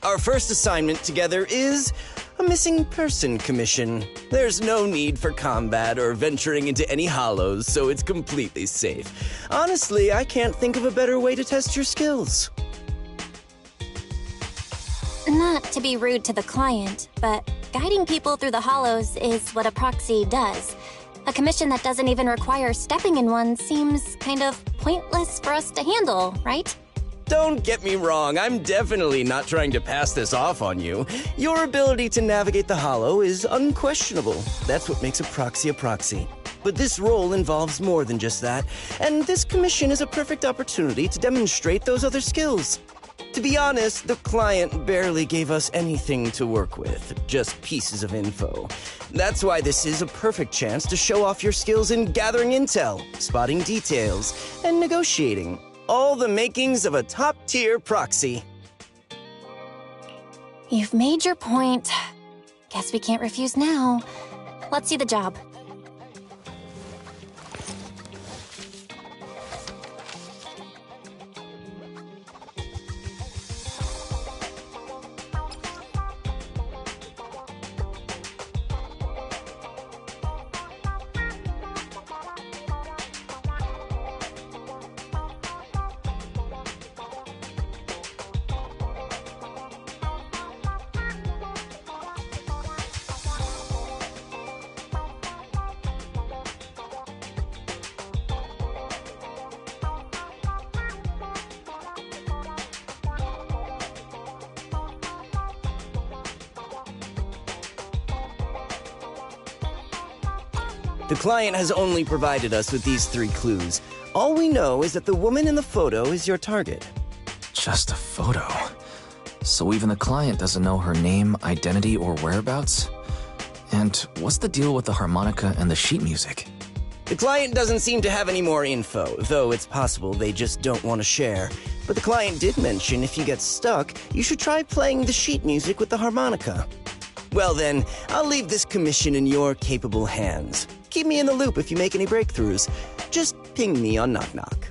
Our first assignment together is a missing person commission. There's no need for combat or venturing into any hollows, so it's completely safe. Honestly, I can't think of a better way to test your skills. Not to be rude to the client, but guiding people through the hollows is what a proxy does. A commission that doesn't even require stepping in one seems kind of pointless for us to handle, right? Don't get me wrong, I'm definitely not trying to pass this off on you. Your ability to navigate the hollow is unquestionable. That's what makes a proxy. But this role involves more than just that, and this commission is a perfect opportunity to demonstrate those other skills. To be honest, the client barely gave us anything to work with, just pieces of info. That's why this is a perfect chance to show off your skills in gathering intel, spotting details, and negotiating. All the makings of a top-tier proxy. You've made your point. Guess we can't refuse now. Let's see the job. The client has only provided us with these 3 clues. All we know is that the woman in the photo is your target. Just a photo. So even the client doesn't know her name, identity, or whereabouts? And what's the deal with the harmonica and the sheet music? The client doesn't seem to have any more info, though it's possible they just don't want to share. But the client did mention if you get stuck, you should try playing the sheet music with the harmonica. Well then, I'll leave this commission in your capable hands. Keep me in the loop if you make any breakthroughs. Just ping me on Knock Knock.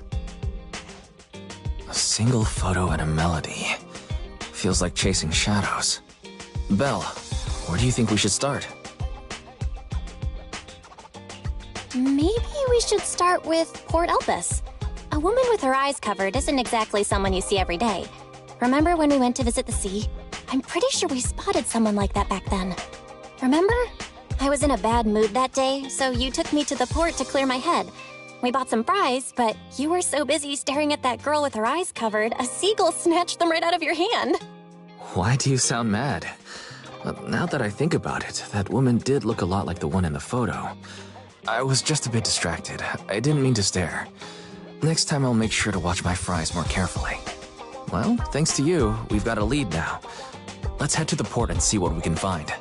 A single photo and a melody. Feels like chasing shadows. Belle, where do you think we should start? Maybe we should start with Port Elpis. A woman with her eyes covered isn't exactly someone you see every day. Remember when we went to visit the sea? I'm pretty sure we spotted someone like that back then. Remember? I was in a bad mood that day, so you took me to the port to clear my head. We bought some fries, but you were so busy staring at that girl with her eyes covered, a seagull snatched them right out of your hand. Why do you sound mad? Now that I think about it, that woman did look a lot like the one in the photo. I was just a bit distracted. I didn't mean to stare. Next time I'll make sure to watch my fries more carefully. Well, thanks to you, we've got a lead now. Let's head to the port and see what we can find.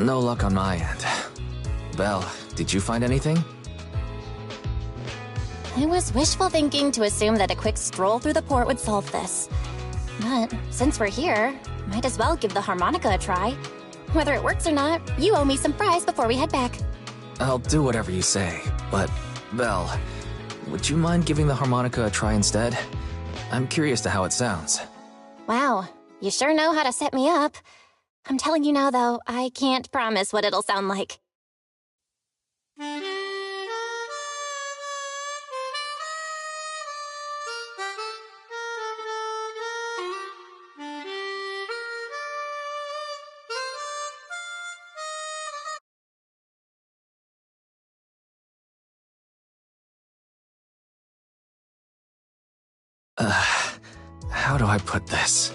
No luck on my end. Belle, did you find anything? It was wishful thinking to assume that a quick stroll through the port would solve this. But since we're here, might as well give the harmonica a try. Whether it works or not, you owe me some fries before we head back. I'll do whatever you say, but Belle, would you mind giving the harmonica a try instead? I'm curious to how it sounds. Wow, you sure know how to set me up. I'm telling you now, though, I can't promise what it'll sound like. How do I put this?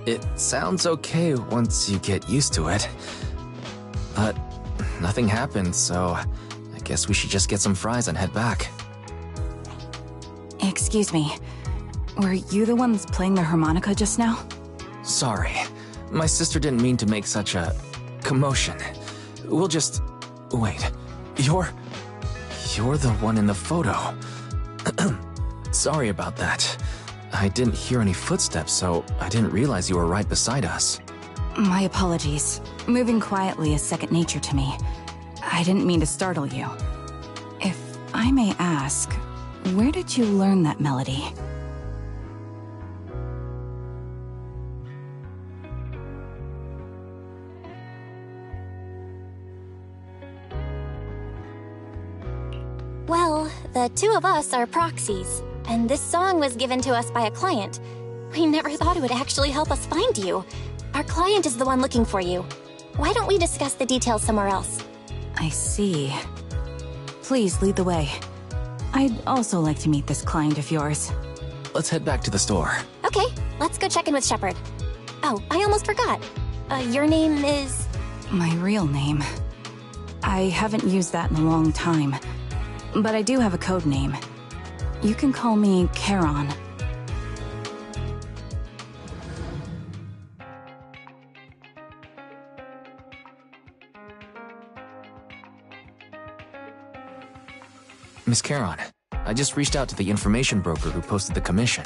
It sounds okay once you get used to it. But nothing happened, so I guess we should just get some fries and head back. Excuse me. Were you the ones playing the harmonica just now? Sorry. My sister didn't mean to make such a commotion. We'll just... Wait. You're the one in the photo. Sorry about that. I didn't hear any footsteps, so I didn't realize you were right beside us. My apologies. Moving quietly is second nature to me. I didn't mean to startle you. If I may ask, where did you learn that melody? Well, the two of us are proxies, and this song was given to us by a client. We never thought it would actually help us find you. Our client is the one looking for you. Why don't we discuss the details somewhere else? I see. Please lead the way. I'd also like to meet this client of yours. Let's head back to the store. Okay, let's go check in with Shepard. Oh, I almost forgot. Your name is... My real name. I haven't used that in a long time. But I do have a code name. You can call me Charon. Miss Charon, I just reached out to the information broker who posted the commission.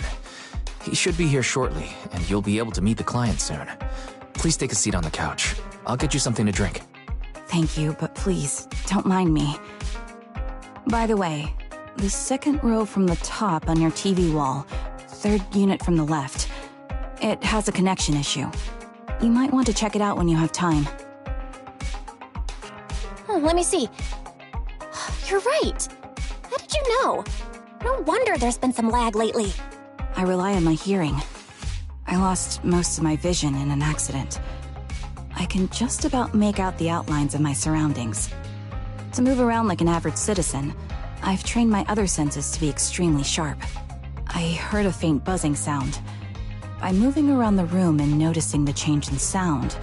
He should be here shortly, and you'll be able to meet the client soon. Please take a seat on the couch. I'll get you something to drink. Thank you, but please, don't mind me. By the way, the second row from the top on your TV wall, third unit from the left, it has a connection issue. You might want to check it out when you have time. Let me see. You're right. How did you know? No wonder there's been some lag lately. I rely on my hearing. I lost most of my vision in an accident. I can just about make out the outlines of my surroundings. To move around like an average citizen, I've trained my other senses to be extremely sharp. I heard a faint buzzing sound. By moving around the room and noticing the change in sound,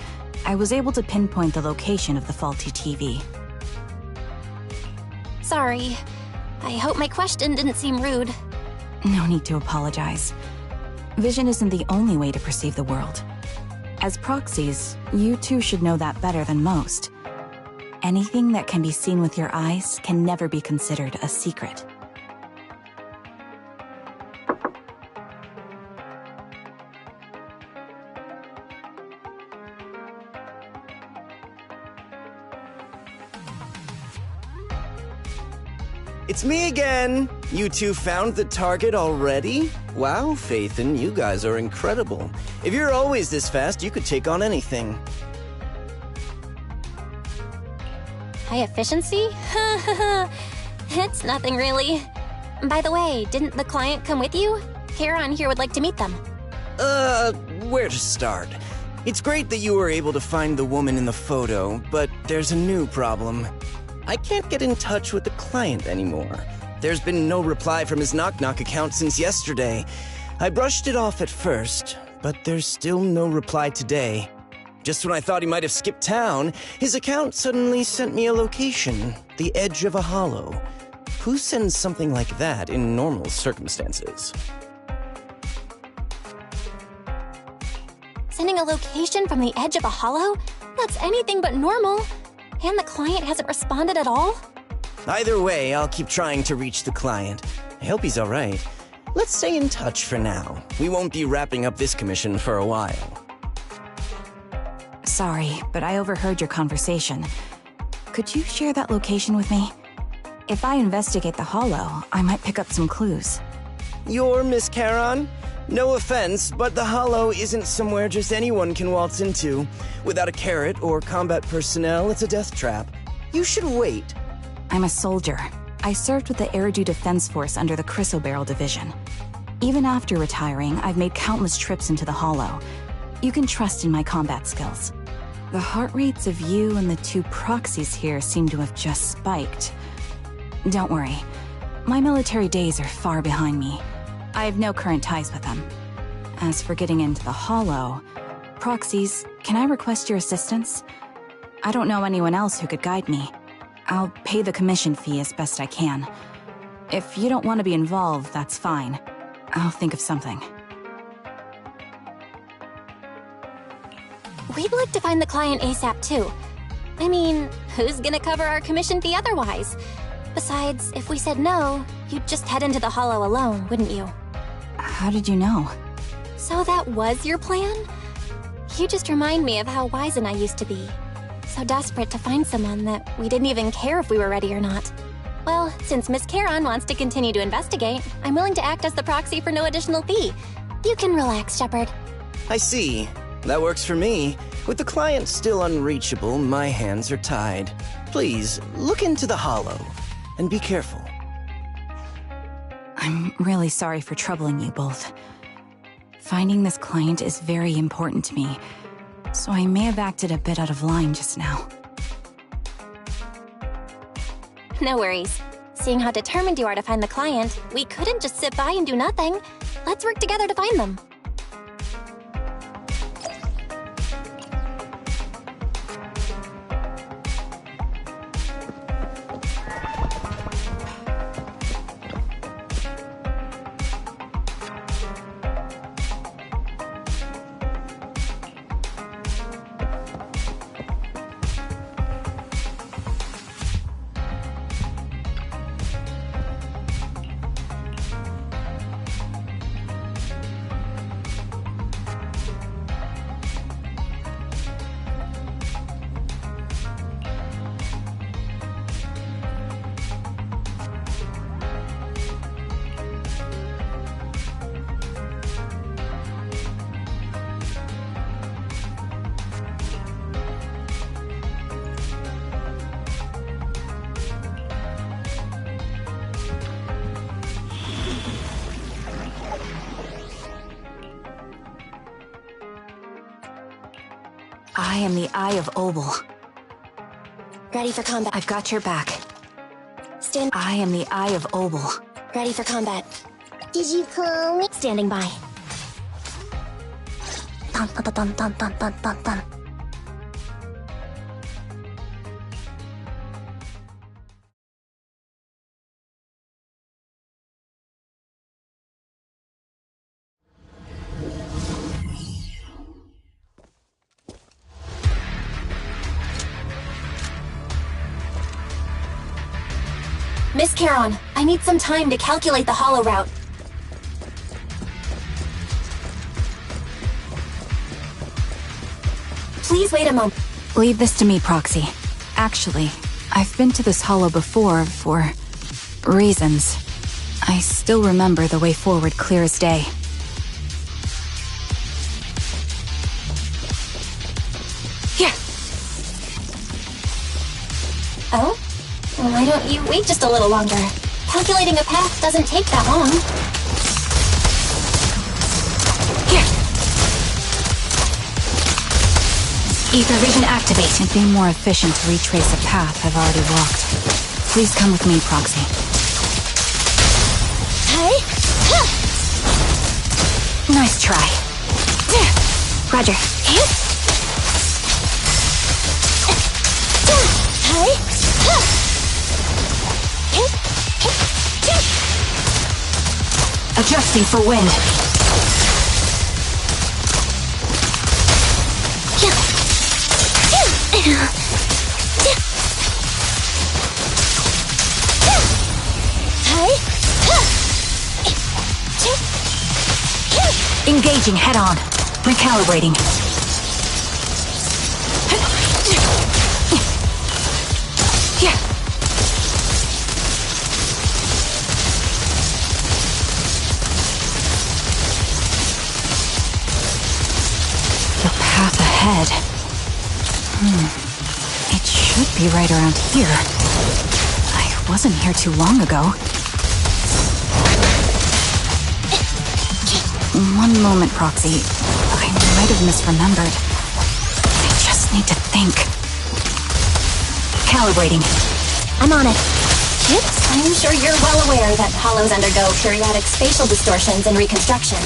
I was able to pinpoint the location of the faulty TV. Sorry. I hope my question didn't seem rude. No need to apologize. Vision isn't the only way to perceive the world. As proxies, you too should know that better than most. Anything that can be seen with your eyes can never be considered a secret. It's me again! You two found the target already? Wow, Phaethon, you guys are incredible. If you're always this fast, you could take on anything. High efficiency? It's nothing really. By the way, didn't the client come with you? Charon here would like to meet them. Where to start? It's great that you were able to find the woman in the photo, but there's a new problem. I can't get in touch with the client anymore. There's been no reply from his Knock Knock account since yesterday. I brushed it off at first, but there's still no reply today. Just when I thought he might have skipped town, his account suddenly sent me a location, the edge of a hollow. Who sends something like that in normal circumstances? Sending a location from the edge of a hollow? That's anything but normal. And the client hasn't responded at all? Either way, I'll keep trying to reach the client. I hope he's alright. Let's stay in touch for now. We won't be wrapping up this commission for a while. Sorry, but I overheard your conversation. Could you share that location with me? If I investigate the Hollow, I might pick up some clues. You're Miss Charon? No offense, but the Hollow isn't somewhere just anyone can waltz into. Without a carrot or combat personnel, it's a death trap. You should wait. I'm a soldier. I served with the Air Defense Force under the Chrysoberyl Division. Even after retiring, I've made countless trips into the Hollow. You can trust in my combat skills. The heart rates of you and the two proxies here seem to have just spiked. Don't worry. My military days are far behind me. I have no current ties with them. As for getting into the Hollow, proxies, can I request your assistance? I don't know anyone else who could guide me. I'll pay the commission fee as best I can. If you don't want to be involved, that's fine. I'll think of something. We'd like to find the client ASAP too. I mean, who's gonna cover our commission fee otherwise? Besides, if we said no, you'd just head into the Hollow alone, wouldn't you? How did you know? So that was your plan? You just remind me of how wise and I used to be. So desperate to find someone that we didn't even care if we were ready or not. Well, since Miss Charon wants to continue to investigate, I'm willing to act as the proxy for no additional fee. You can relax, Shepard. I see. That works for me. With the client still unreachable, my hands are tied. Please, look into the Hollow, and be careful. I'm really sorry for troubling you both. Finding this client is very important to me, so I may have acted a bit out of line just now. No worries. Seeing how determined you are to find the client, we couldn't just sit by and do nothing. Let's work together to find them. I am the Eye of Obel. Ready for combat. I've got your back. Stand. I am the Eye of Obel. Ready for combat. Did you call me? Standing by. Dun dun dun dun dun dun dun dun. Miss Charon, I need some time to calculate the Hollow route. Please wait a moment. Leave this to me, Proxy. Actually, I've been to this Hollow before for reasons. I still remember the way forward clear as day. Here! Oh? Why don't you wait just a little longer? Calculating a path doesn't take that long. Here! Ether vision activate. It'd be more efficient to retrace a path I've already walked. Please come with me, Proxy. Hey? Nice try. Roger. Hey? Adjusting for wind. Engaging head-on. Recalibrating. The path ahead. It should be right around here. I wasn't here too long ago. One moment, Proxy. I might have misremembered. I just need to think. Calibrating. I'm on it. I'm sure you're well aware that hollows undergo periodic spatial distortions and reconstruction.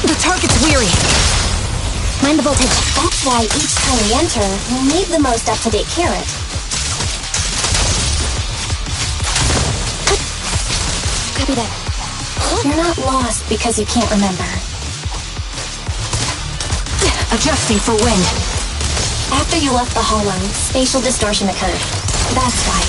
The target's weary. Mind the voltage. That's why each time we enter, we'll need the most up-to-date carrot. Copy that. You're not lost because you can't remember. Adjusting for wind. After you left the hollow, spatial distortion occurred. That's why.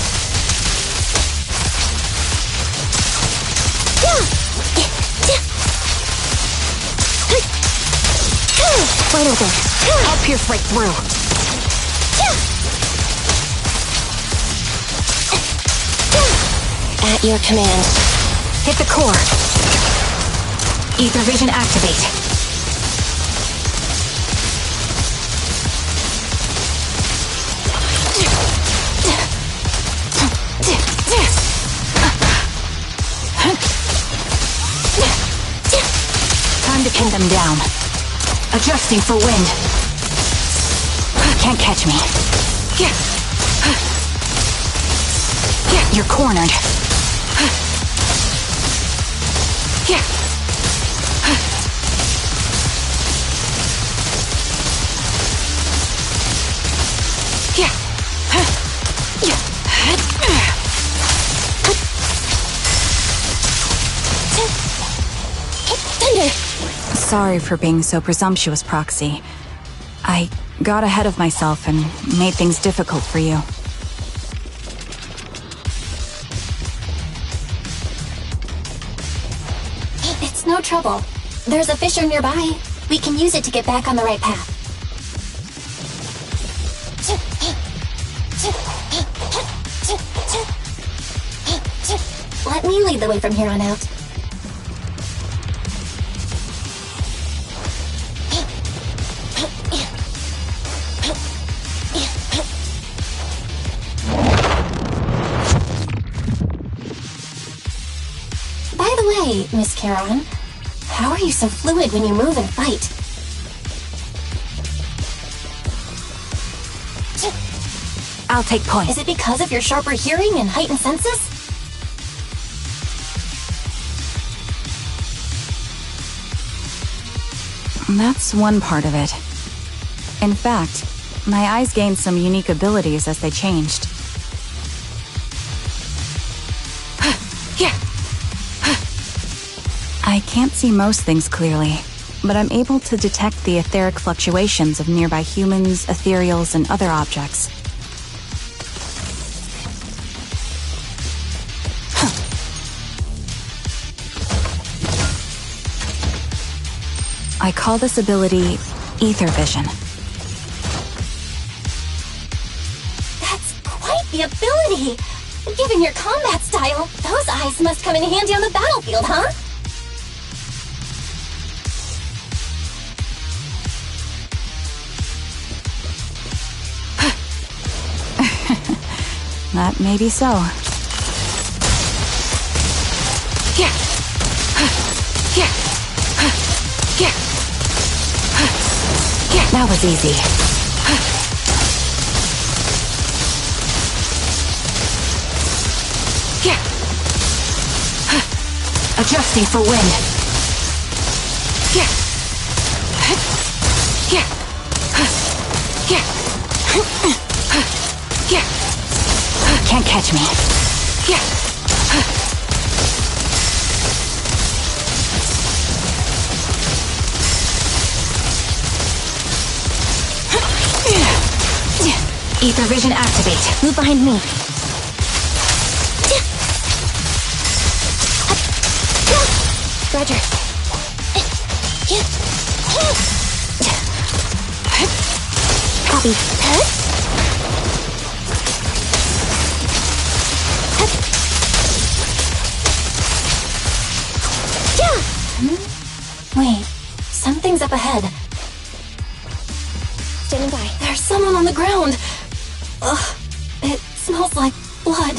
Wide open. I'll pierce right through. At your command. Hit the core. Ether vision activate. Time to pin them down. Adjusting for wind. Can't catch me. You're cornered. Sorry for being so presumptuous, Proxy. I got ahead of myself and made things difficult for you. It's no trouble. There's a fissure nearby. We can use it to get back on the right path. Let me lead the way from here on out. By the way, Miss Caron, how are you so fluid when you move and fight? I'll take point. Is it because of your sharper hearing and heightened senses? That's one part of it. In fact, my eyes gained some unique abilities as they changed. I can't see most things clearly, but I'm able to detect the etheric fluctuations of nearby humans, ethereals, and other objects. I call this ability Ether Vision. That's quite the ability! Given your combat style, those eyes must come in handy on the battlefield, huh? That may be so. That was easy. Adjusting for wind. Can't catch me. Ether vision activate. Move behind me. Roger. Copy. Wait, something's up ahead. Standing by. There's someone on the ground. Ugh, it smells like blood.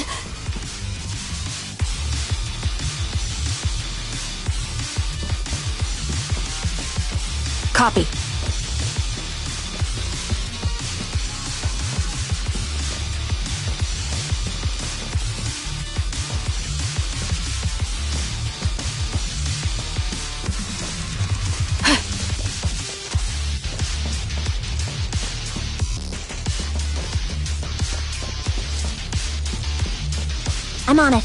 Copy. I'm on it.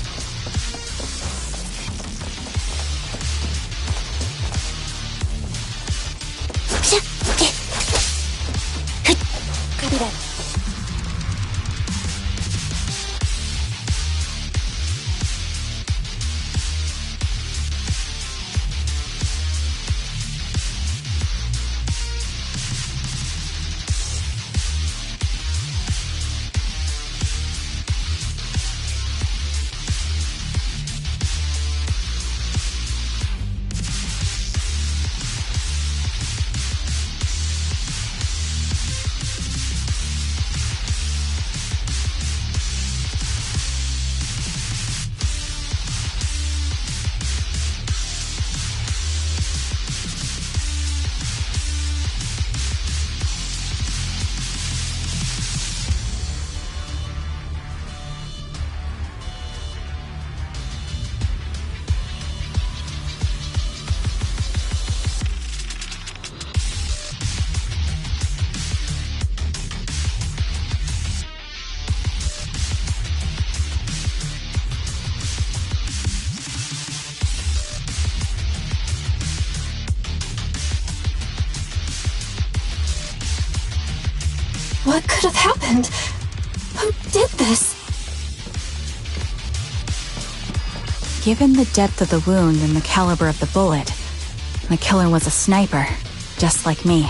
Copy that. What could have happened? Who did this? Given the depth of the wound and the caliber of the bullet, the killer was a sniper, just like me.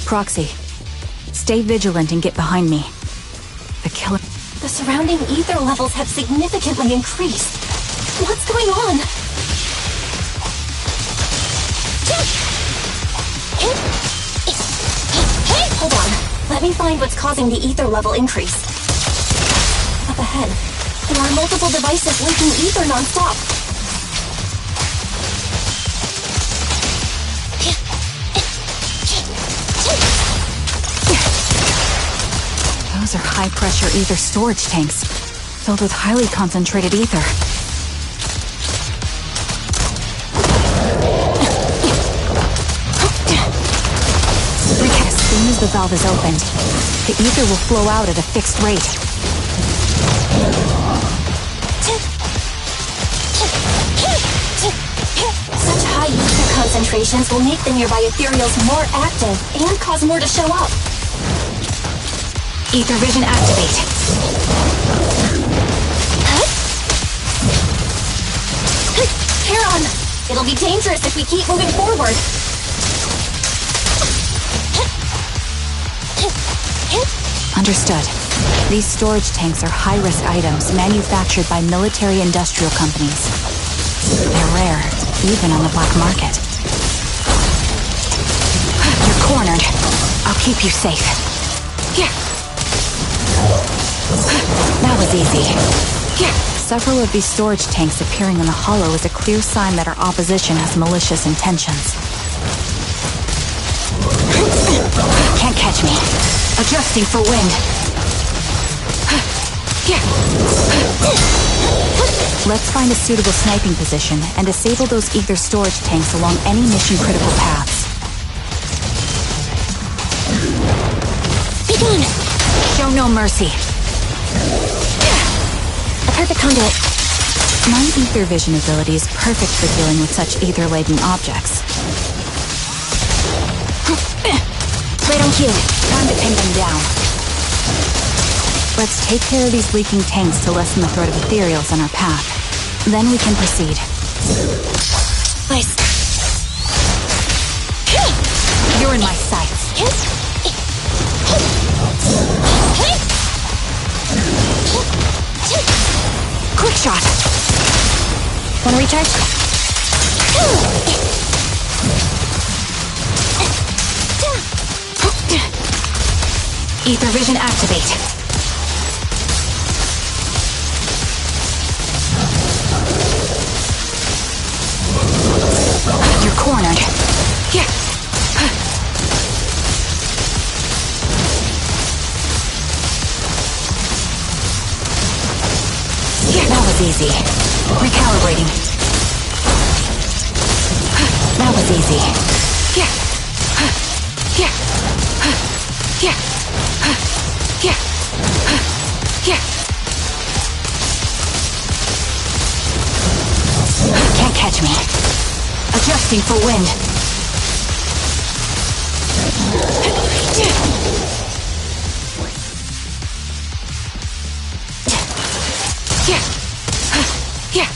Proxy, stay vigilant and get behind me. The killer... The surrounding ether levels have significantly increased. What's going on? Hold on. Let me find what's causing the ether level increase. Up ahead, there are multiple devices leaking ether non-stop. Those are high-pressure ether storage tanks, filled with highly concentrated ether. As soon as the valve is opened, the ether will flow out at a fixed rate. Such high ether concentrations will make the nearby ethereals more active and cause more to show up. Ether vision activate. Heron! It'll be dangerous if we keep moving forward. Understood. These storage tanks are high-risk items manufactured by military-industrial companies. They're rare, even on the black market. You're cornered. I'll keep you safe. That was easy. Several of these storage tanks appearing in the hollow is a clear sign that our opposition has malicious intentions. Can't catch me. Adjusting for wind. Let's find a suitable sniping position and disable those ether storage tanks along any mission-critical paths. Be gone! Show no mercy. A perfect conduit. My ether vision ability is perfect for dealing with such ether-laden objects. Wait on cue. Time to pin them down. Let's take care of these leaking tanks to lessen the threat of ethereals on our path. Then we can proceed. Nice. You're in my sights. Quick shot. Wanna recharge? Ether vision activate. You're cornered. Yeah. Yeah, that was easy. Recalibrating. That was easy. Yeah. Yeah. Yeah. Yeah. Yeah. Can't catch me. Adjusting for wind. Yeah. Yeah.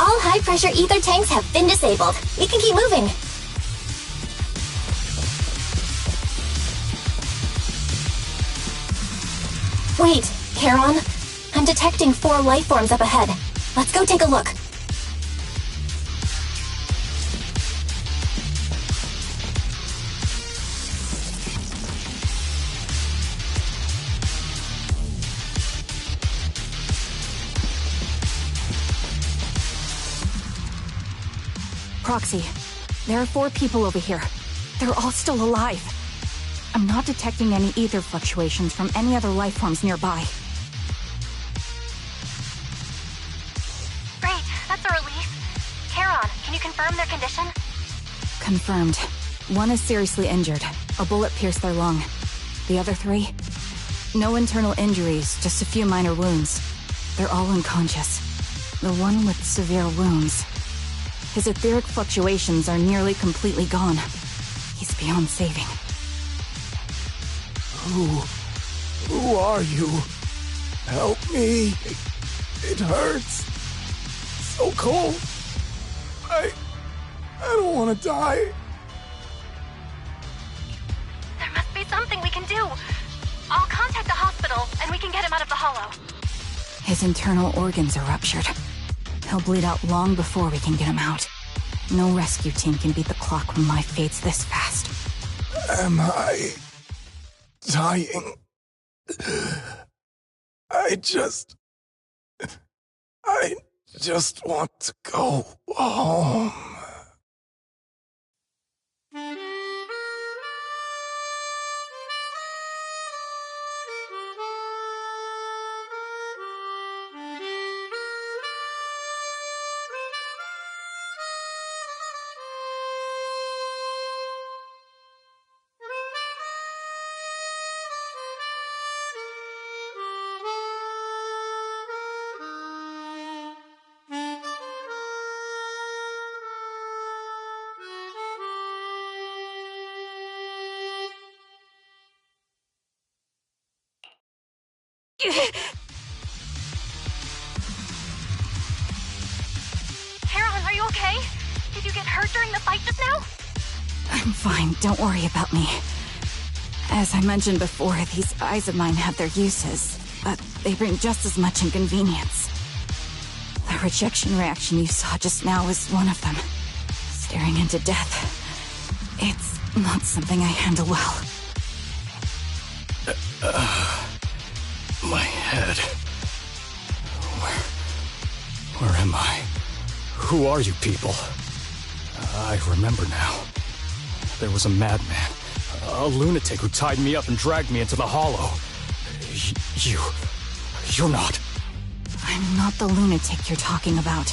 All high-pressure ether tanks have been disabled. We can keep moving. Wait, Charon? I'm detecting 4 life forms up ahead. Let's go take a look. Proxy, there are 4 people over here. They're all still alive. I'm not detecting any ether fluctuations from any other life forms nearby. Great, that's a relief. Charon, can you confirm their condition? Confirmed. 1 is seriously injured. A bullet pierced their lung. The other 3? No internal injuries, just a few minor wounds. They're all unconscious. The one with severe wounds. His etheric fluctuations are nearly completely gone. He's beyond saving. Who are you? Help me. It hurts. So cold. I don't want to die. There must be something we can do. I'll contact the hospital, and we can get him out of the hollow. His internal organs are ruptured. He'll bleed out long before we can get him out. No rescue team can beat the clock when life fades this fast. Am I dying? I just want to go home. Heron, are you okay? Did you get hurt during the fight just now? I'm fine, don't worry about me. As I mentioned before, these eyes of mine have their uses, but they bring just as much inconvenience. The rejection reaction you saw just now was one of them. Staring into death. It's not something I handle well. My head. Where am I? Who are you people? I remember now. There was a madman, a lunatic who tied me up and dragged me into the hollow. You're not. I'm not the lunatic you're talking about.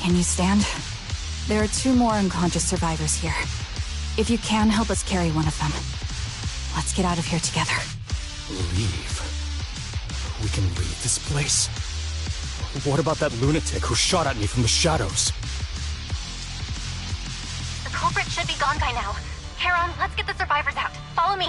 Can you stand? There are 2 more unconscious survivors here. If you can, help us carry one of them. Let's get out of here together. Leave? We can leave this place? What about that lunatic who shot at me from the shadows? The culprit should be gone by now. Heron, let's get the survivors out. Follow me.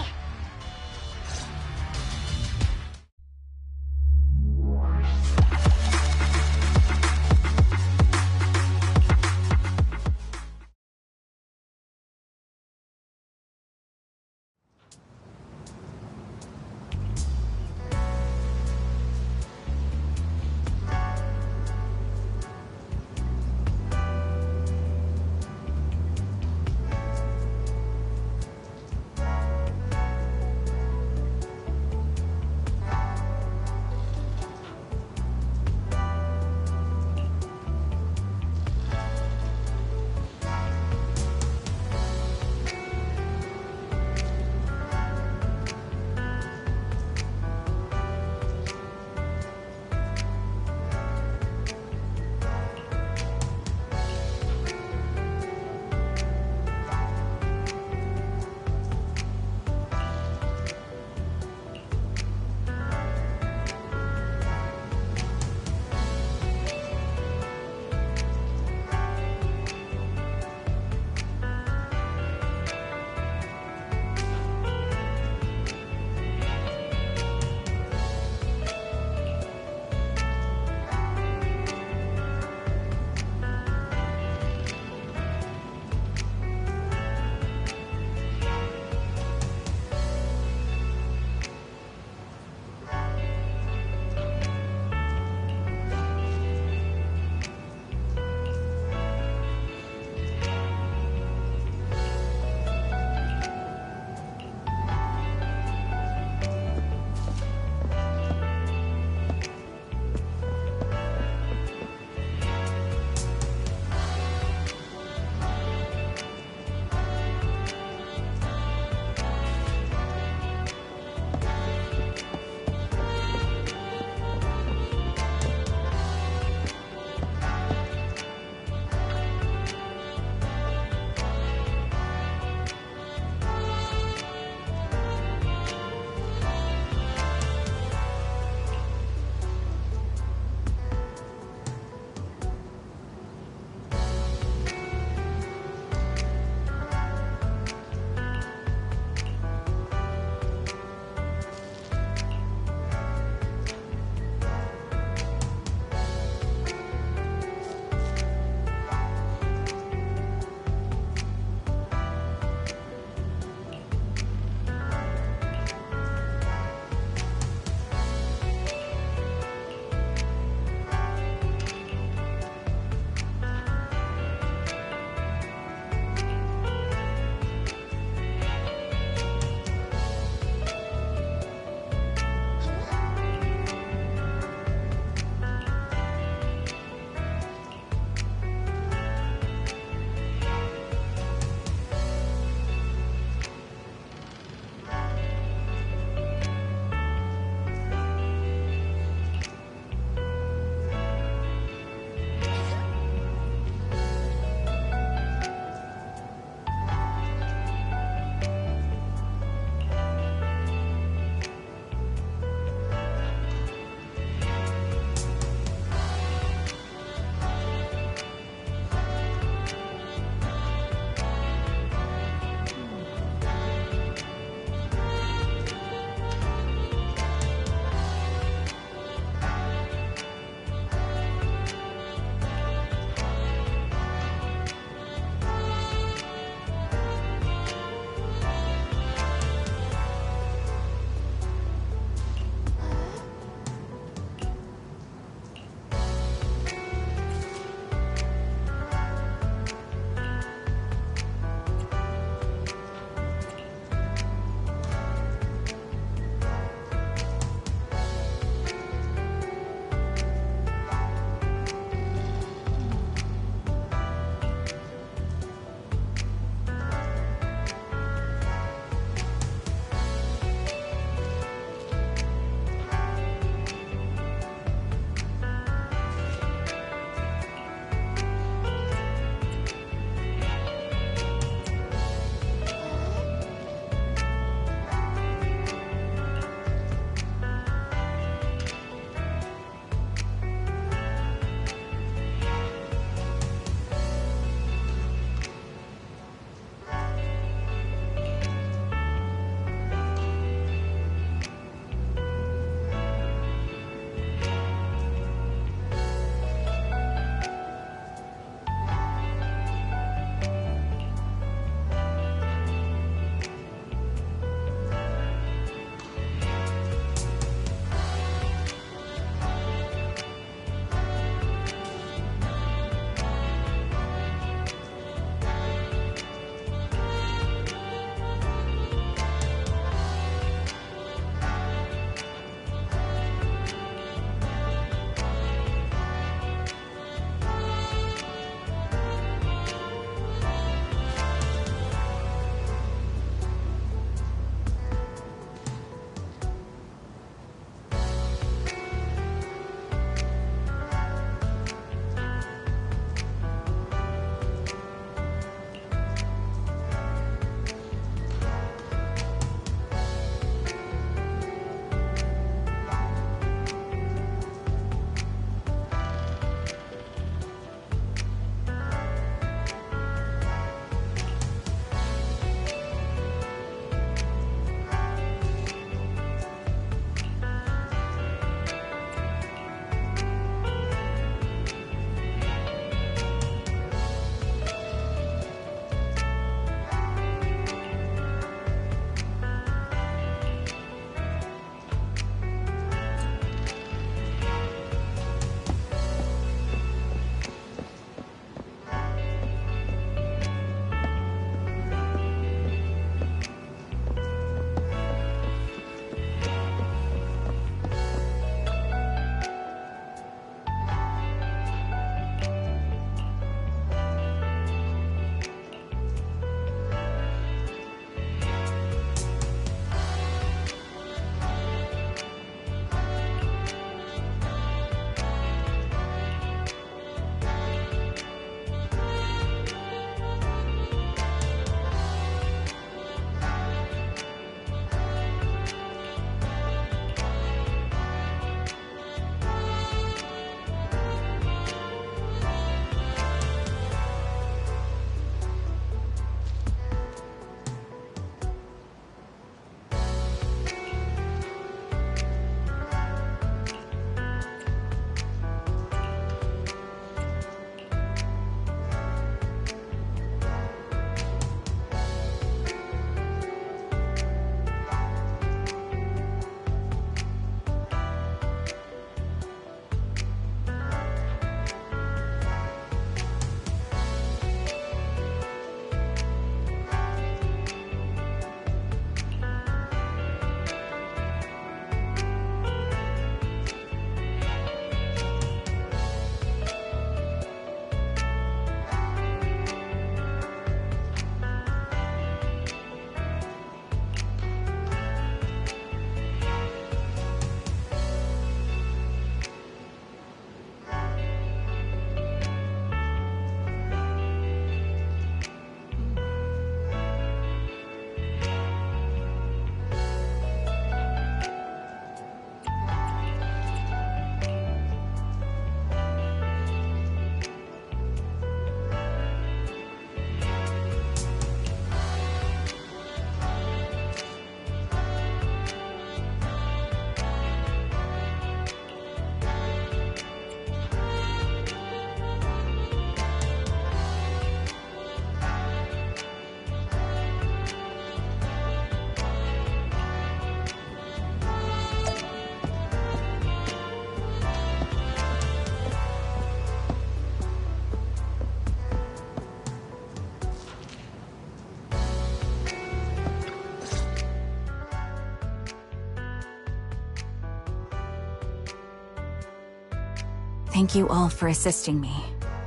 Thank you all for assisting me,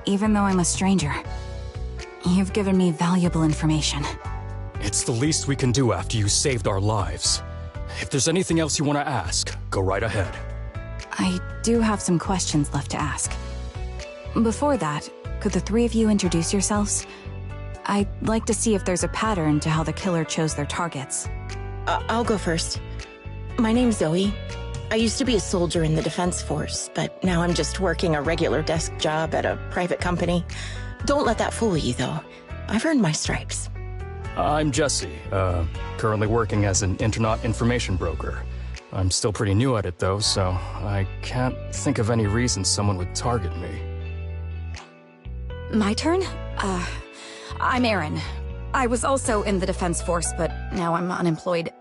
even though I'm a stranger. You've given me valuable information. It's the least we can do after you saved our lives. If there's anything else you want to ask, go right ahead. I do have some questions left to ask. Before that, could the three of you introduce yourselves? I'd like to see if there's a pattern to how the killer chose their targets. I'll go first. My name's Zoe. I used to be a soldier in the Defense Force, but now I'm just working a regular desk job at a private company. Don't let that fool you, though. I've earned my stripes. I'm Jesse, currently working as an internet information broker. I'm still pretty new at it, though, so I can't think of any reason someone would target me. My turn? I'm Erin. I was also in the Defense Force, but now I'm unemployed.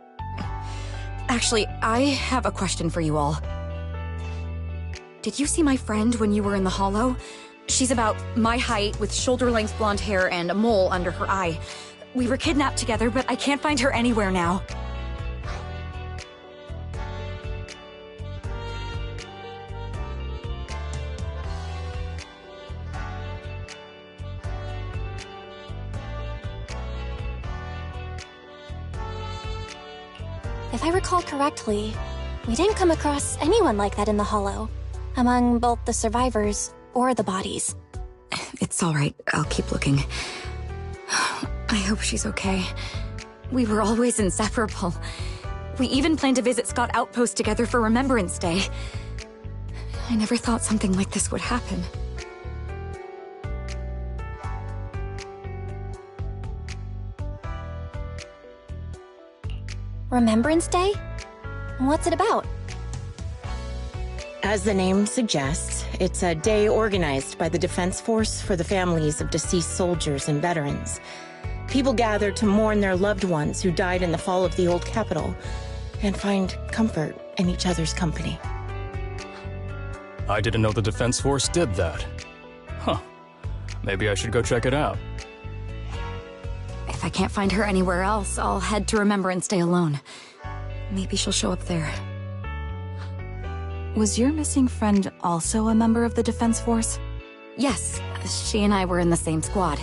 Actually, I have a question for you all. Did you see my friend when you were in the Hollow? She's about my height, with shoulder-length blonde hair and a mole under her eye. We were kidnapped together, but I can't find her anywhere now. If I recall correctly, we didn't come across anyone like that in the Hollow, among both the survivors or the bodies. It's all right. I'll keep looking. I hope she's okay. We were always inseparable. We even planned to visit Scott Outpost together for Remembrance Day. I never thought something like this would happen. Remembrance Day? What's it about? As the name suggests, it's a day organized by the Defense Force for the families of deceased soldiers and veterans. People gather to mourn their loved ones who died in the fall of the old capital and find comfort in each other's company. I didn't know the Defense Force did that. Huh. Maybe I should go check it out. If I can't find her anywhere else, I'll head to Remembrance Day alone. Maybe she'll show up there. Was your missing friend also a member of the Defense Force? Yes, she and I were in the same squad.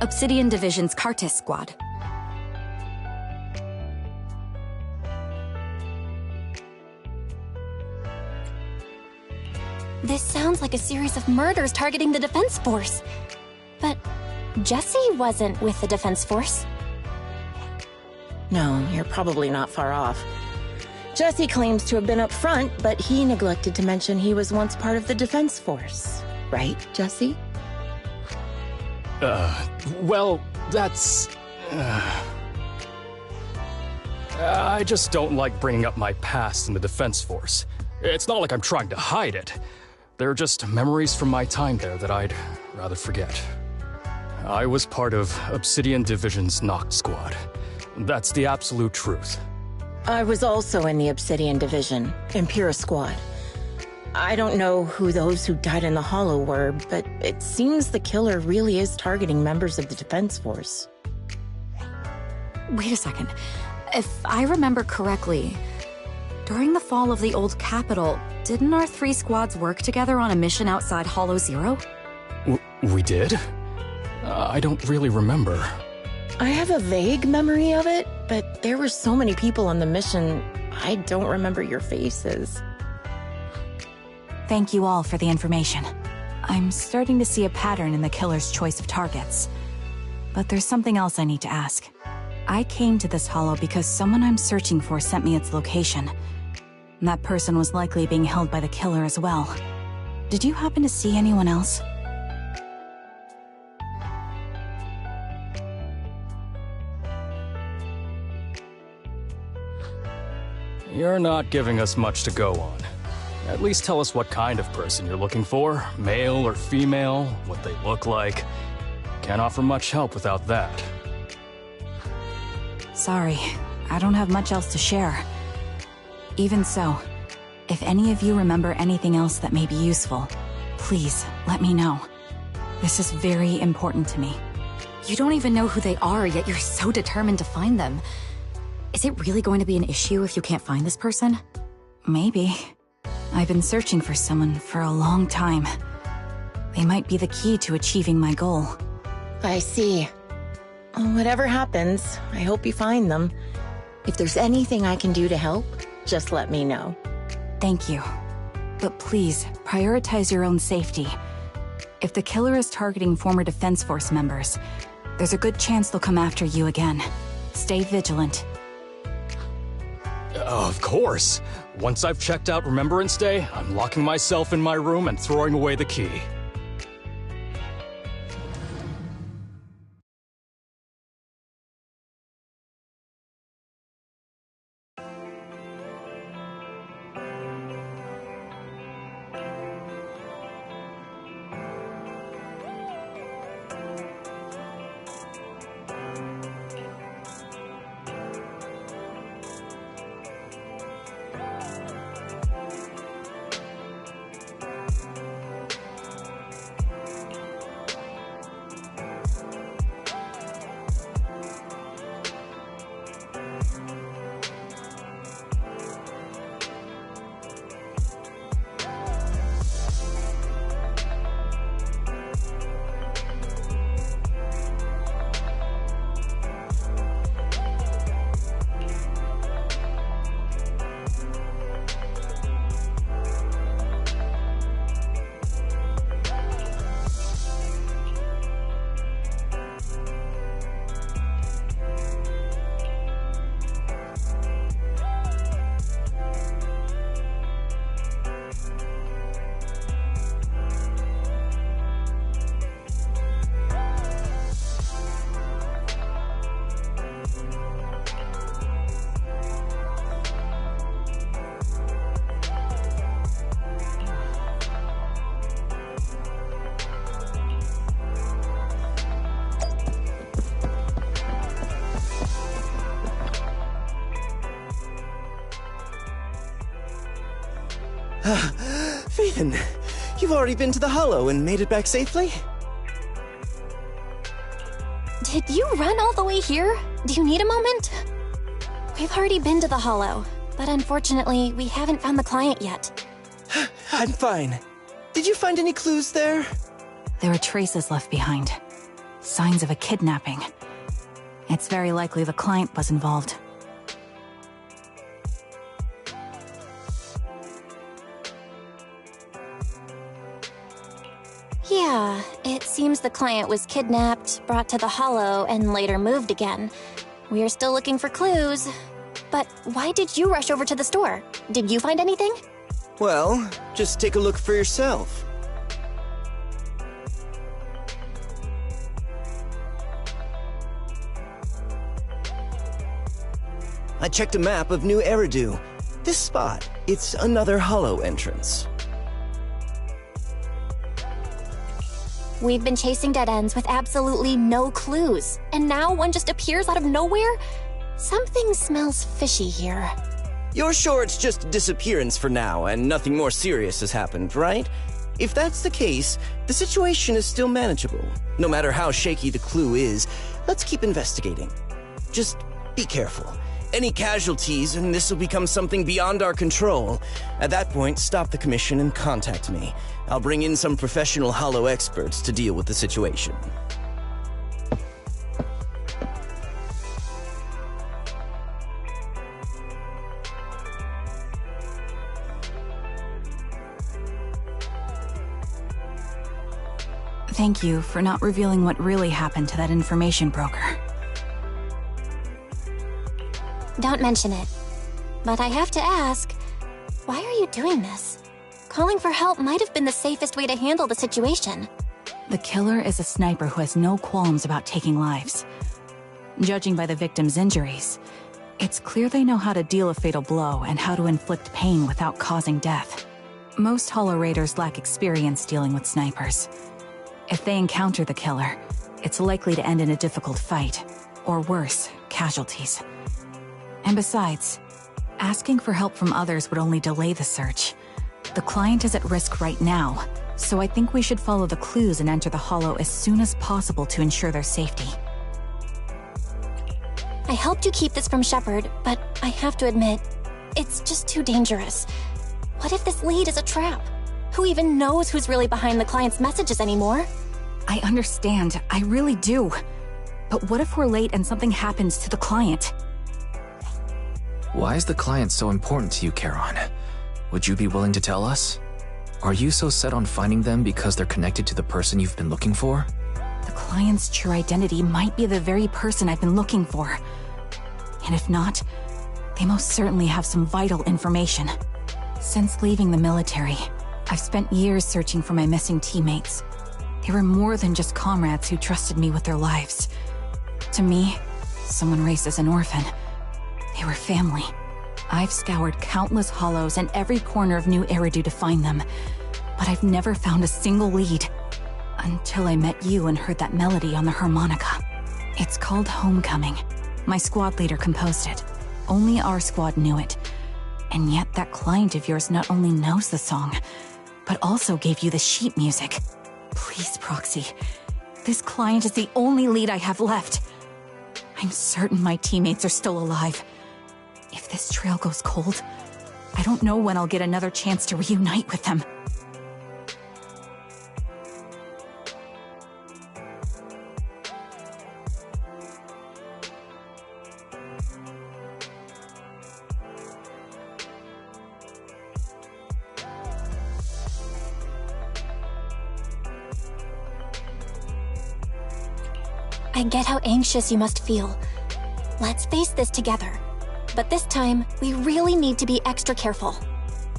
Obsidian Division's Cartis squad. This sounds like a series of murders targeting the Defense Force. But Jesse wasn't with the Defense Force. No, you're probably not far off. Jesse claims to have been up front, but he neglected to mention he was once part of the Defense Force. Right, Jesse? Well, that's... I just don't like bringing up my past in the Defense Force. It's not like I'm trying to hide it. They're just memories from my time there that I'd rather forget. I was part of Obsidian Division's Noct Squad. That's the absolute truth. I was also in the Obsidian Division, Impera Squad. I don't know who those who died in the Hollow were, but it seems the killer really is targeting members of the Defense Force. Wait a second. If I remember correctly, during the fall of the old capital, didn't our three squads work together on a mission outside Hollow Zero? We did? I don't really remember. I have a vague memory of it, but there were so many people on the mission, I don't remember your faces. Thank you all for the information. I'm starting to see a pattern in the killer's choice of targets. But there's something else I need to ask. I came to this hollow because someone I'm searching for sent me its location. That person was likely being held by the killer as well. Did you happen to see anyone else? You're not giving us much to go on. At least tell us what kind of person you're looking for, male or female, what they look like. Can't offer much help without that. Sorry, I don't have much else to share. Even so, if any of you remember anything else that may be useful, please let me know. This is very important to me. You don't even know who they are, yet you're so determined to find them. Is it really going to be an issue if you can't find this person? Maybe. I've been searching for someone for a long time. They might be the key to achieving my goal. I see. Whatever happens, I hope you find them. If there's anything I can do to help, just let me know. Thank you. But please, prioritize your own safety. If the killer is targeting former Defense Force members, there's a good chance they'll come after you again. Stay vigilant. Of course. Once I've checked out Remembrance Day, I'm locking myself in my room and throwing away the key. Phaeton, you've already been to the Hollow and made it back safely? Did you run all the way here? Do you need a moment? We've already been to the Hollow, but unfortunately, we haven't found the client yet. I'm fine. Did you find any clues there? There are traces left behind. Signs of a kidnapping. It's very likely the client was involved. Yeah, it seems the client was kidnapped, brought to the Hollow, and later moved again. We are still looking for clues. But why did you rush over to the store? Did you find anything? Well, just take a look for yourself. I checked a map of New Eridu. This spot, it's another Hollow entrance. We've been chasing dead ends with absolutely no clues, and now one just appears out of nowhere? Something smells fishy here. You're sure it's just a disappearance for now and nothing more serious has happened, right? If that's the case, the situation is still manageable. No matter how shaky the clue is, let's keep investigating. Just be careful. Any casualties and this will become something beyond our control. At that point, stop the commission and contact me. I'll bring in some professional Hollow experts to deal with the situation. Thank you for not revealing what really happened to that information broker. Don't mention it. But I have to ask, why are you doing this? Calling for help might have been the safest way to handle the situation. The killer is a sniper who has no qualms about taking lives. Judging by the victim's injuries, it's clear they know how to deal a fatal blow and how to inflict pain without causing death. Most Hollow Raiders lack experience dealing with snipers. If they encounter the killer, it's likely to end in a difficult fight, or worse, casualties. And besides, asking for help from others would only delay the search. The client is at risk right now, so I think we should follow the clues and enter the Hollow as soon as possible to ensure their safety. I helped you keep this from Shepard, but I have to admit, it's just too dangerous. What if this lead is a trap? Who even knows who's really behind the client's messages anymore? I understand, I really do. But what if we're late and something happens to the client? Why is the client so important to you, Charon? Would you be willing to tell us? Are you so set on finding them because they're connected to the person you've been looking for? The client's true identity might be the very person I've been looking for. And if not, they most certainly have some vital information. Since leaving the military, I've spent years searching for my missing teammates. They were more than just comrades who trusted me with their lives. To me, someone raised as an orphan, they were family. I've scoured countless hollows and every corner of New Eridu to find them, but I've never found a single lead. Until I met you and heard that melody on the harmonica. It's called Homecoming. My squad leader composed it. Only our squad knew it. And yet that client of yours not only knows the song, but also gave you the sheet music. Please, Proxy. This client is the only lead I have left. I'm certain my teammates are still alive. If this trail goes cold, I don't know when I'll get another chance to reunite with them. I get how anxious you must feel. Let's face this together. But this time, we really need to be extra careful.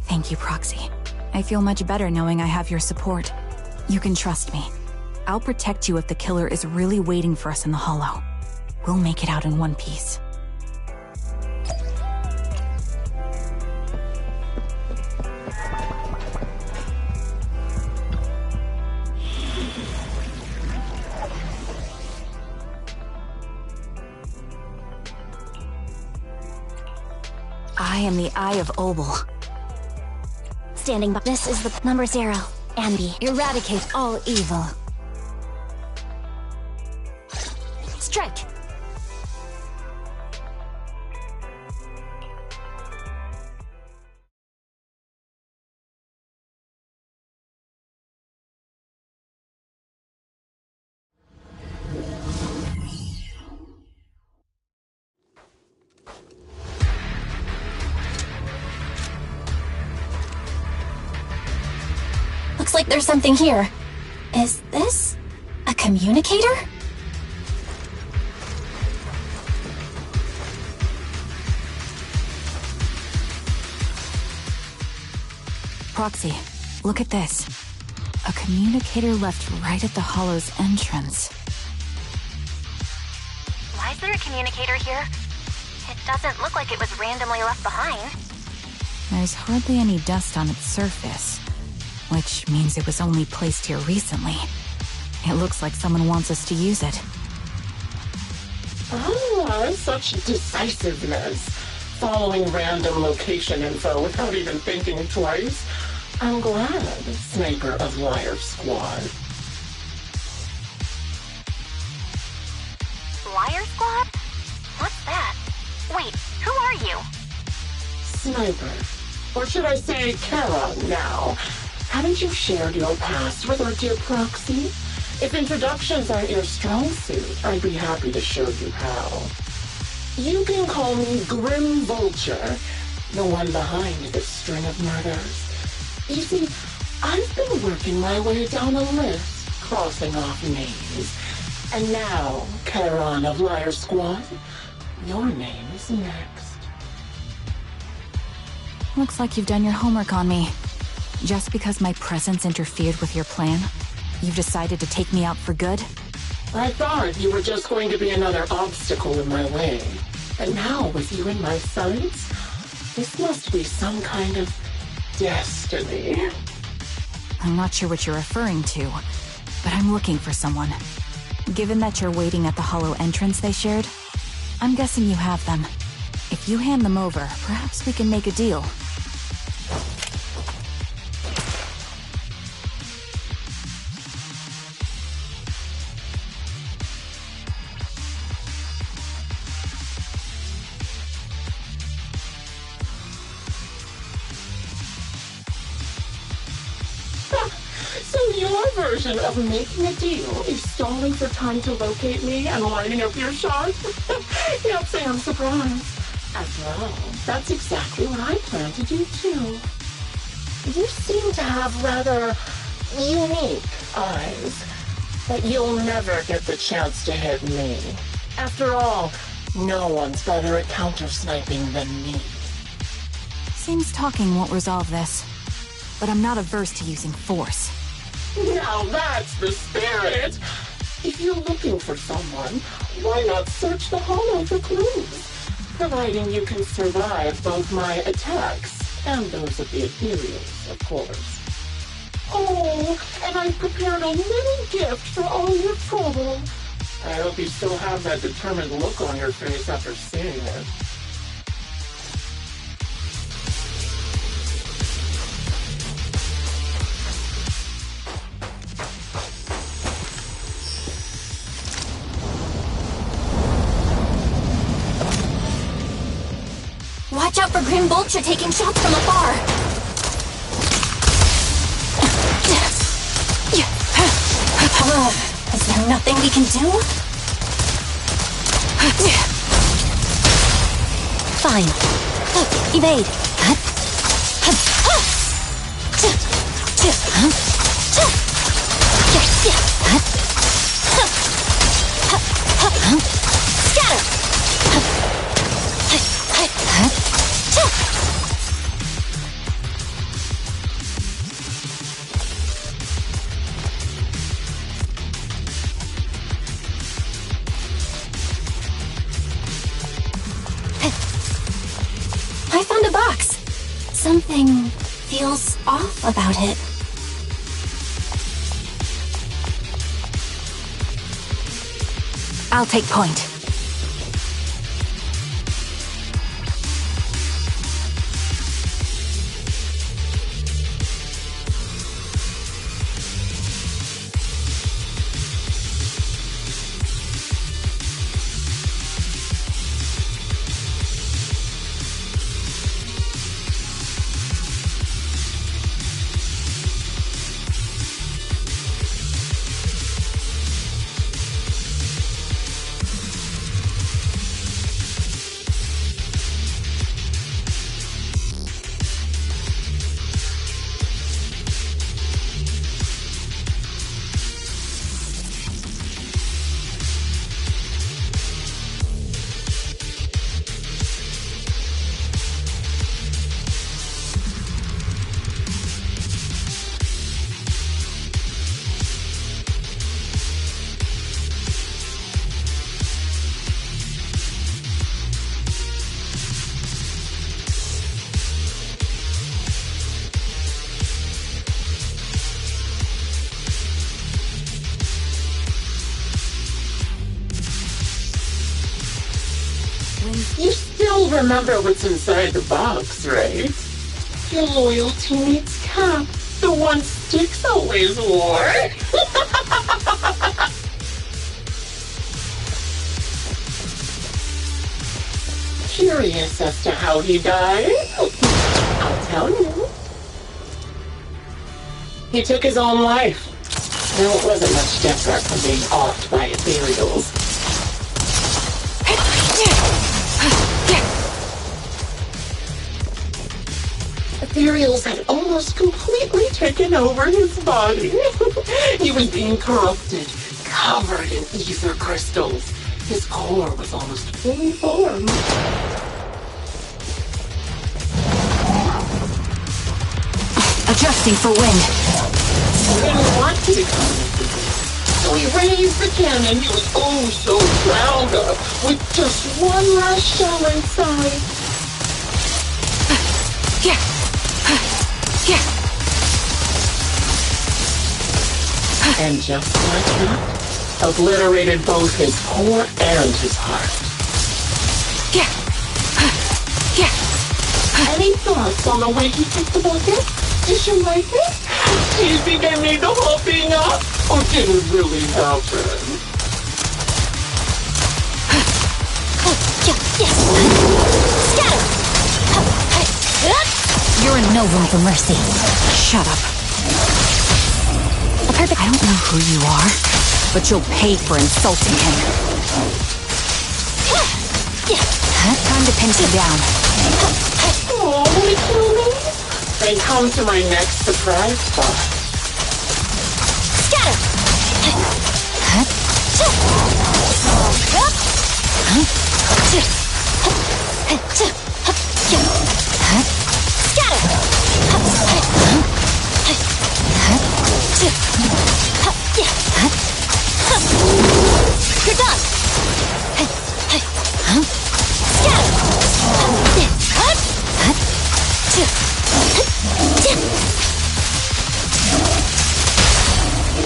Thank you, Proxy. I feel much better knowing I have your support. You can trust me. I'll protect you if the killer is really waiting for us in the Hollow. We'll make it out in one piece. I am the Eye of Obel. Standing by. This is the number 0. Ambi. Eradicate all evil. Strike. Looks like there's something here. Is this a communicator? Proxy, look at this. A communicator left right at the Hollow's entrance. Why is there a communicator here? It doesn't look like it was randomly left behind. There's hardly any dust on its surface, which means it was only placed here recently. It looks like someone wants us to use it. Ah, such decisiveness. Following random location info without even thinking twice. I'm glad, Sniper of Liar Squad. Liar Squad? What's that? Wait, who are you? Sniper. Or should I say Charon now? Haven't you shared your past with our dear Proxy? If introductions aren't your strong suit, I'd be happy to show you how. You can call me Grim Vulture, the one behind this string of murders. You see, I've been working my way down a list, crossing off names. And now, Charon of Liar Squad, your name is next. Looks like you've done your homework on me. Just because my presence interfered with your plan, you've decided to take me out for good? I thought you were just going to be another obstacle in my way. And now, with you in my sights, this must be some kind of destiny. I'm not sure what you're referring to, but I'm looking for someone. Given that you're waiting at the Hollow entrance they shared, I'm guessing you have them. If you hand them over, perhaps we can make a deal. Your version of making a deal is stalling for time to locate me and lining up your shot? Can't say I'm surprised. After all, that's exactly what I plan to do too. You seem to have rather unique eyes, but you'll never get the chance to hit me. After all, no one's better at counter-sniping than me. Seems talking won't resolve this, but I'm not averse to using force. Now that's the spirit! If you're looking for someone, why not search the hollow for clues? Providing you can survive both my attacks and those of the Epilogue, of course. Oh, and I've prepared a little gift for all your trouble. I hope you still have that determined look on your face after seeing it. Watch out for Grim Vulture taking shots from afar! Is there nothing we can do? Fine. Evade. I found a box. Something feels off about it. I'll take point. You still remember what's inside the box, right? Your loyal teammate's cap, the one Styx always wore. Curious as to how he died? I'll tell you. He took his own life. Now it wasn't much different from being offed by ethereals. Ethereals had almost completely taken over his body. He was being corrupted, covered in ether crystals. His core was almost fully formed. Adjusting for wind. He didn't want to become an ethereal. So he raised the cannon he was oh so proud of, with just one last shell inside. And just like that, obliterated both his core and his heart. Any thoughts on the way he picked the bucket? Did you like it? Do you think I made the whole thing up? Or did it really happen? You're in no room for mercy. Shut up. perfect. I don't know who you are, but you'll pay for insulting him. Time to pin you down. Oh, will you kill me? Then come to my next surprise spot. Scatter! You're done!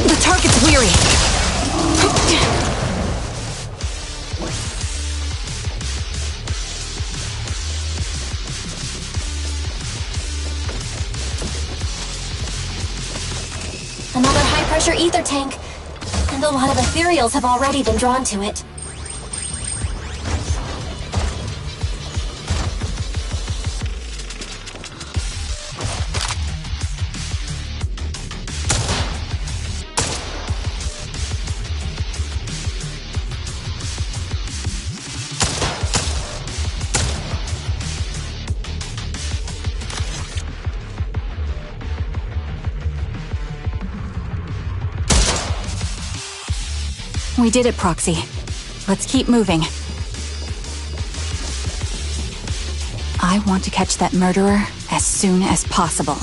The target's weary. Another high-pressure ether tank. And a lot of ethereals have already been drawn to it. We did it, Proxy. Let's keep moving. I want to catch that murderer as soon as possible.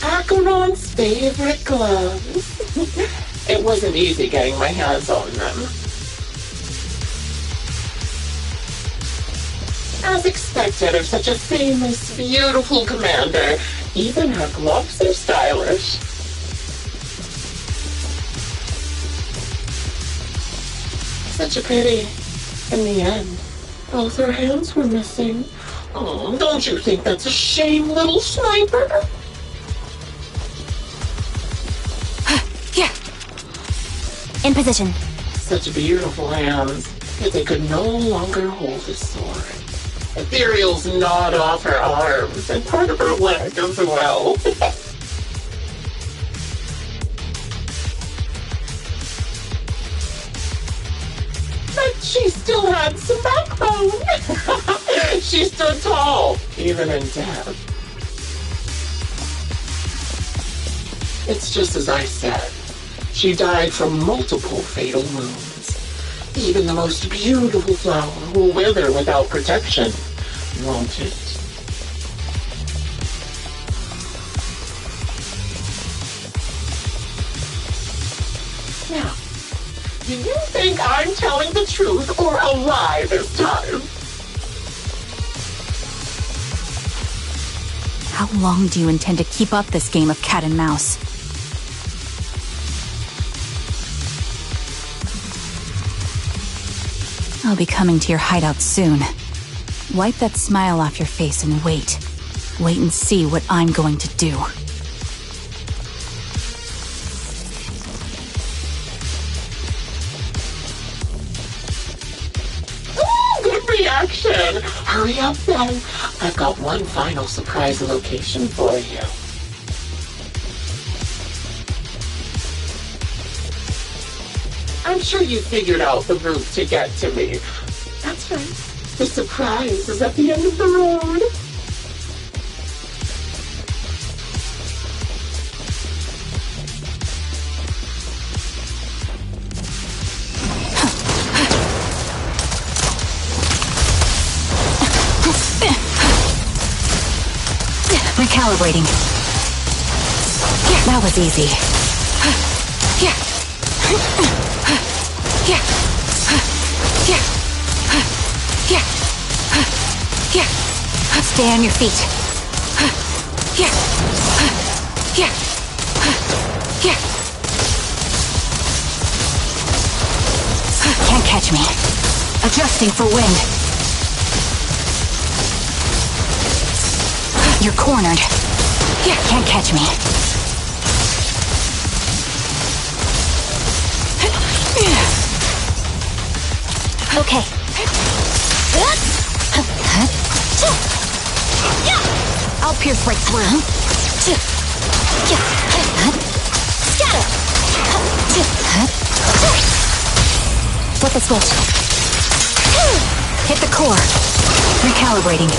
Acheron's favorite gloves. It wasn't easy getting my hands on them. As expected of such a famous, beautiful commander, even her gloves are stylish. Such a pity. In the end, both her hands were missing. Oh, don't you think that's a shame, little sniper? In position. Such beautiful hands, yet they could no longer hold a sword. Ethereals gnawed off her arms and part of her leg as well. But she still had some backbone. She stood tall, even in death. It's just as I said. She died from multiple fatal wounds. Even the most beautiful flower will wither without protection, won't it? Now, do you think I'm telling the truth or a lie this time? How long do you intend to keep up this game of cat and mouse? I'll be coming to your hideout soon. Wipe that smile off your face and wait. Wait and see what I'm going to do. Ooh, good reaction! Hurry up then. I've got one final surprise location for you. I'm sure you figured out the route to get to me. That's right. The surprise is at the end of the road. Recalibrating. That was easy. Stay on your feet. Can't catch me. Adjusting for wind. You're cornered. Can't catch me. Okay. I'll pierce right through. Scatter! Flip the switch. Hit the core. Recalibrating.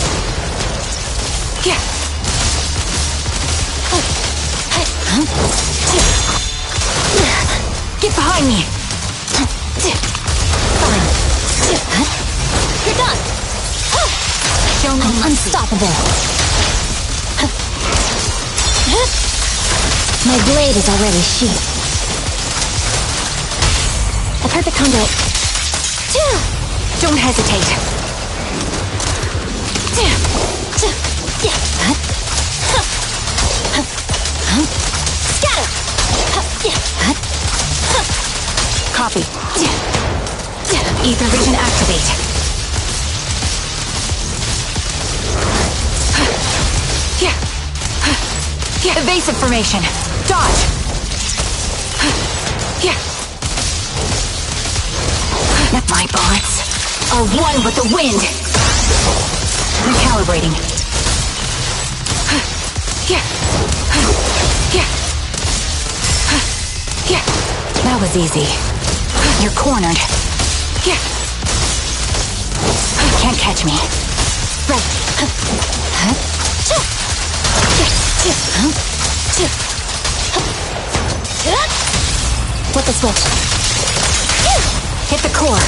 Get behind me. Fine. You're done. Show me I'm unstoppable. My blade is already sheathed. A perfect conduit. Don't hesitate. Scatter! Copy. Ether vision activate. Evasive formation. Dodge. My bullets are one with the wind. Recalibrating. That was easy. You're cornered. Can't catch me. Right. Flip the switch. Hit the core.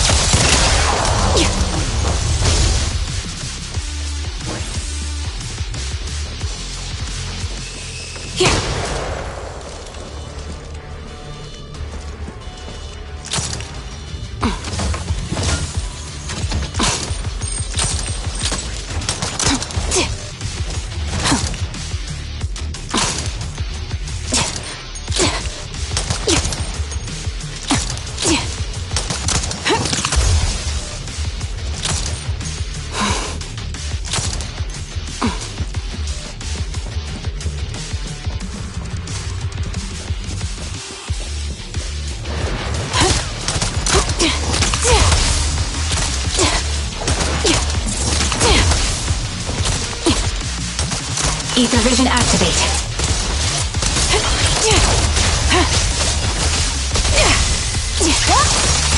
Ether vision activate.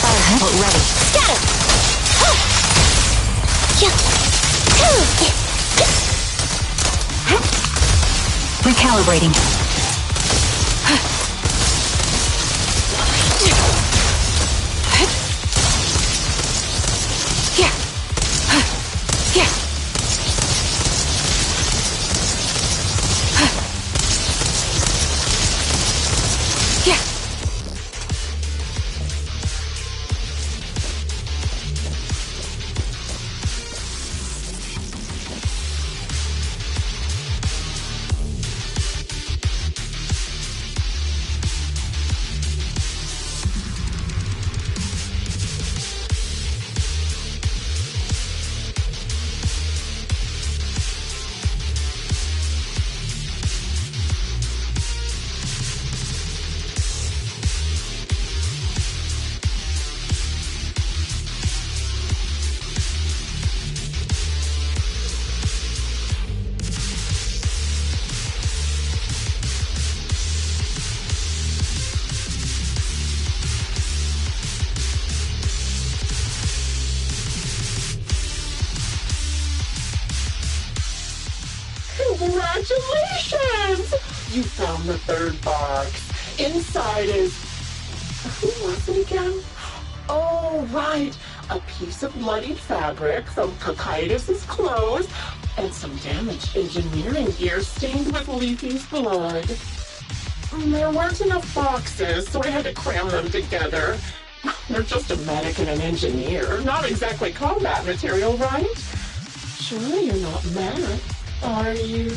Firebolt ready. Scatter! Recalibrating. Congratulations! You found the third box. Inside is... Who was it again? Oh, right. A piece of bloodied fabric from Cocytus's clothes and some damaged engineering gear stained with Leafy's blood. There weren't enough boxes, so I had to cram them together. They're just a medic and an engineer, not exactly combat material, right? Surely you're not mad, are you?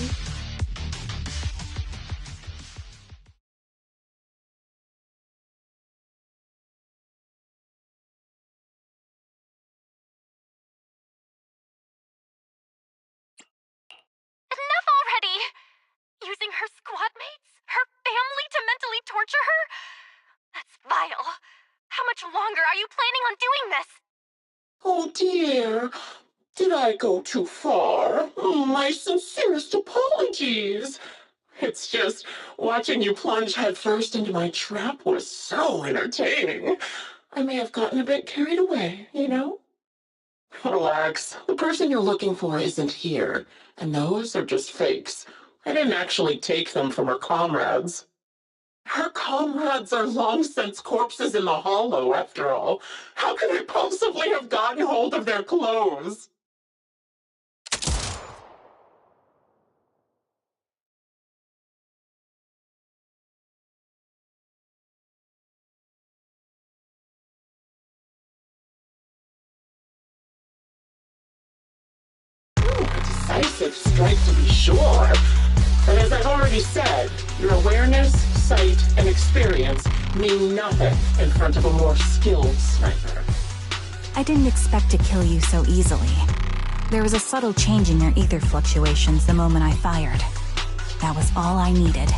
Enough already! Using her squad mates? Her family to mentally torture her? That's vile. How much longer are you planning on doing this? Oh dear, did I go too far? My sincerest apologies. It's just, watching you plunge headfirst into my trap was so entertaining. I may have gotten a bit carried away, you know? Relax, the person you're looking for isn't here, and those are just fakes. I didn't actually take them from her comrades. Her comrades are long since corpses in the hollow, after all. How could I possibly have gotten hold of their clothes? A decisive strike to be sure. But as I've already said, your awareness, sight, and experience mean nothing in front of a more skilled sniper. I didn't expect to kill you so easily. There was a subtle change in your ether fluctuations the moment I fired. That was all I needed.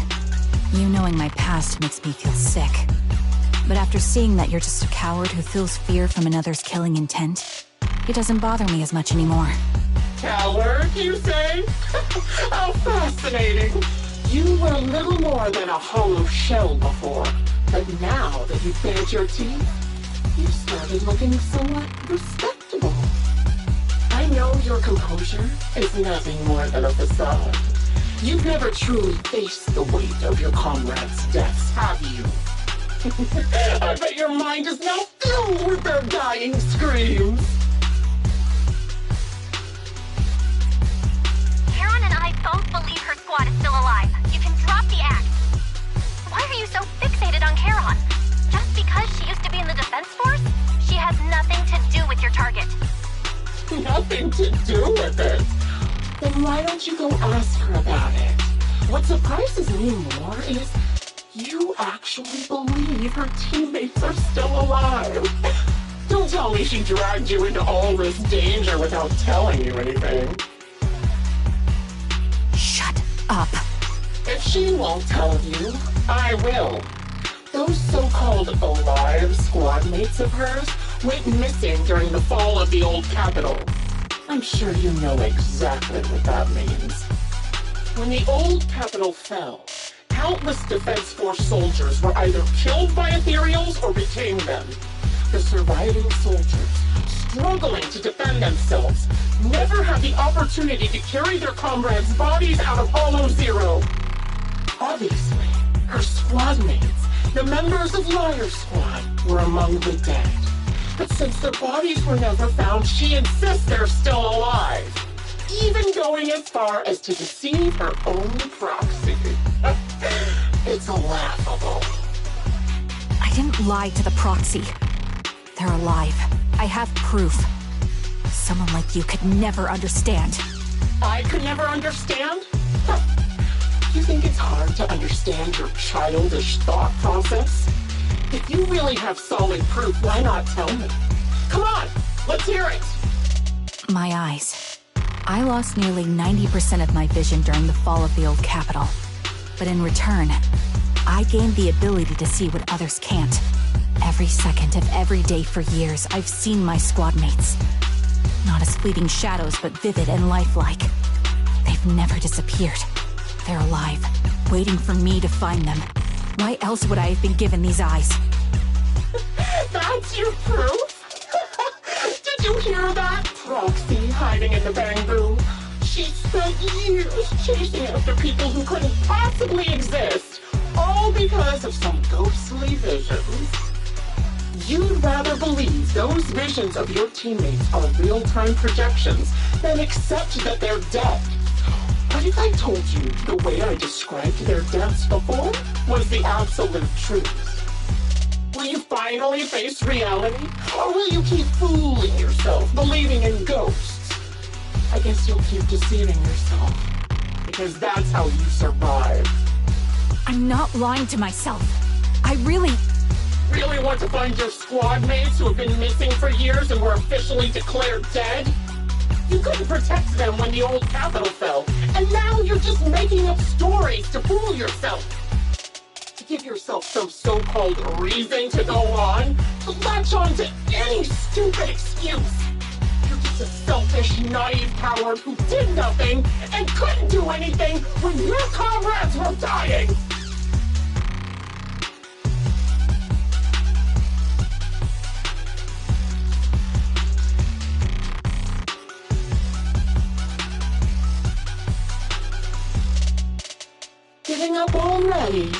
You knowing my past makes me feel sick. But after seeing that you're just a coward who feels fear from another's killing intent, it doesn't bother me as much anymore. Coward, you say? How fascinating. You were little more than a hollow shell before, but now that you've bared your teeth, you started looking somewhat respectable. I know your composure is nothing more than a facade. You've never truly faced the weight of your comrades' deaths, have you? I bet your mind is now filled with their dying screams. Karen and I both believe her squad is still alive. You can drop the act. Why are you so fixated on Karen? Just because she used to be in the defense force? She has nothing to do with your target. Nothing to do with it? Then why don't you go ask her about it? What surprises me more is you actually believe her teammates are still alive. Don't tell me she dragged you into all this danger without telling you anything. Shut up. If she won't tell you, I will. Those so-called alive squad mates of hers went missing during the fall of the old capital. I'm sure you know exactly what that means. When the old capital fell, countless Defense Force soldiers were either killed by ethereals or became them. The surviving soldiers, struggling to defend themselves, never had the opportunity to carry their comrades' bodies out of Hollow Zero. Obviously, her squad mates, the members of Liar Squad, were among the dead. But since their bodies were never found, she insists they're still alive, even going as far as to deceive her own proxy. It's laughable. I didn't lie to the proxy. They're alive. I have proof. Someone like you could never understand. I could never understand? You think it's hard to understand your childish thought process? If you really have solid proof, why not tell me? Come on, let's hear it! My eyes. I lost nearly 90% of my vision during the fall of the old capital. But in return, I gained the ability to see what others can't. Every second of every day for years, I've seen my squad mates. Not as fleeting shadows, but vivid and lifelike. They've never disappeared. They're alive, waiting for me to find them. Why else would I have been given these eyes? That's your proof? Did you hear that? Proxy hiding in the bamboo. She's Spent years chasing after people who couldn't possibly exist, all because of some ghostly visions. You'd rather believe those visions of your teammates are real-time projections than accept that they're dead. What if I told you the way I described their deaths before was the absolute truth? Will you finally face reality? Or will you keep fooling yourself, believing in ghosts? I guess you'll keep deceiving yourself, because that's how you survive. I'm not lying to myself. I really want to find your squad mates who have been missing for years and were officially declared dead? You couldn't protect them when the old capital fell, and now you're just making up stories to fool yourself. To give yourself some so-called reason to go on, to latch on to any stupid excuse. You're just a selfish, naive coward who did nothing and couldn't do anything when your comrades were dying. Giving up already?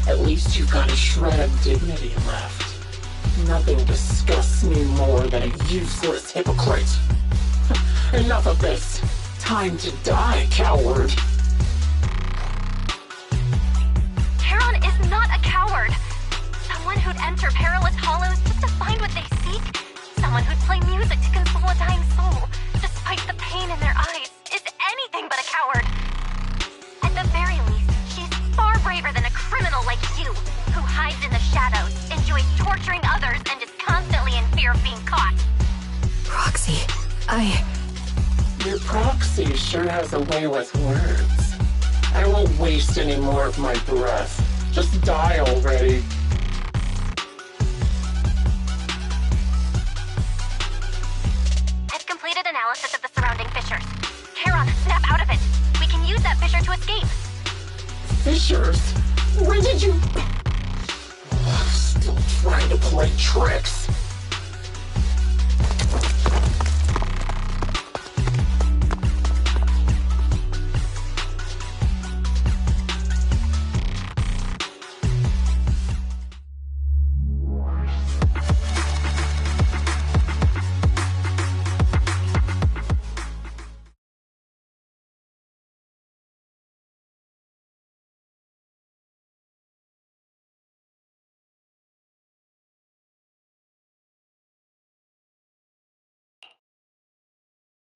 At least you've got a shred of dignity left. Nothing disgusts me more than a useless hypocrite. Enough of this. Time to die, coward. Charon is not a coward. Someone who'd enter perilous hollows just to find what they seek. Someone who'd play music to console a dying soul, despite the pain in their eyes, is anything but a coward. At the very least, she's far braver than a criminal like you, who hides in the shadows, enjoys torturing others, and is constantly in fear of being caught. Proxy, Your proxy sure has a way with words. I won't waste any more of my breath. Just die already. I've completed analysis of the surrounding fissures. Charon, snap out of it. We can use that fissure to escape. Fissures? When did you... Still trying to play tricks.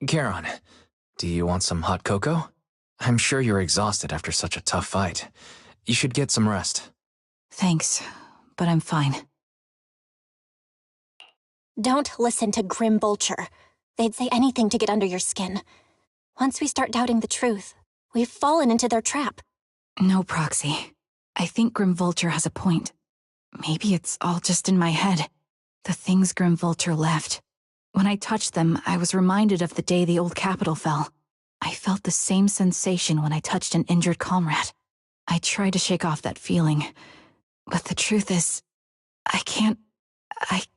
Charon, do you want some hot cocoa? I'm sure you're exhausted after such a tough fight. You should get some rest. thanks, but I'm fine. Don't listen to Grim Vulture. They'd say anything to get under your skin. Once we start doubting the truth, we've fallen into their trap. No, Proxy. I think Grim Vulture has a point. Maybe it's all just in my head. The things Grim Vulture left. When I touched them, I was reminded of the day the old capital fell. I felt the same sensation when I touched an injured comrade. I tried to shake off that feeling, but the truth is, I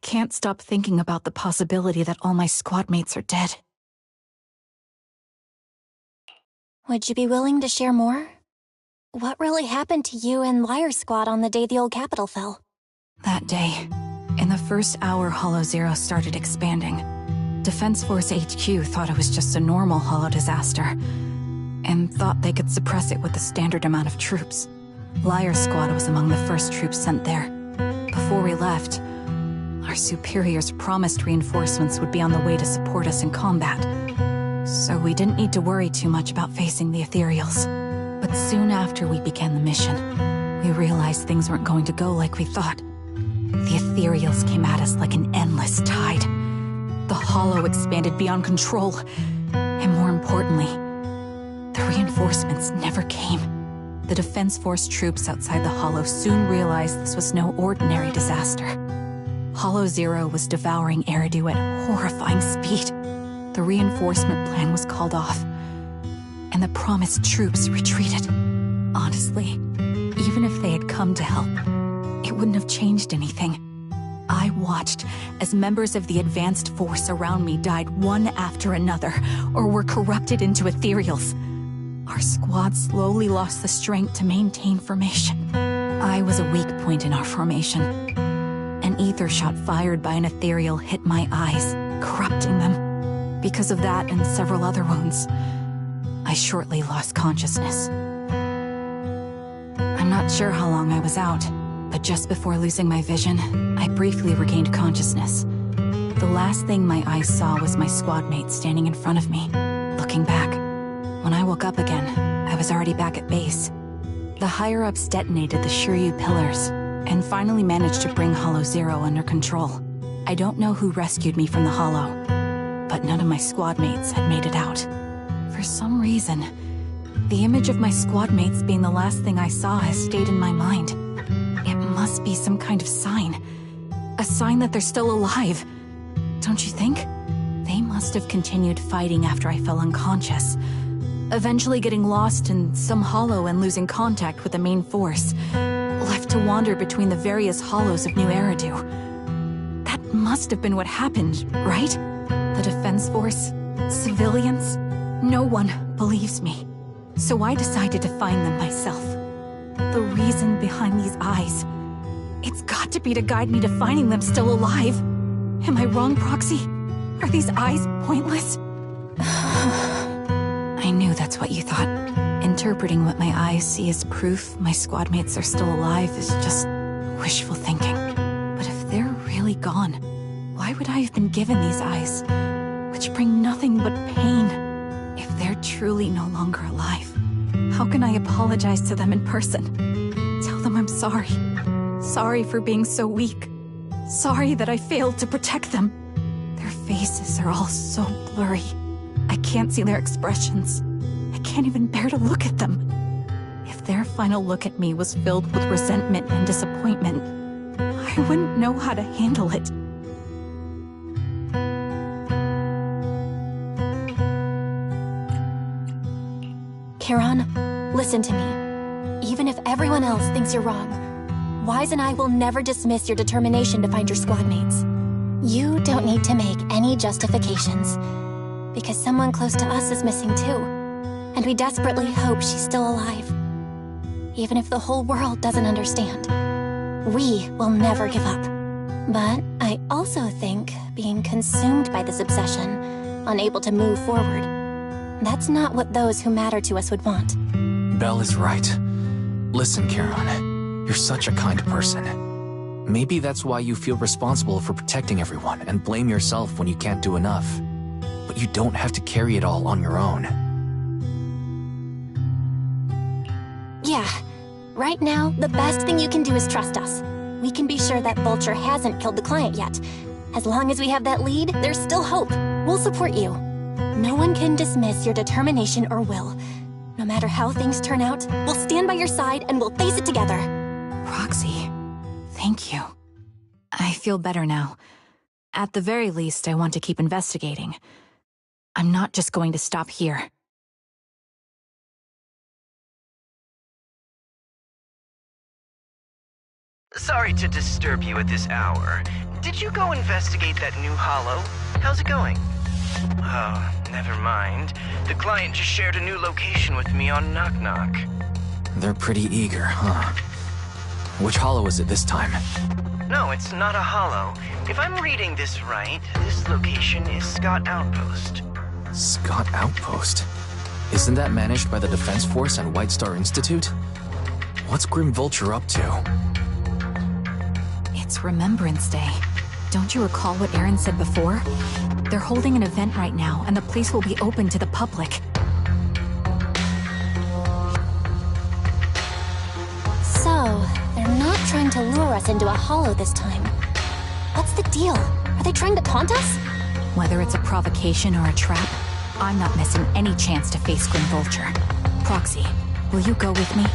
can't stop thinking about the possibility that all my squad mates are dead. Would you be willing to share more? What really happened to you and Liar Squad on the day the old capital fell? That day, in the first hour Hollow Zero started expanding, Defense Force HQ thought it was just a normal Hollow disaster, and thought they could suppress it with the standard amount of troops. Liar Squad was among the first troops sent there. Before we left, our superiors promised reinforcements would be on the way to support us in combat, so we didn't need to worry too much about facing the Ethereals. But soon after we began the mission, we realized things weren't going to go like we thought. The Ethereals came at us like an endless tide. The Hollow expanded beyond control, and more importantly, the reinforcements never came. The Defense Force troops outside the Hollow soon realized this was no ordinary disaster. Hollow Zero was devouring Eridu at horrifying speed. The reinforcement plan was called off, and the promised troops retreated. Honestly, even if they had come to help, it wouldn't have changed anything. I watched as members of the advanced force around me died one after another, or were corrupted into ethereals. Our squad slowly lost the strength to maintain formation. I was a weak point in our formation. An ether shot fired by an ethereal hit my eyes, corrupting them. Because of that and several other wounds, I shortly lost consciousness. I'm not sure how long I was out, but just before losing my vision, I briefly regained consciousness. The last thing my eyes saw was my squad mate standing in front of me, looking back. When I woke up again, I was already back at base. The higher-ups detonated the Shiryu pillars, and finally managed to bring Hollow Zero under control. I don't know who rescued me from the Hollow, but none of my squad mates had made it out. For some reason, the image of my squad mates being the last thing I saw has stayed in my mind. It must be some kind of sign. A sign that they're still alive. Don't you think? They must have continued fighting after I fell unconscious, eventually getting lost in some hollow and losing contact with the main force, left to wander between the various hollows of New Eridu. That must have been what happened, right? The defense force? Civilians? No one believes me. So I decided to find them myself. The reason behind these eyes. It's got to be to guide me to finding them still alive. Am I wrong, Proxy? Are these eyes pointless? I knew that's what you thought. Interpreting what my eyes see as proof my squad mates are still alive is just wishful thinking. But if they're really gone, why would I have been given these eyes, which bring nothing but pain, if they're truly no longer alive? How can I apologize to them in person? Tell them I'm sorry. Sorry for being so weak. Sorry that I failed to protect them. Their faces are all so blurry. I can't see their expressions. I can't even bear to look at them. If their final look at me was filled with resentment and disappointment, I wouldn't know how to handle it. Kiran, listen to me. Even if everyone else thinks you're wrong, Wise and I will never dismiss your determination to find your squad mates. You don't need to make any justifications, because someone close to us is missing too, and we desperately hope she's still alive. Even if the whole world doesn't understand, we will never give up. But I also think being consumed by this obsession, unable to move forward, that's not what those who matter to us would want. Belle is right. Listen, Kiran, you're such a kind person. Maybe that's why you feel responsible for protecting everyone and blame yourself when you can't do enough. But you don't have to carry it all on your own. Yeah. Right now, the best thing you can do is trust us. We can be sure that Vulture hasn't killed the client yet. As long as we have that lead, there's still hope. We'll support you. No one can dismiss your determination or will. No matter how things turn out, we'll stand by your side and we'll face it together. Roxy, thank you. I feel better now. At the very least, I want to keep investigating. I'm not just going to stop here. Sorry to disturb you at this hour. Did you go investigate that new hollow? How's it going? Oh, never mind. The client just shared a new location with me on Knock Knock. They're pretty eager, huh? Which hollow is it this time? No, it's not a hollow. If I'm reading this right, this location is Scott Outpost. Scott Outpost? Isn't that managed by the Defense Force and White Star Institute? What's Grim Vulture up to? It's Remembrance Day. Don't you recall what Aaron said before? They're holding an event right now, and the place will be open to the public. So, they're not trying to lure us into a hollow this time. What's the deal? Are they trying to taunt us? Whether it's a provocation or a trap, I'm not missing any chance to face Grim Vulture. Proxy, will you go with me?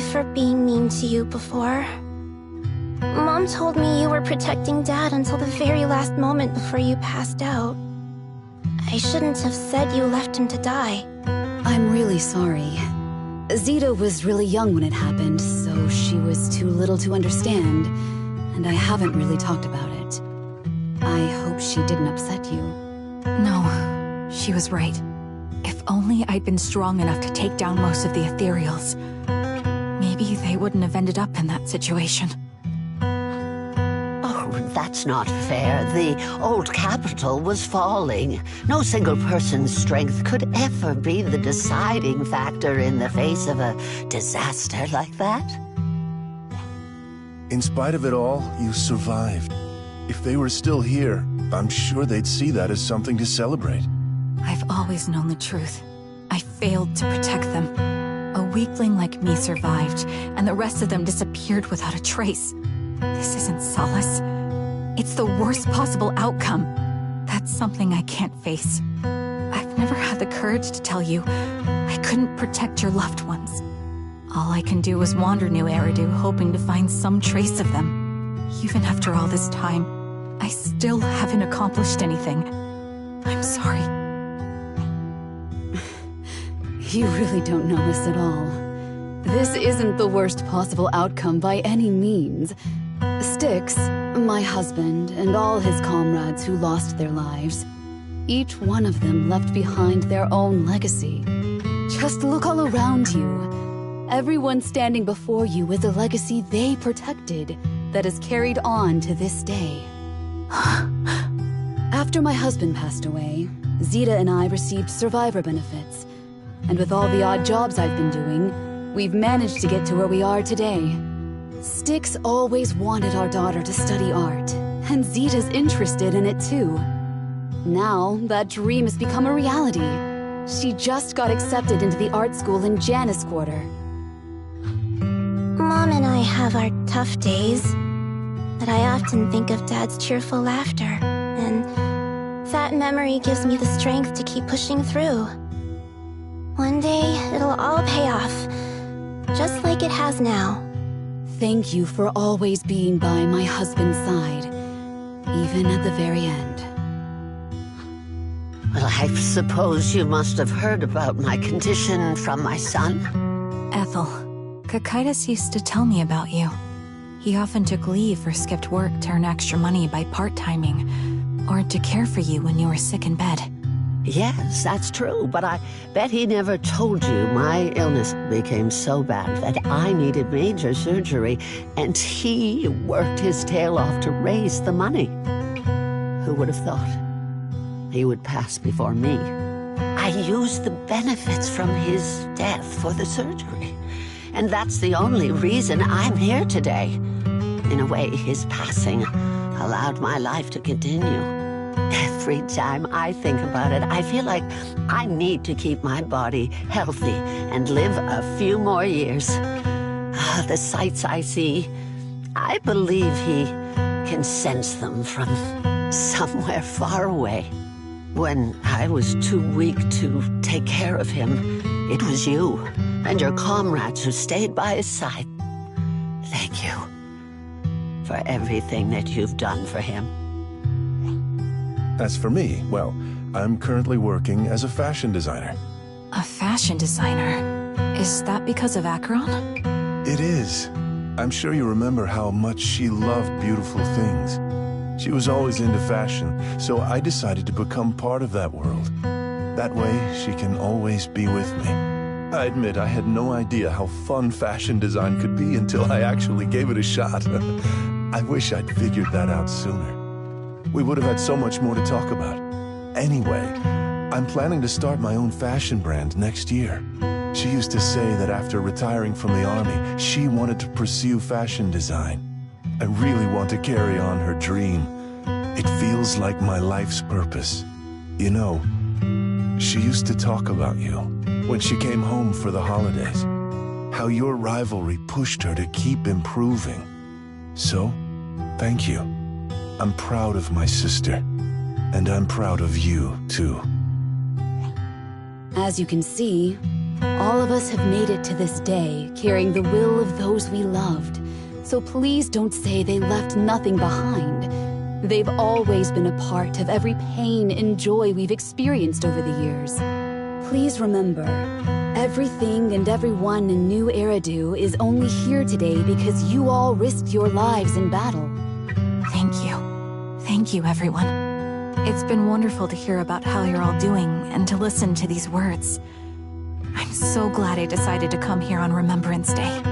for being mean to you before. Mom told me you were protecting Dad until the very last moment before you passed out. I shouldn't have said you left him to die. I'm really sorry. Zita was really young when it happened, so she was too little to understand, and I haven't really talked about it. I hope she didn't upset you. No, she was right. If only I'd been strong enough to take down most of the ethereals, maybe they wouldn't have ended up in that situation. Oh, that's not fair. The old capital was falling. No single person's strength could ever be the deciding factor in the face of a disaster like that. In spite of it all, you survived. If they were still here, I'm sure they'd see that as something to celebrate. I've always known the truth. I failed to protect them. A weakling like me survived, and the rest of them disappeared without a trace. This isn't solace. It's the worst possible outcome. That's something I can't face. I've never had the courage to tell you I couldn't protect your loved ones. All I can do is wander New Eridu, hoping to find some trace of them. Even after all this time, I still haven't accomplished anything. I'm sorry. You really don't know us at all. This isn't the worst possible outcome by any means. Styx, my husband, and all his comrades who lost their lives, each one of them left behind their own legacy. Just look all around you. Everyone standing before you is a legacy they protected that is carried on to this day. After my husband passed away, Zita and I received survivor benefits. And with all the odd jobs I've been doing, we've managed to get to where we are today. Styx always wanted our daughter to study art, and Zita's interested in it too. Now, that dream has become a reality. She just got accepted into the art school in Janus Quarter. Mom and I have our tough days, but I often think of Dad's cheerful laughter, and that memory gives me the strength to keep pushing through. One day, it'll all pay off, just like it has now. Thank you for always being by my husband's side, even at the very end. Well, I suppose you must have heard about my condition from my son. Ethel, Kakaitis used to tell me about you. He often took leave or skipped work to earn extra money by part-timing, or to care for you when you were sick in bed. Yes, that's true, but I bet he never told you my illness became so bad that I needed major surgery, and he worked his tail off to raise the money. Who would have thought he would pass before me? I used the benefits from his death for the surgery, and that's the only reason I'm here today. In a way, his passing allowed my life to continue. Every time I think about it, I feel like I need to keep my body healthy and live a few more years. The sights I see, I believe he can sense them from somewhere far away. When I was too weak to take care of him, it was you and your comrades who stayed by his side. Thank you for everything that you've done for him. As for me, well, I'm currently working as a fashion designer. A fashion designer? Is that because of Acheron? It is. I'm sure you remember how much she loved beautiful things. She was always into fashion, so I decided to become part of that world. That way, she can always be with me. I admit I had no idea how fun fashion design could be until I actually gave it a shot. I wish I'd figured that out sooner. We would have had so much more to talk about. Anyway, I'm planning to start my own fashion brand next year. She used to say that after retiring from the army, she wanted to pursue fashion design. I really want to carry on her dream. It feels like my life's purpose. You know, she used to talk about you when she came home for the holidays. How your rivalry pushed her to keep improving. So, thank you. I'm proud of my sister, and I'm proud of you, too. As you can see, All of us have made it to this day, carrying the will of those we loved. So please don't say they left nothing behind. They've always been a part of every pain and joy we've experienced over the years. Please remember, everything and everyone in New Eridu is only here today because you all risked your lives in battle. Thank you. Thank you, everyone. It's been wonderful to hear about how you're all doing and to listen to these words. I'm so glad I decided to come here on Remembrance Day.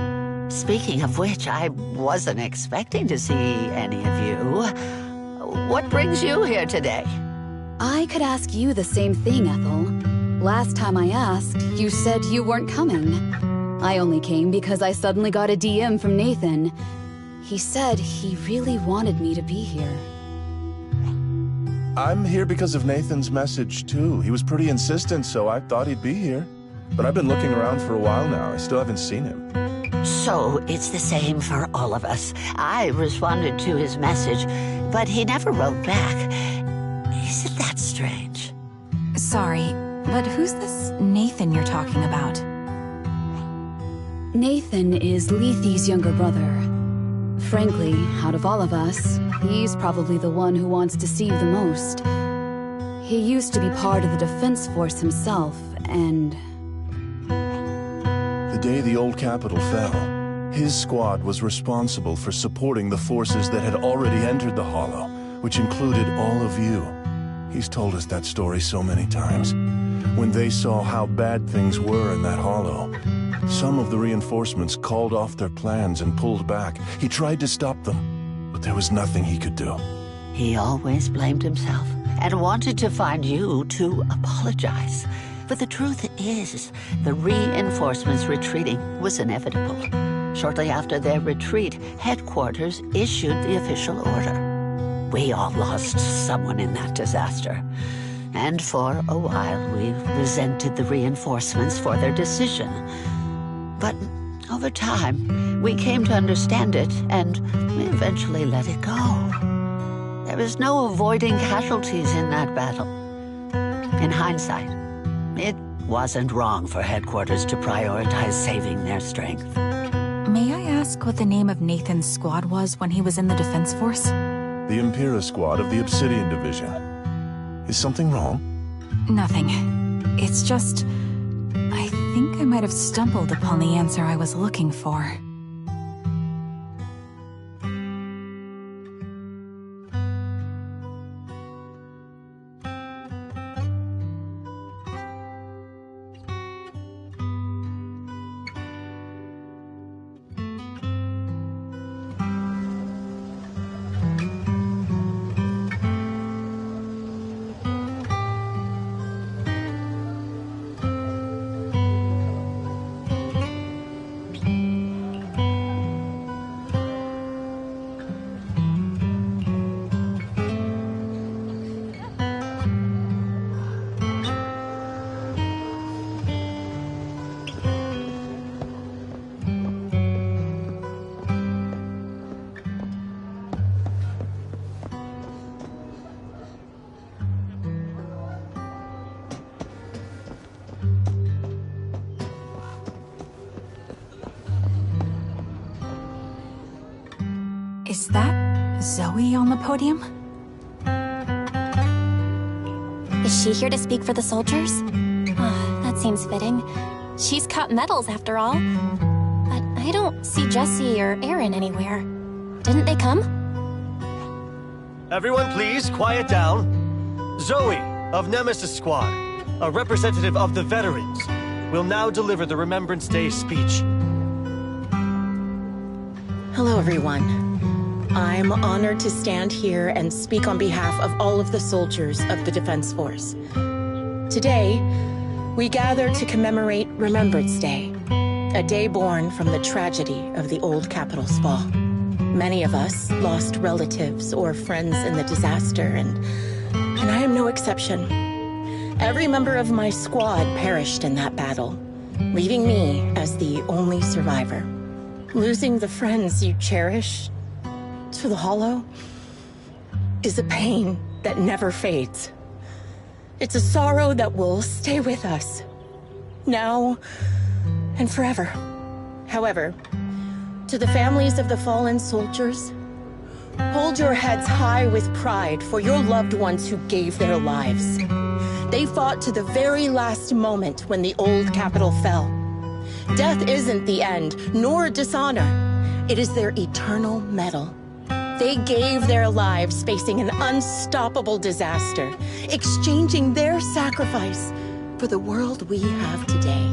Speaking of which, I wasn't expecting to see any of you. What brings you here today? I could ask you the same thing, Ethel. Last time I asked, you said you weren't coming. I only came because I suddenly got a DM from Nathan. He said he really wanted me to be here. I'm here because of Nathan's message, too. He was pretty insistent, so I thought he'd be here. But I've been looking around for a while now. I still haven't seen him. So it's the same for all of us. I responded to his message, but he never wrote back. Isn't that strange? Sorry, but who's this Nathan you're talking about? Nathan is Lethe's younger brother. Frankly, out of all of us, he's probably the one who wants to see the most. He used to be part of the Defense Force himself, and... The day the old capital fell, his squad was responsible for supporting the forces that had already entered the Hollow, which included all of you. He's told us that story so many times. When they saw how bad things were in that Hollow, some of the reinforcements called off their plans and pulled back. He tried to stop them, but there was nothing he could do. He always blamed himself and wanted to find you to apologize. But the truth is, the reinforcements retreating was inevitable. Shortly after their retreat, headquarters issued the official order. We all lost someone in that disaster. And for a while, we resented the reinforcements for their decision. But over time, we came to understand it, and we eventually let it go. There was no avoiding casualties in that battle. In hindsight, it wasn't wrong for headquarters to prioritize saving their strength. May I ask what the name of Nathan's squad was when he was in the Defense Force? The Impera squad of the Obsidian Division. Is something wrong? Nothing. It's just... I think I might have stumbled upon the answer I was looking for. Is that Zoe on the podium? Is she here to speak for the soldiers? That seems fitting. She's cut medals, after all. But I don't see Jesse or Aaron anywhere. Didn't they come? Everyone please, quiet down. Zoe, of Nemesis Squad, a representative of the veterans, will now deliver the Remembrance Day speech. Hello, everyone. I'm honored to stand here and speak on behalf of all of the soldiers of the Defense Force. Today, we gather to commemorate Remembrance Day, a day born from the tragedy of the old capital's fall. Many of us lost relatives or friends in the disaster, and I am no exception. Every member of my squad perished in that battle, leaving me as the only survivor. Losing the friends you cherish to the Hollow is a pain that never fades. It's a sorrow that will stay with us now, and forever. However, to the families of the fallen soldiers, hold your heads high with pride for your loved ones who gave their lives. They fought to the very last moment when the old capital fell. Death isn't the end, nor dishonor. It is their eternal medal. They gave their lives facing an unstoppable disaster, exchanging their sacrifice for the world we have today.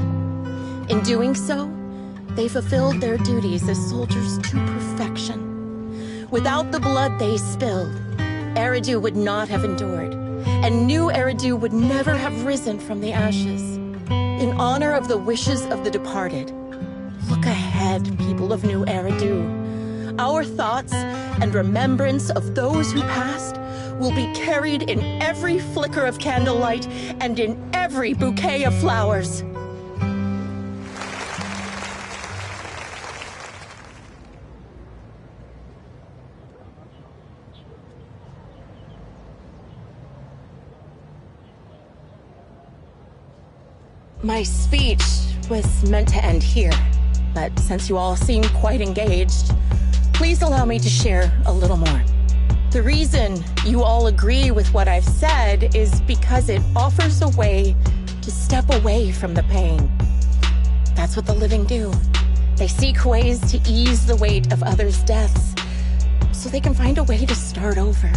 In doing so, they fulfilled their duties as soldiers to perfection. Without the blood they spilled, Eridu would not have endured, and New Eridu would never have risen from the ashes. In honor of the wishes of the departed, look ahead, people of New Eridu. Our thoughts and remembrance of those who passed will be carried in every flicker of candlelight and in every bouquet of flowers. My speech was meant to end here, but since you all seem quite engaged, please allow me to share a little more. The reason you all agree with what I've said is because it offers a way to step away from the pain. That's what the living do. They seek ways to ease the weight of others' deaths, so they can find a way to start over.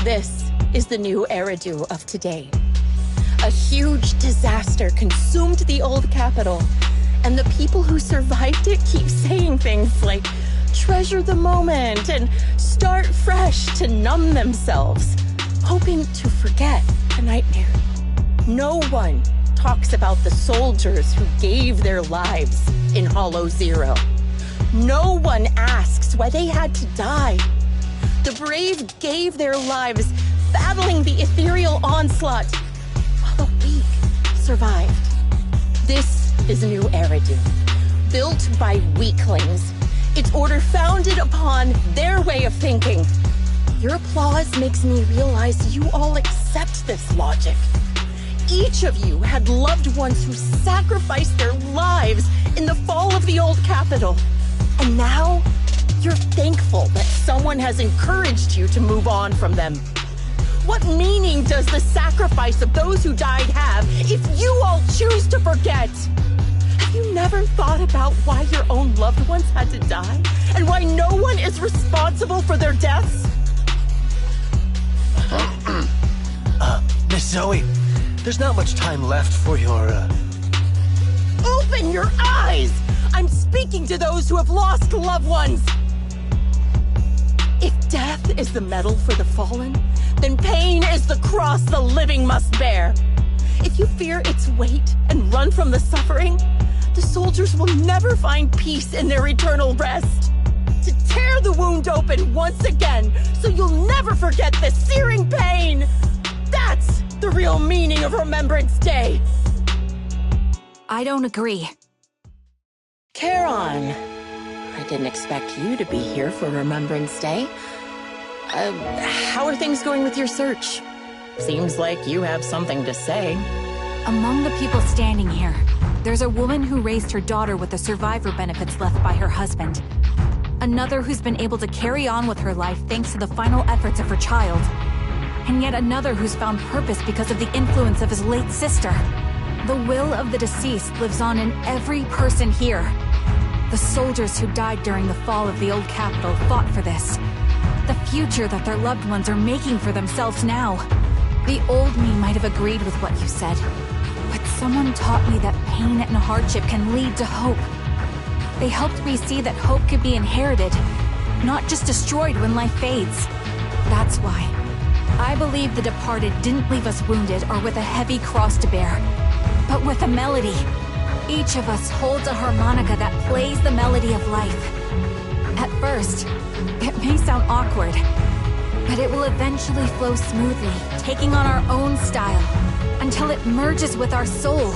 This is the New Eridu of today. A huge disaster consumed the old capital, and the people who survived it keep saying things like, treasure the moment and start fresh to numb themselves, hoping to forget the nightmare. No one talks about the soldiers who gave their lives in Hollow Zero. No one asks why they had to die. The brave gave their lives battling the ethereal onslaught, while the weak survived. This is New Eridu, built by weaklings. Its order founded upon their way of thinking. Your applause makes me realize you all accept this logic. Each of you had loved ones who sacrificed their lives in the fall of the old capital. And now, you're thankful that someone has encouraged you to move on from them. What meaning does the sacrifice of those who died have if you all choose to forget? Have you never thought about why your own loved ones had to die? And why no one is responsible for their deaths? Miss Zoe, there's not much time left for your, Open your eyes! I'm speaking to those who have lost loved ones! If death is the medal for the fallen, then pain is the cross the living must bear. If you fear its weight and run from the suffering, the soldiers will never find peace in their eternal rest. To tear the wound open once again, so you'll never forget the searing pain! That's the real meaning of Remembrance Day! I don't agree. Charon, I didn't expect you to be here for Remembrance Day. How are things going with your search? Seems like you have something to say. Among the people standing here, there's a woman who raised her daughter with the survivor benefits left by her husband. Another who's been able to carry on with her life thanks to the final efforts of her child. And yet another who's found purpose because of the influence of his late sister. The will of the deceased lives on in every person here. The soldiers who died during the fall of the old capital fought for this. The future that their loved ones are making for themselves now. The old me might have agreed with what you said, but someone taught me that pain and hardship can lead to hope. They helped me see that hope could be inherited, not just destroyed when life fades. That's why I believe the departed didn't leave us wounded or with a heavy cross to bear, but with a melody. Each of us holds a harmonica that plays the melody of life. At first, it may sound awkward, but it will eventually flow smoothly, taking on our own style, until it merges with our soul.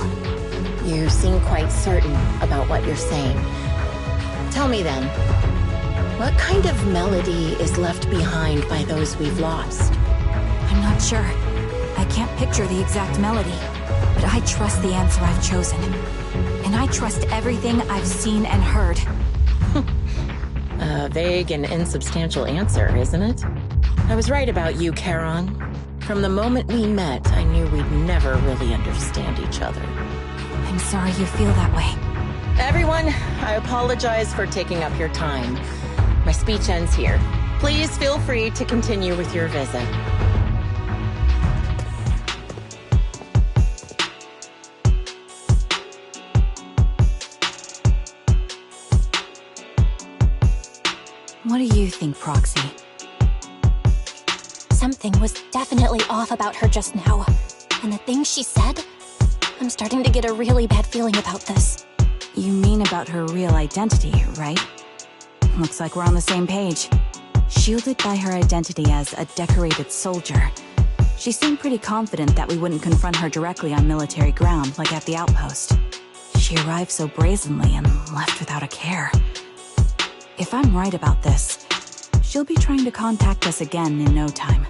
You seem quite certain about what you're saying. Tell me then, what kind of melody is left behind by those we've lost? I'm not sure. I can't picture the exact melody, but But I trust the answer I've chosen. And I trust everything I've seen and heard. A vague and insubstantial answer, isn't it? I was right about you, Charon. From the moment we met, I knew we'd never really understand each other. I'm sorry you feel that way. Everyone, I apologize for taking up your time. My speech ends here. Please feel free to continue with your visit. What do you think, Proxy? Something was definitely off about her just now. And the things she said, I'm starting to get a really bad feeling about this. You mean about her real identity, right? Looks like we're on the same page. Shielded by her identity as a decorated soldier, she seemed pretty confident that we wouldn't confront her directly on military ground like at the outpost. She arrived so brazenly and left without a care. If I'm right about this, she'll be trying to contact us again in no time.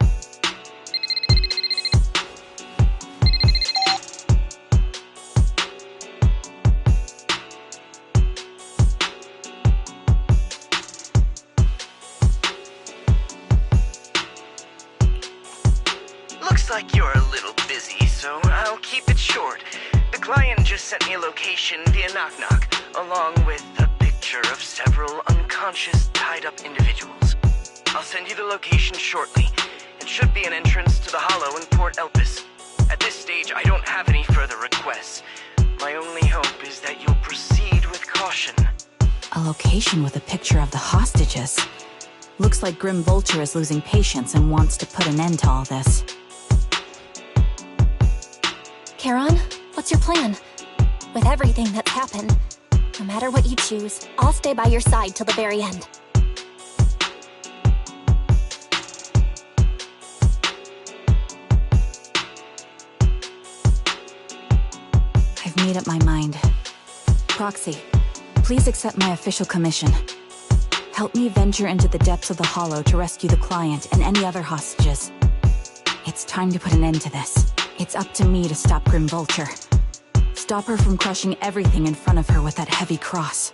Looks like you're a little busy, so I'll keep it short. The client just sent me a location via knock-knock, along with a picture of several unconscious, tied-up individuals. I'll send you the location shortly. It should be an entrance to the Hollow in Port Elpis. At this stage, I don't have any further requests. My only hope is that you'll proceed with caution. A location with a picture of the hostages. Looks like Grim Vulture is losing patience and wants to put an end to all this. Charon, what's your plan? With everything that's happened, no matter what you choose, I'll stay by your side till the very end. I've made up my mind. Proxy, please accept my official commission. Help me venture into the depths of the Hollow to rescue the client and any other hostages. It's time to put an end to this. It's up to me to stop Grim Vulture. Stop her from crushing everything in front of her with that heavy cross.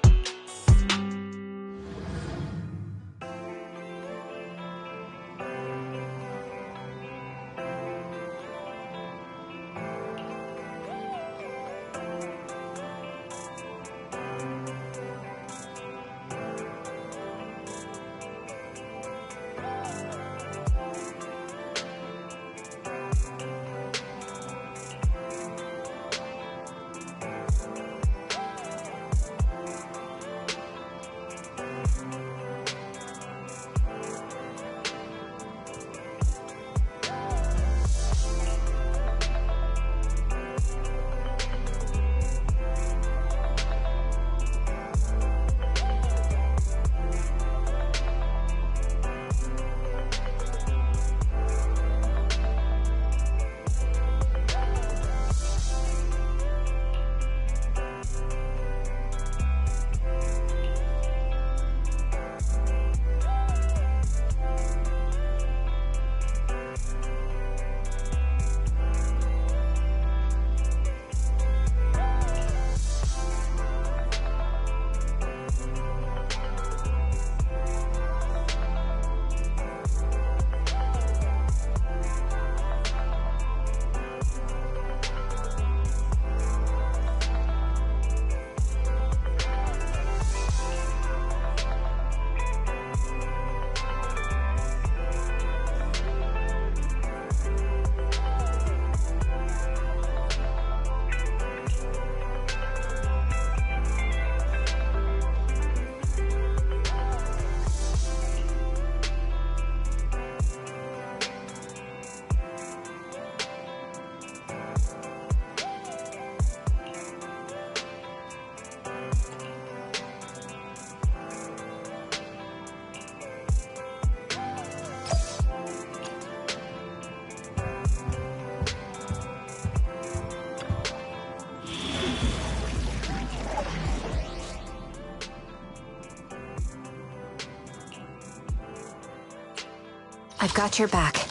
I've got your back.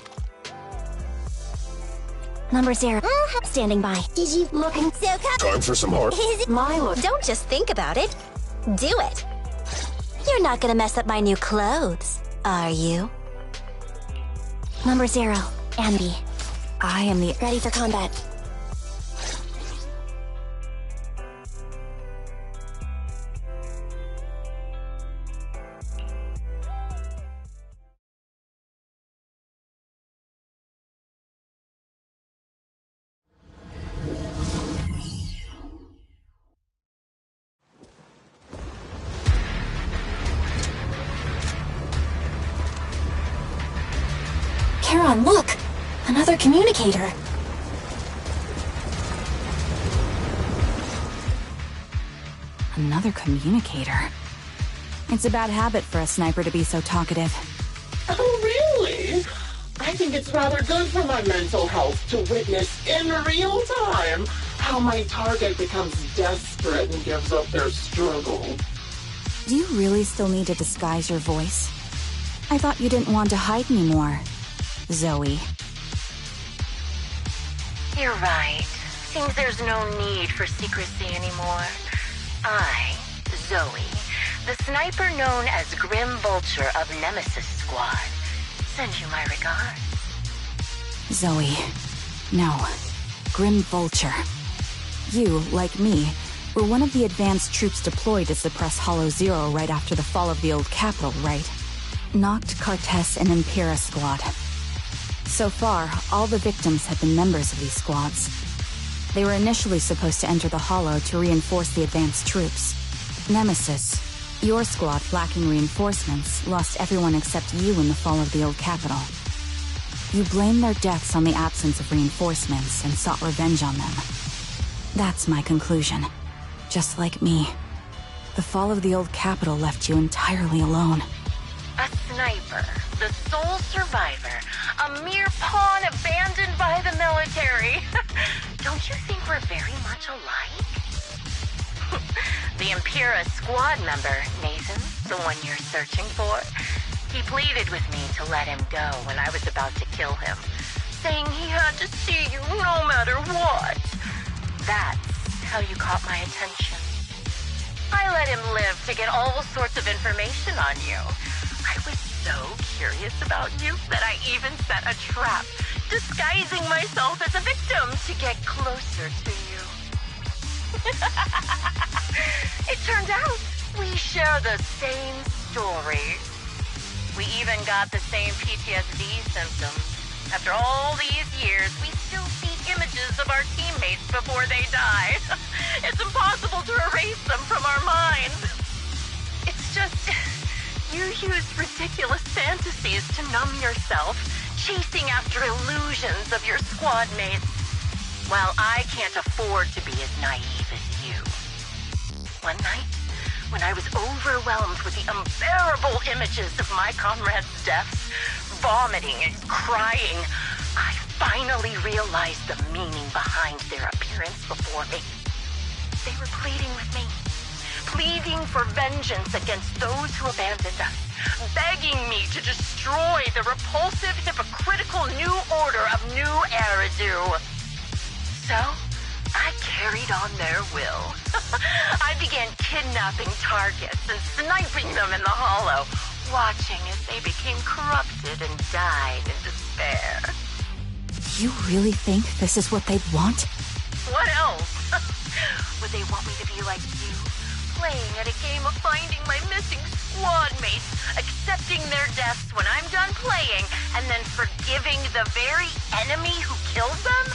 Number 0. Standing by. Did you looking so Time for some heart. Is it my look? Don't just think about it. Do it. You're not gonna mess up my new clothes, are you? Number 0. Ambi. I am the... Ready for combat. Charon, look! Another communicator. Another communicator. It's a bad habit for a sniper to be so talkative. Oh, really? I think it's rather good for my mental health to witness in real time how my target becomes desperate and gives up their struggle. Do you really still need to disguise your voice? I thought you didn't want to hide anymore, Zoe. You're right. Seems there's no need for secrecy anymore. I, Zoe, the sniper known as Grim Vulture of Nemesis Squad, send you my regards. Zoe. No. Grim Vulture. You, like me, were one of the advanced troops deployed to suppress Hollow Zero right after the fall of the old capital, right? Noct, Cartes, and Impera Squad. So far, all the victims have been members of these squads. They were initially supposed to enter the Hollow to reinforce the advanced troops. Nemesis, your squad, lacking reinforcements, lost everyone except you in the fall of the old capital. You blamed their deaths on the absence of reinforcements and sought revenge on them. That's my conclusion. Just like me. The fall of the old capital left you entirely alone. A sniper, the sole survivor, a mere pawn abandoned by the military. Don't you think we're very much alike? The Impera squad member, Nathan, the one you're searching for, he pleaded with me to let him go when I was about to kill him, saying he had to see you no matter what. That's how you caught my attention. I let him live to get all sorts of information on you. I was so curious about you that I even set a trap, disguising myself as a victim to get closer to you. It turned out we share the same story. We even got the same PTSD symptoms. After all these years, we still see images of our teammates before they die. It's impossible to erase them from our minds. It's just... you use ridiculous fantasies to numb yourself, chasing after illusions of your squad mates, while I can't afford to be as naive as you. One night, when I was overwhelmed with the unbearable images of my comrades' deaths, vomiting and crying, I finally realized the meaning behind their appearance before me. They were pleading with me. Pleading for vengeance against those who abandoned us, begging me to destroy the repulsive, hypocritical new order of New Eridu. So, I carried on their will. I began kidnapping targets and sniping them in the Hollow, watching as they became corrupted and died in despair. You really think this is what they'd want? What else? Would they want me to be like you? Playing at a game of finding my missing squad mates, accepting their deaths when I'm done playing, and then forgiving the very enemy who killed them?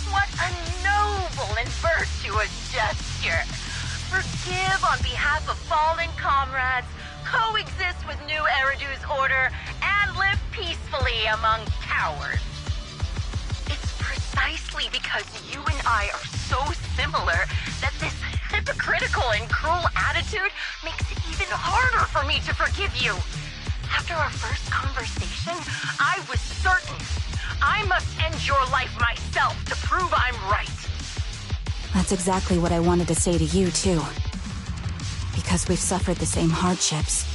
What a noble and virtuous gesture! Forgive on behalf of fallen comrades, coexist with New Eridu's order, and live peacefully among cowards. It's precisely because you and I are so similar that this hypocritical and cruel attitude makes it even harder for me to forgive you. After our first conversation, I was certain I must end your life myself to prove I'm right. That's exactly what I wanted to say to you, too. Because we've suffered the same hardships,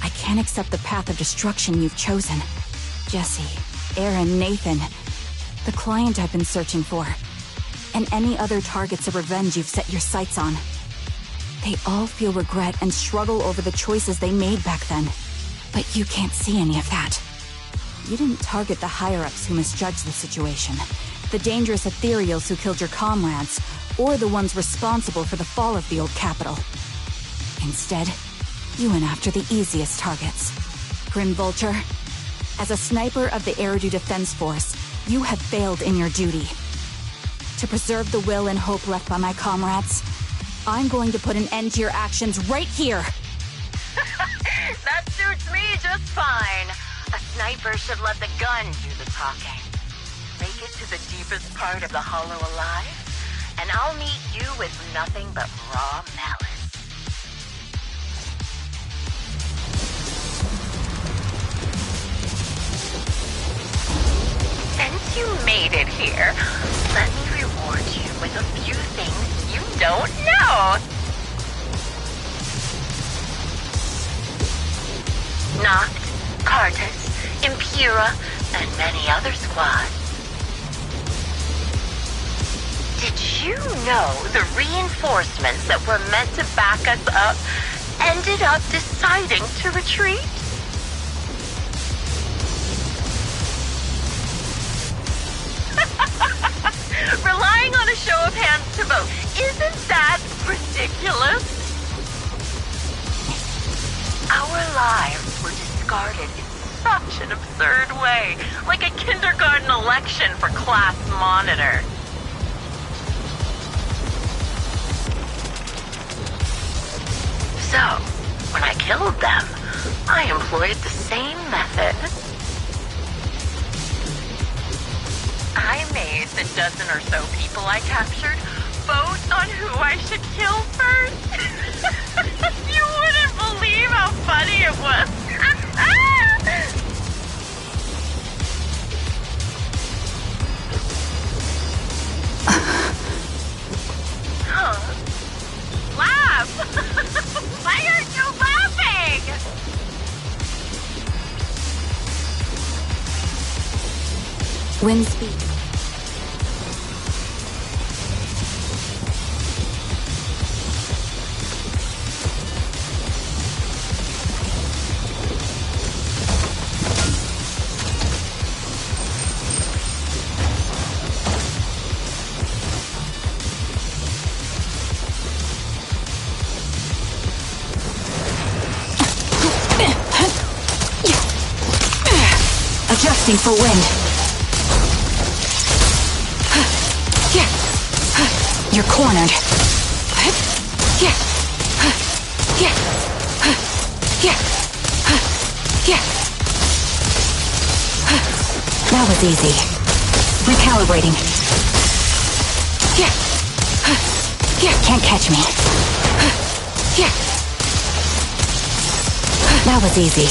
I can't accept the path of destruction you've chosen. Jesse, Aaron, Nathan, The client I've been searching for. And any other targets of revenge you've set your sights on. They all feel regret and struggle over the choices they made back then. But you can't see any of that. You didn't target the higher-ups who misjudged the situation, the dangerous ethereals who killed your comrades, or the ones responsible for the fall of the old capital. Instead, you went after the easiest targets. Grim Vulture, as a sniper of the Eridu Defense Force, you have failed in your duty. To preserve the will and hope left by my comrades, I'm going to put an end to your actions right here! That suits me just fine. A sniper should let the gun do the talking. Make it to the deepest part of the hollow alive, and I'll meet you with nothing but raw malice. Since you made it here, let me reward you with a few things you don't know. Noct, Cartus, Impura, and many other squads. Did you know the reinforcements that were meant to back us up ended up deciding to retreat? Relying on a show of hands to vote, isn't that ridiculous? Our lives were discarded in such an absurd way, like a kindergarten election for class monitor. So, when I killed them, I employed the same method. I made the dozen or so people I captured vote on who I should kill first. You wouldn't believe how funny it was. Huh? Laugh! Why aren't you laughing? Wind speed. Adjusting for wind. You're cornered. That was easy. Recalibrating. Can't catch me. That was easy.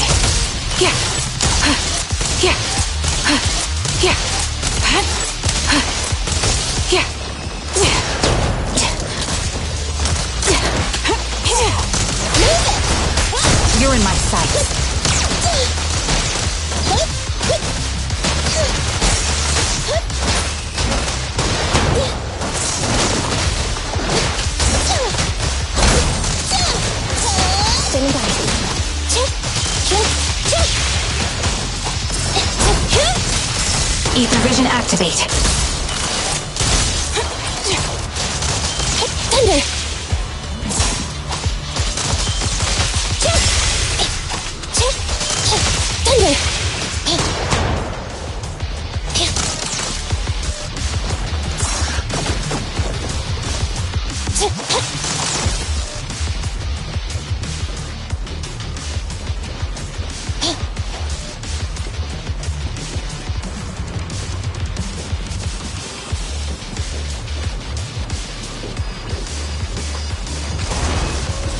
You're in my sights. Standing by. Ether vision activate. Thunder.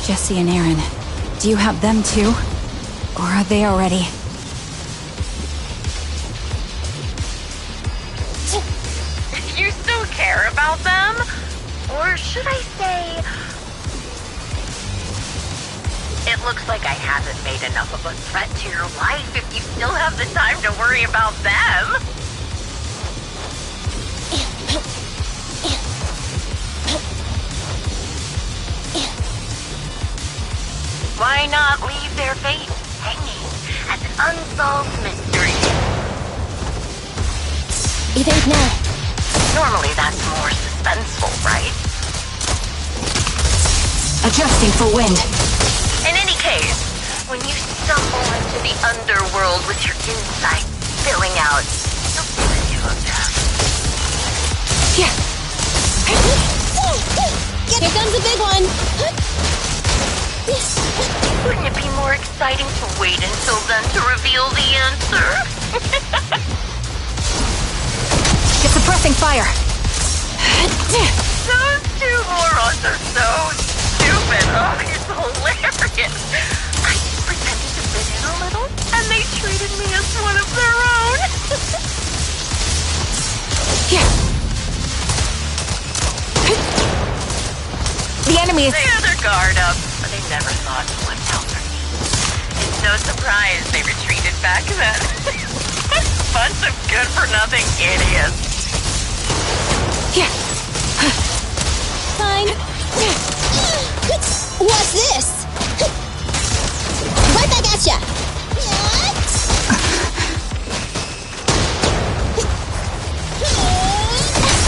Jesse and Aaron, do you have them too? Or are they already? You still care about them? Or should I say... It looks like I haven't made enough of a threat to your life if you still have the time to worry about them. Why not leave their fate hanging as an unsolved mystery? Evade now. Normally that's more suspenseful, right? Adjusting for wind. In any case, when you stumble into the underworld with your insight spilling out, you'll see the two of them. Yeah. Here comes a big one. Wouldn't it be more exciting to wait until then to reveal the answer? It's suppressing fire. Those two morons are so stupid. Oh, it's hilarious. I just pretended to fit in a little, and they treated me as one of their own. Yeah. The enemy is... They had their guard up, but they never thought to look out for me. It's no surprise they retreated back then. Bunch of good-for-nothing idiots. Yeah. Fine. What's this? Right back at ya.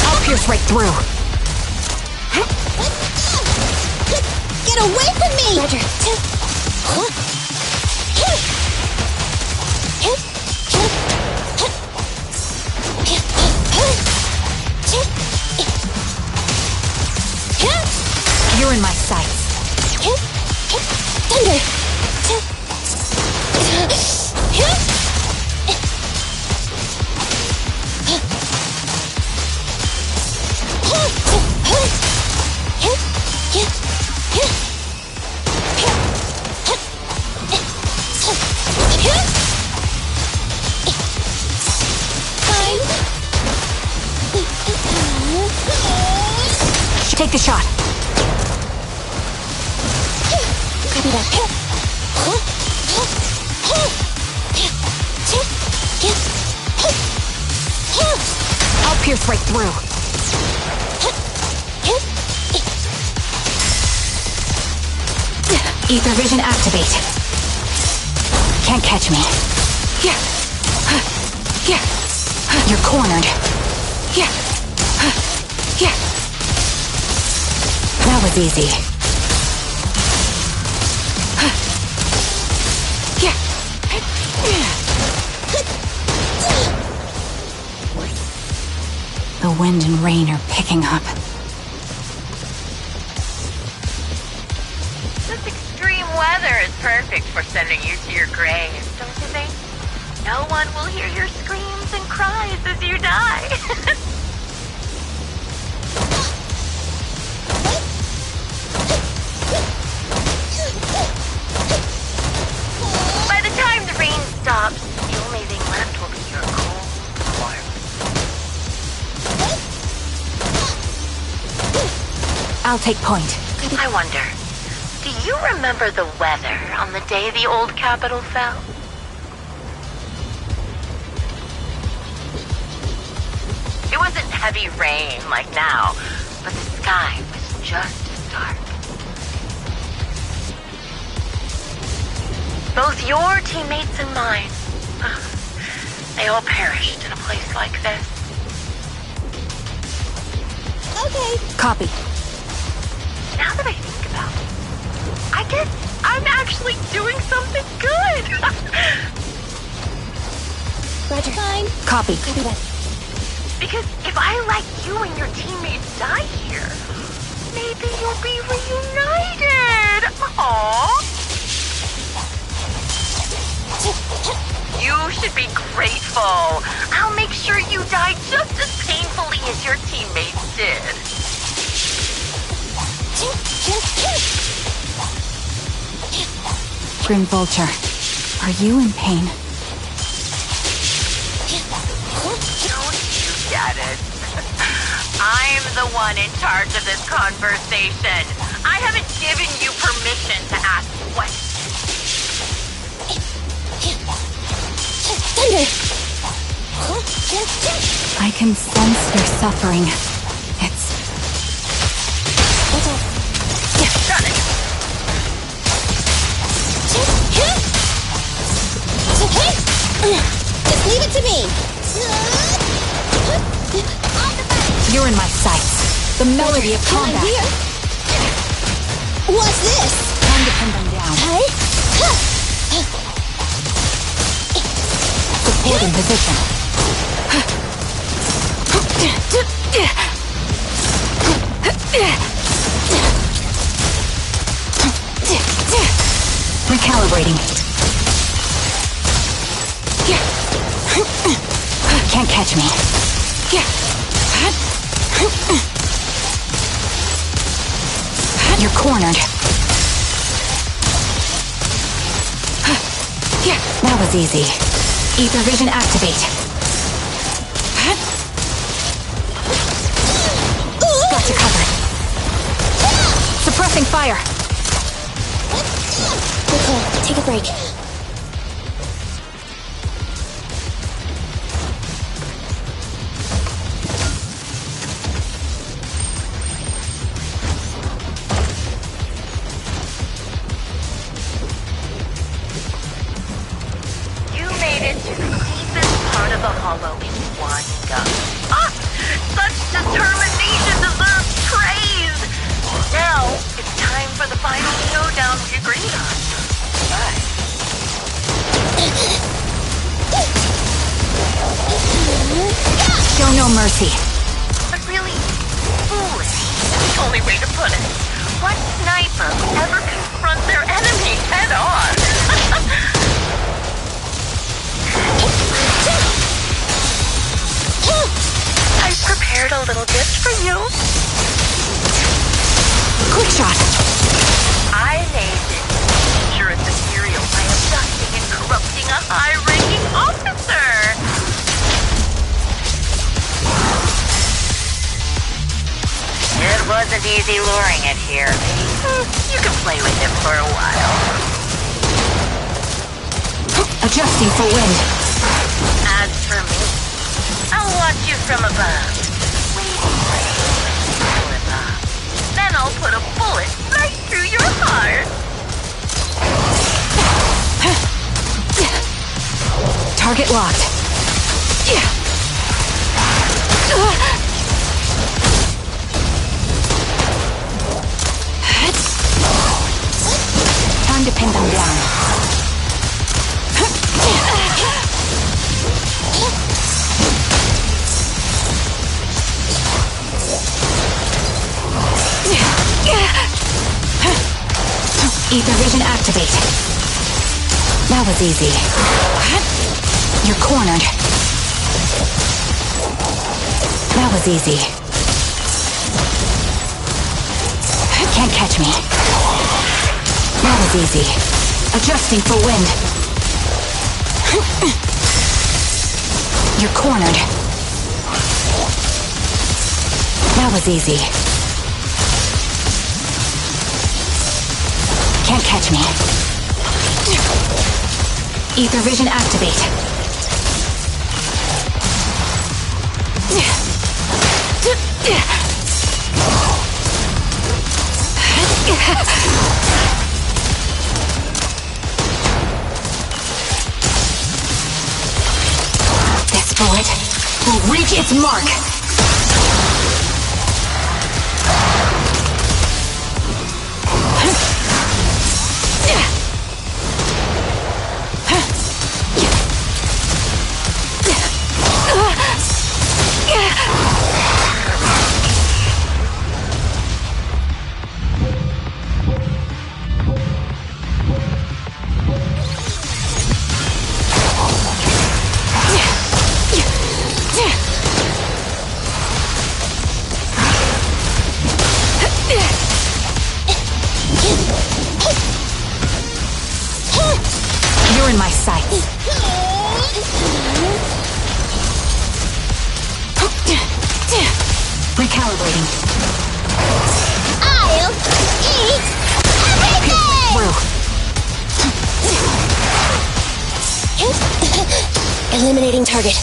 I'll pierce right through. Get away from me! Roger. You're in my sights. Thunder! Take the shot. Copy that. I'll pierce right through. Ether vision activate. Can't catch me. Yeah. Yeah. You're cornered. Yeah. Yeah. That was easy. Yeah. The wind and rain are picking up. This extreme weather is perfect for sending you to your grave, don't you think? No one will hear your screams and cries as you die. By the time the rain stops, the only thing left will be your cold corpse. I'll take point. I wonder, do you remember the weather on the day the old capital fell? It wasn't heavy rain like now, but the sky was just as dark. Both your teammates and mine, they all perished in a place like this. Okay. Copy. Now that I think about it, I guess I'm actually doing something good. Roger. Fine. Copy. Copy that. Because if I let you and your teammates die here, maybe you'll be reunited. Aww. You should be grateful. I'll make sure you die just as painfully as your teammates did. Grim Vulture, are you in pain? Don't you get it? I'm the one in charge of this conversation. I haven't given you permission to ask questions. Thunder! I can sense your suffering. It's... Shut it. Just leave it to me. You're in my sights. The melody of combat. Here. What's this? Time to pin them down. Hey? Support in position. Recalibrating. Can't catch me. You're cornered. That was easy. Ether vision activate. Got you covered. Suppressing fire. Okay, take a break. You made it to the deepest part of the hollow in one go. Ah! Such determination deserves praise! Now, it's time for the final showdown we agreed on. But... Show no mercy. But really, foolish is the only way to put it. What sniper would ever confront their enemy head on? I've prepared a little gift for you. Quick shot. I made this dangerous material by abducting and corrupting a high-ranking officer. It wasn't easy luring it here. You can play with it for a while. Adjusting for wind. As for me, I'll watch you from above, waiting for you to slip up. Then I'll put a bullet right through your heart. Target locked. Time to pin them down. Ether vision activate. That was easy. You're cornered. That was easy. Can't catch me. That was easy. Adjusting for wind. You're cornered. That was easy. Can't catch me. Ether vision activate. This bullet will reach its mark. You're in my sights. Recalibrating. I'll eat everything! Eliminating target.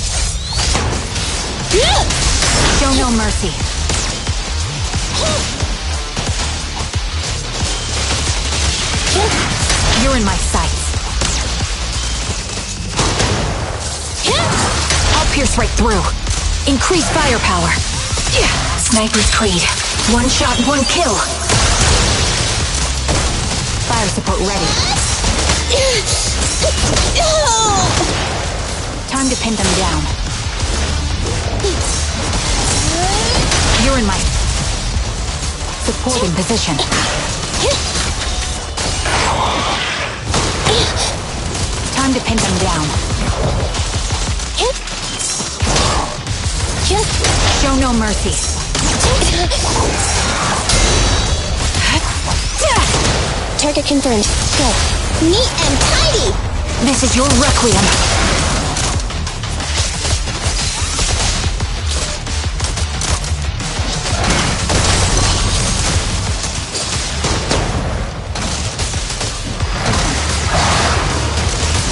Show no mercy. You're in my sights. pierce right through. Increase firepower. Sniper's Creed. One shot, one kill. Fire support ready. Time to pin them down. You're in my supporting position. Time to pin them down. Show no mercy. Target confirmed. Go. Neat and tidy! This is your requiem.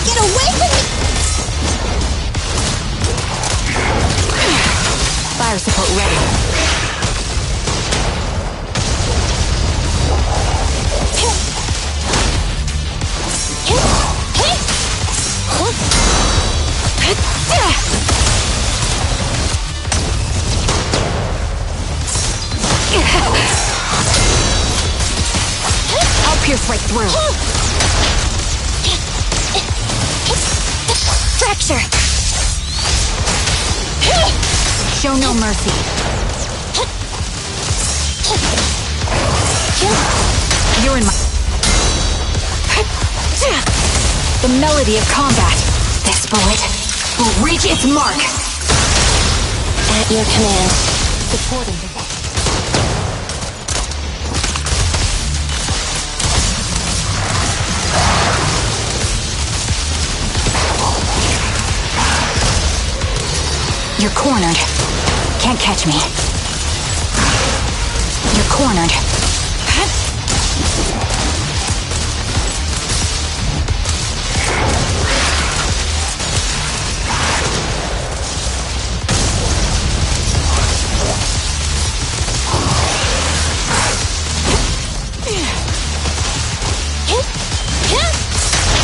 Get away from me! Fire support ready. I'll pierce right through. Fracture! Show no mercy. You're in my... The melody of combat. This bullet will reach its mark. At your command. Supporting the... You're cornered. Can't catch me. You're cornered.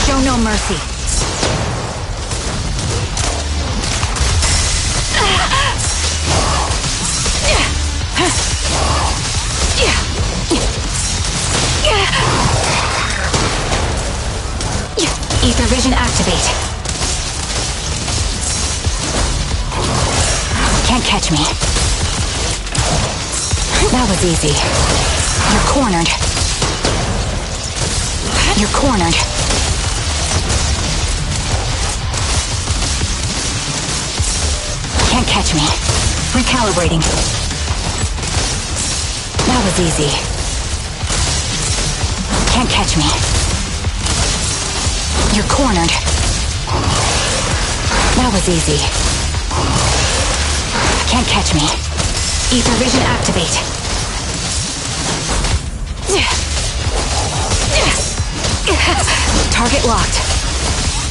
Show no mercy. Ether vision activate. Can't catch me. That was easy. You're cornered. You're cornered. Can't catch me. Recalibrating. That was easy. Can't catch me. You're cornered. That was easy. Can't catch me. Ether vision activate. Target locked.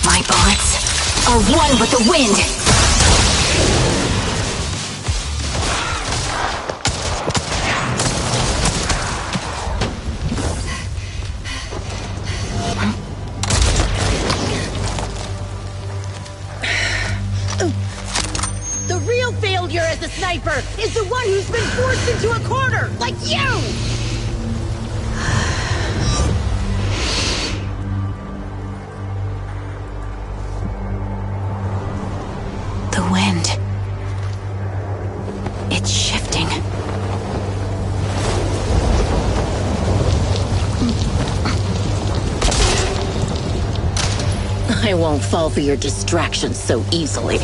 My bullets are one with the wind. The real failure as a sniper is the one who's been forced into a corner, like you! The wind. It's shifting. I won't fall for your distractions so easily.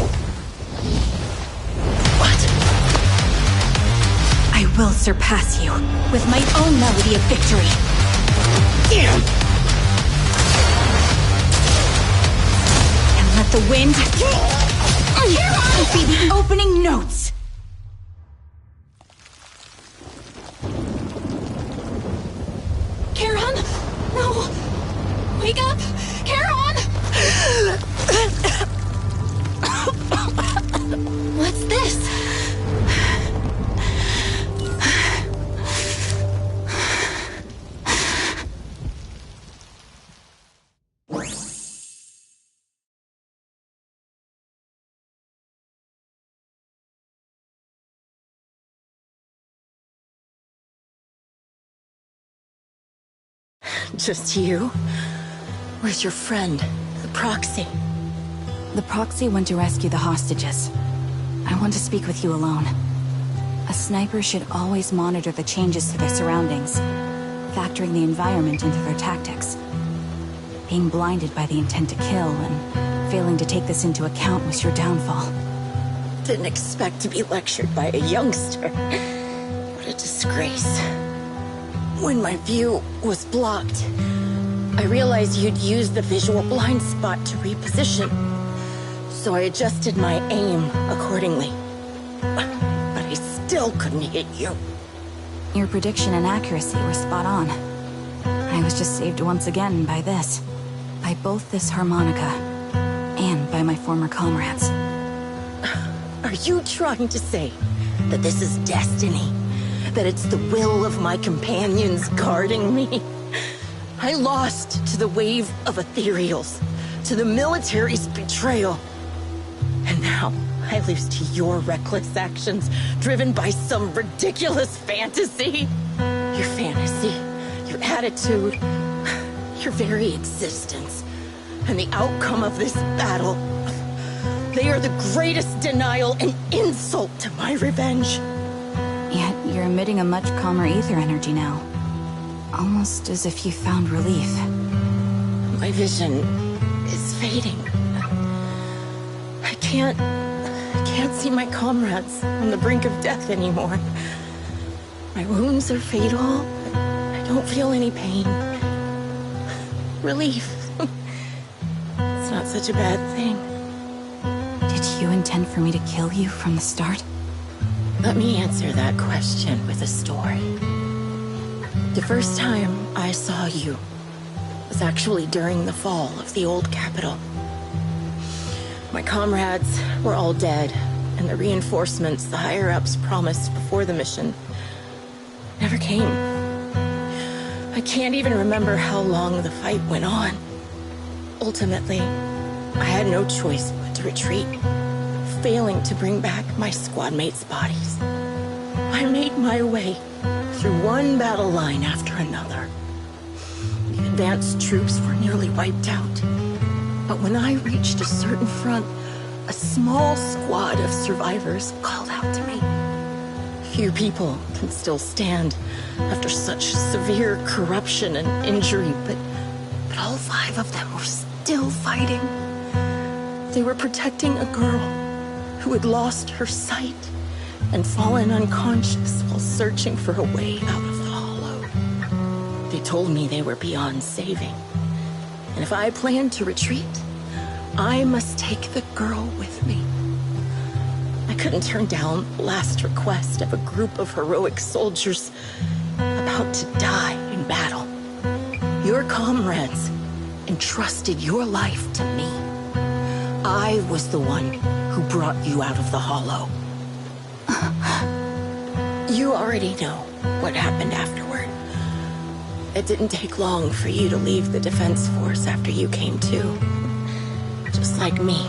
I will surpass you with my own melody of victory. And let the wind be the opening notes. Charon? No! Wake up! Charon! What's this? Just you? Where's your friend, the proxy? The proxy went to rescue the hostages. I want to speak with you alone. A sniper should always monitor the changes to their surroundings, factoring the environment into their tactics. Being blinded by the intent to kill and failing to take this into account was your downfall. Didn't expect to be lectured by a youngster. What a disgrace. When my view was blocked, I realized you'd used the visual blind spot to reposition. So I adjusted my aim accordingly. But I still couldn't hit you. Your prediction and accuracy were spot on. I was just saved once again by this. By both this harmonica, and by my former comrades. Are you trying to say that this is destiny? That it's the will of my companions guarding me? I lost to the wave of ethereals, to the military's betrayal. And now I lose to your reckless actions, driven by some ridiculous fantasy. Your fantasy, your attitude, your very existence, and the outcome of this battle. They are the greatest denial and insult to my revenge. Yet you're emitting a much calmer ether energy now. Almost as if you found relief. My vision is fading. I can't see my comrades on the brink of death anymore. My wounds are fatal. I don't feel any pain. Relief. It's not such a bad thing. Did you intend for me to kill you from the start? Let me answer that question with a story. The first time I saw you was actually during the fall of the old capital. My comrades were all dead, and the reinforcements the higher-ups promised before the mission never came. I can't even remember how long the fight went on. Ultimately, I had no choice but to retreat, failing to bring back my squad mates' bodies. I made my way through one battle line after another. The advanced troops were nearly wiped out. But when I reached a certain front, a small squad of survivors called out to me. Few people can still stand after such severe corruption and injury, but all 5 of them were still fighting. They were protecting a girl who had lost her sight and fallen unconscious while searching for a way out of the hollow. They told me they were beyond saving, and if I planned to retreat, I must take the girl with me. I couldn't turn down the last request of a group of heroic soldiers about to die in battle. Your comrades entrusted your life to me. I was the one who brought you out of the hollow. You already know what happened afterward. It didn't take long for you to leave the Defense Force after you came to. Just like me,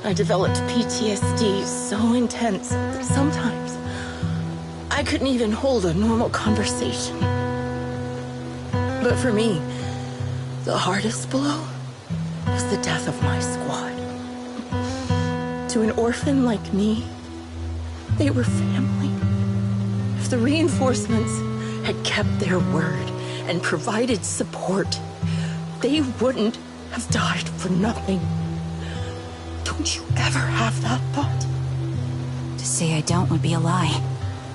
I developed PTSD so intense that sometimes I couldn't even hold a normal conversation. But for me, the hardest blow was the death of my squad. To an orphan like me, they were family. If the reinforcements had kept their word and provided support, they wouldn't have died for nothing. Don't you ever have that thought? To say I don't would be a lie,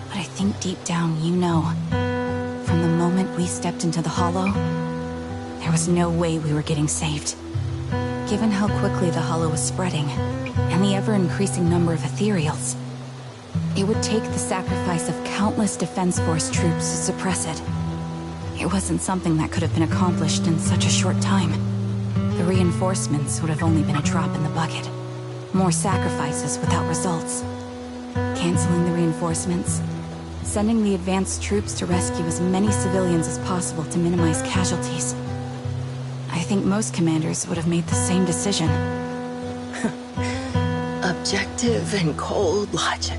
but I think deep down you know. From the moment we stepped into the hollow, there was no way we were getting saved. Given how quickly the hollow was spreading, and the ever-increasing number of ethereals, it would take the sacrifice of countless Defense Force troops to suppress it. It wasn't something that could have been accomplished in such a short time. The reinforcements would have only been a drop in the bucket. More sacrifices without results. Canceling the reinforcements, sending the advanced troops to rescue as many civilians as possible to minimize casualties. I think most commanders would have made the same decision. Objective and cold logic.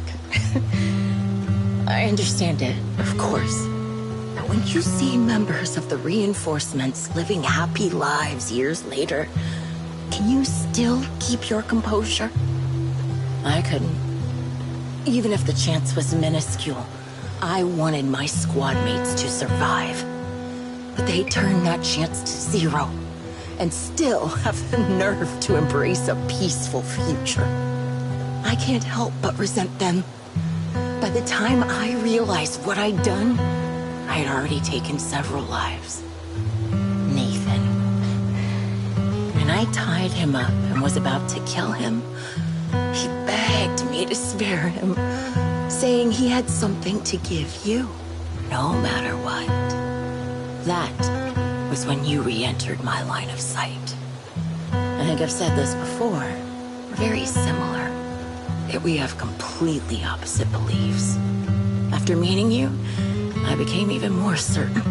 I understand it, of course. But when you see members of the reinforcements living happy lives years later, can you still keep your composure? I couldn't. Even if the chance was minuscule, I wanted my squad mates to survive. But they turned that chance to zero, and still have the nerve to embrace a peaceful future. I can't help but resent them. By the time I realized what I'd done, I had already taken several lives. Nathan. When I tied him up and was about to kill him, he begged me to spare him, saying he had something to give you, no matter what. That was when you re-entered my line of sight. I think I've said this before. We're very similar, yet we have completely opposite beliefs. After meeting you, I became even more certain.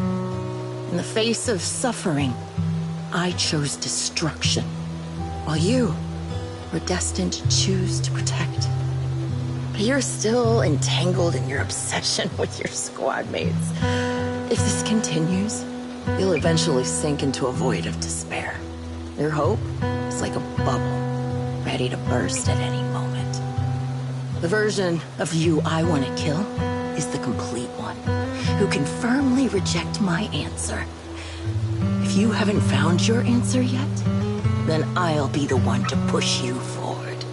In the face of suffering, I chose destruction, while you were destined to choose to protect. But you're still entangled in your obsession with your squad mates. If this continues, you'll eventually sink into a void of despair. Your hope is like a bubble, ready to burst at any moment. The version of you I want to kill is the complete one, who can firmly reject my answer. If you haven't found your answer yet, then I'll be the one to push you forward.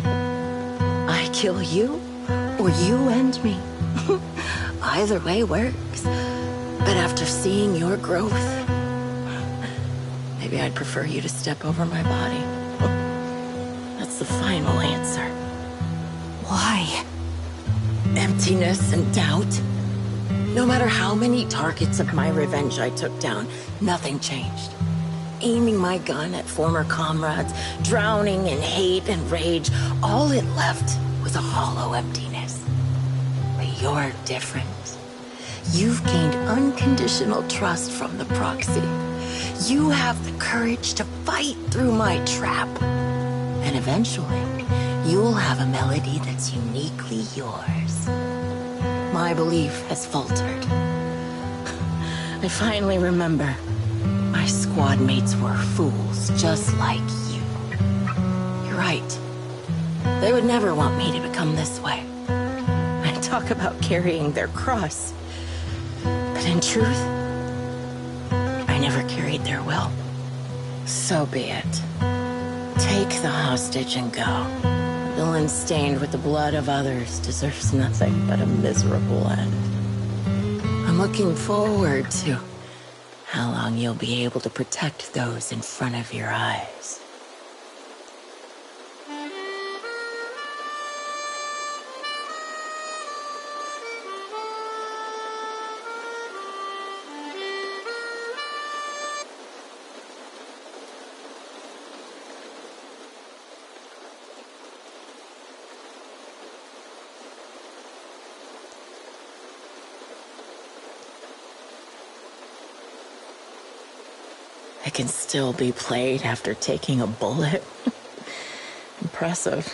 I kill you, or you end me. Either way works. But after seeing your growth, maybe I'd prefer you to step over my body. That's the final answer. Why? Emptiness and doubt. No matter how many targets of my revenge I took down, nothing changed. Aiming my gun at former comrades, drowning in hate and rage, all it left was a hollow emptiness. But you're different. You've gained unconditional trust from the proxy. You have the courage to fight through my trap. And eventually, you'll have a melody that's uniquely yours. My belief has faltered. I finally remember. My squad mates were fools, just like you. You're right. They would never want me to become this way. I talk about carrying their cross. But in truth, I never carried their will. So be it. Take the hostage and go. A villain stained with the blood of others deserves nothing but a miserable end. I'm looking forward to how long you'll be able to protect those in front of your eyes. It can still be played after taking a bullet. Impressive.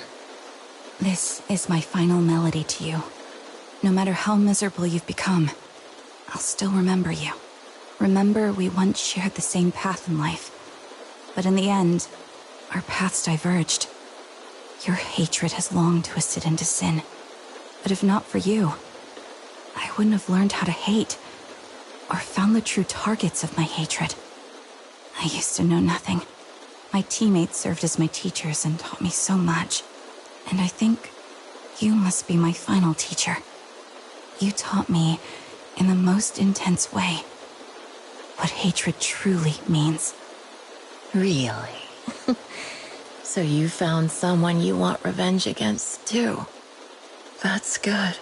This is my final melody to you. No matter how miserable you've become, I'll still remember you. Remember we once shared the same path in life. But in the end, our paths diverged. Your hatred has long twisted into sin. But if not for you, I wouldn't have learned how to hate, or found the true targets of my hatred. I used to know nothing. My teammates served as my teachers and taught me so much. And I think you must be my final teacher. You taught me, in the most intense way, what hatred truly means. Really? So you found someone you want revenge against, too. That's good.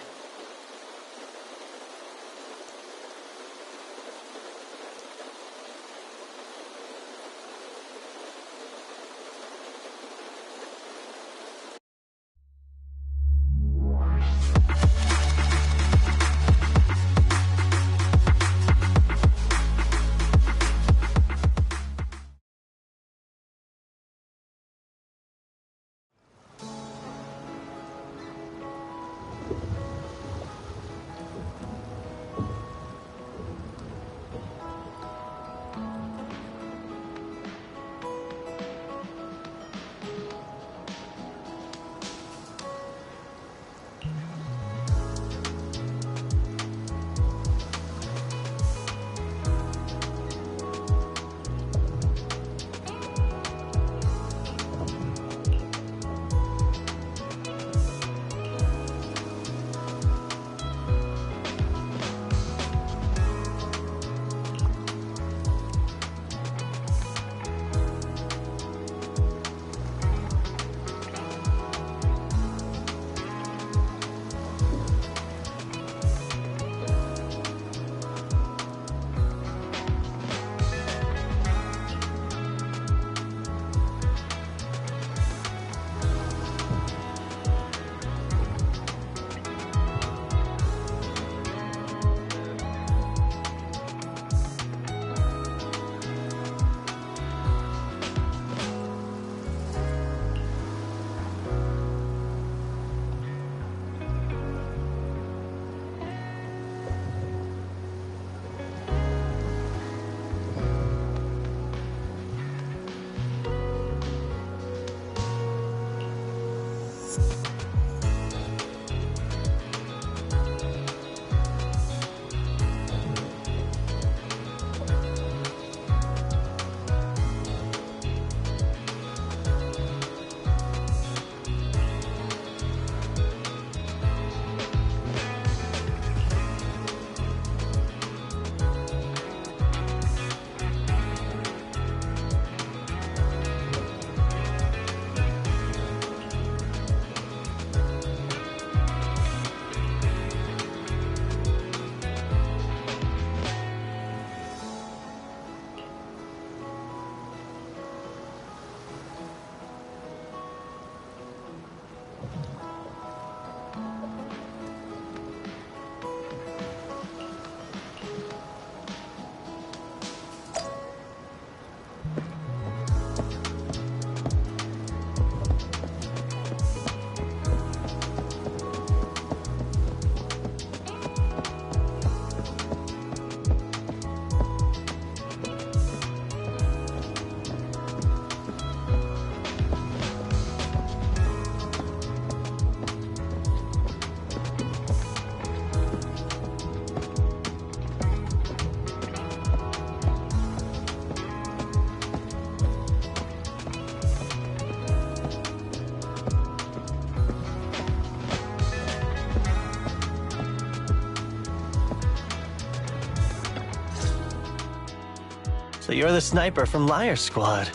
So you're the sniper from Liar Squad.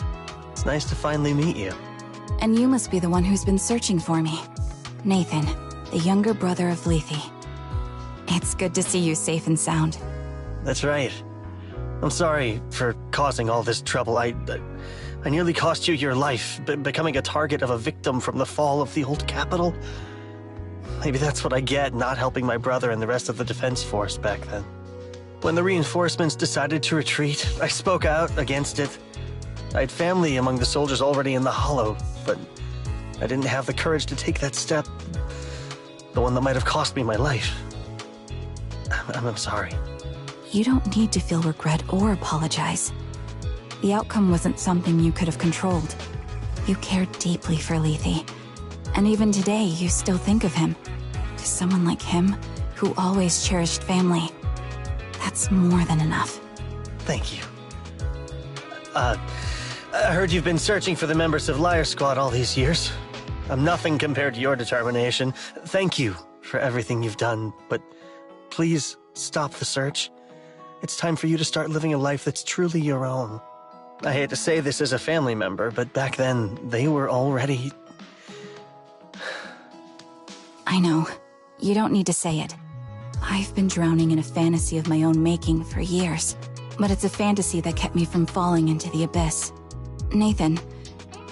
It's nice to finally meet you. And you must be the one who's been searching for me. Nathan, the younger brother of Lethe. It's good to see you safe and sound. That's right. I'm sorry for causing all this trouble. I nearly cost you your life, becoming a target of a victim from the fall of the old capital. Maybe that's what I get, not helping my brother and the rest of the defense force back then. When the reinforcements decided to retreat, I spoke out against it. I had family among the soldiers already in the Hollow, but I didn't have the courage to take that step. The one that might have cost me my life. I'm sorry. You don't need to feel regret or apologize. The outcome wasn't something you could have controlled. You cared deeply for Lethe. And even today, you still think of him. To someone like him, who always cherished family. That's more than enough. Thank you. I heard you've been searching for the members of Liar Squad all these years. I'm nothing compared to your determination. Thank you for everything you've done, but please stop the search. It's time for you to start living a life that's truly your own. I hate to say this as a family member, but back then, they were already... I know. You don't need to say it. I've been drowning in a fantasy of my own making for years, but it's a fantasy that kept me from falling into the abyss. Nathan,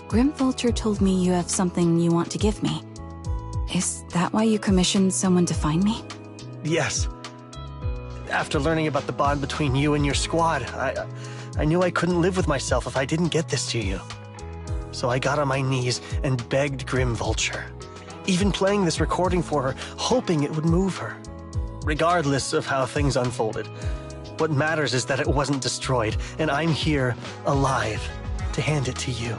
Grim Vulture told me you have something you want to give me. Is that why you commissioned someone to find me? Yes. After learning about the bond between you and your squad, I knew I couldn't live with myself if I didn't get this to you. So I got on my knees and begged Grim Vulture, even playing this recording for her, hoping it would move her. Regardless of how things unfolded, what matters is that it wasn't destroyed, and I'm here, alive, to hand it to you.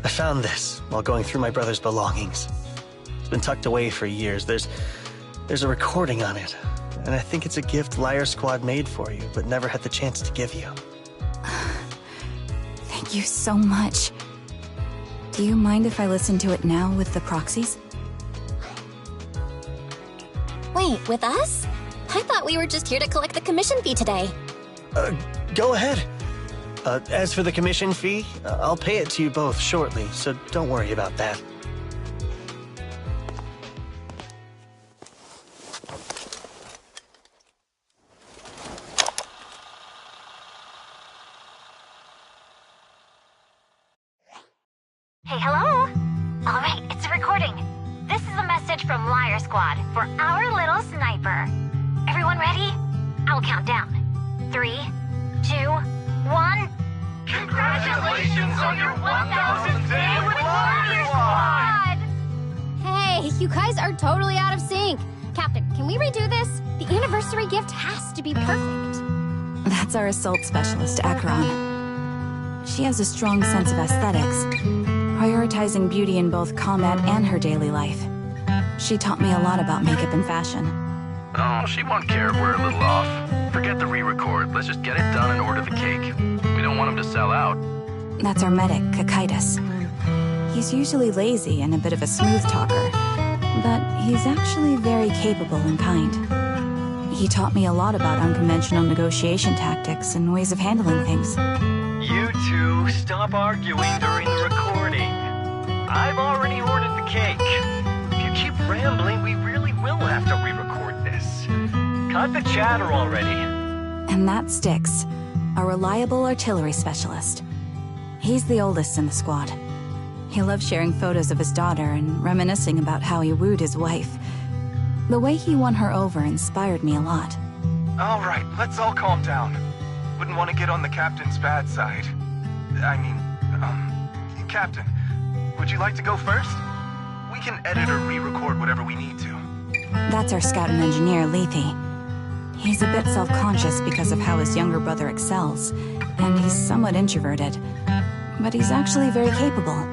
I found this while going through my brother's belongings. It's been tucked away for years. There's a recording on it, and I think it's a gift Liar Squad made for you, but never had the chance to give you. Thank you so much. Do you mind if I listen to it now with the proxies? Wait, with us? I thought we were just here to collect the commission fee today. Go ahead. As for the commission fee, I'll pay it to you both shortly, so don't worry about that. Hey, hello? Alright, it's a recording. This is a message from Liar Squad for our little sniper. Everyone ready? I'll count down. 3, 2, 1. Congratulations on your 1000th day with Liar Squad! Hey, you guys are totally out of sync. Captain, can we redo this? The anniversary gift has to be perfect. That's our assault specialist, Acheron. She has a strong sense of aesthetics, prioritizing beauty in both combat and her daily life. She taught me a lot about makeup and fashion. Oh, she won't care if we're a little off. Forget the re-record. Let's just get it done and order the cake. We don't want him to sell out. That's our medic, Kakaitis. He's usually lazy and a bit of a smooth talker, but he's actually very capable and kind. He taught me a lot about unconventional negotiation tactics and ways of handling things. You two, stop arguing during the recording. I've already ordered the cake. If you keep rambling, we really will have to re-record this. Cut the chatter already. And that Styx, a reliable artillery specialist. He's the oldest in the squad. He loves sharing photos of his daughter and reminiscing about how he wooed his wife. The way he won her over inspired me a lot. All right, let's all calm down. Wouldn't want to get on the captain's bad side. Captain, would you like to go first? We can edit or re-record whatever we need to. That's our scout and engineer, Lethe. He's a bit self-conscious because of how his younger brother excels, and he's somewhat introverted, but he's actually very capable.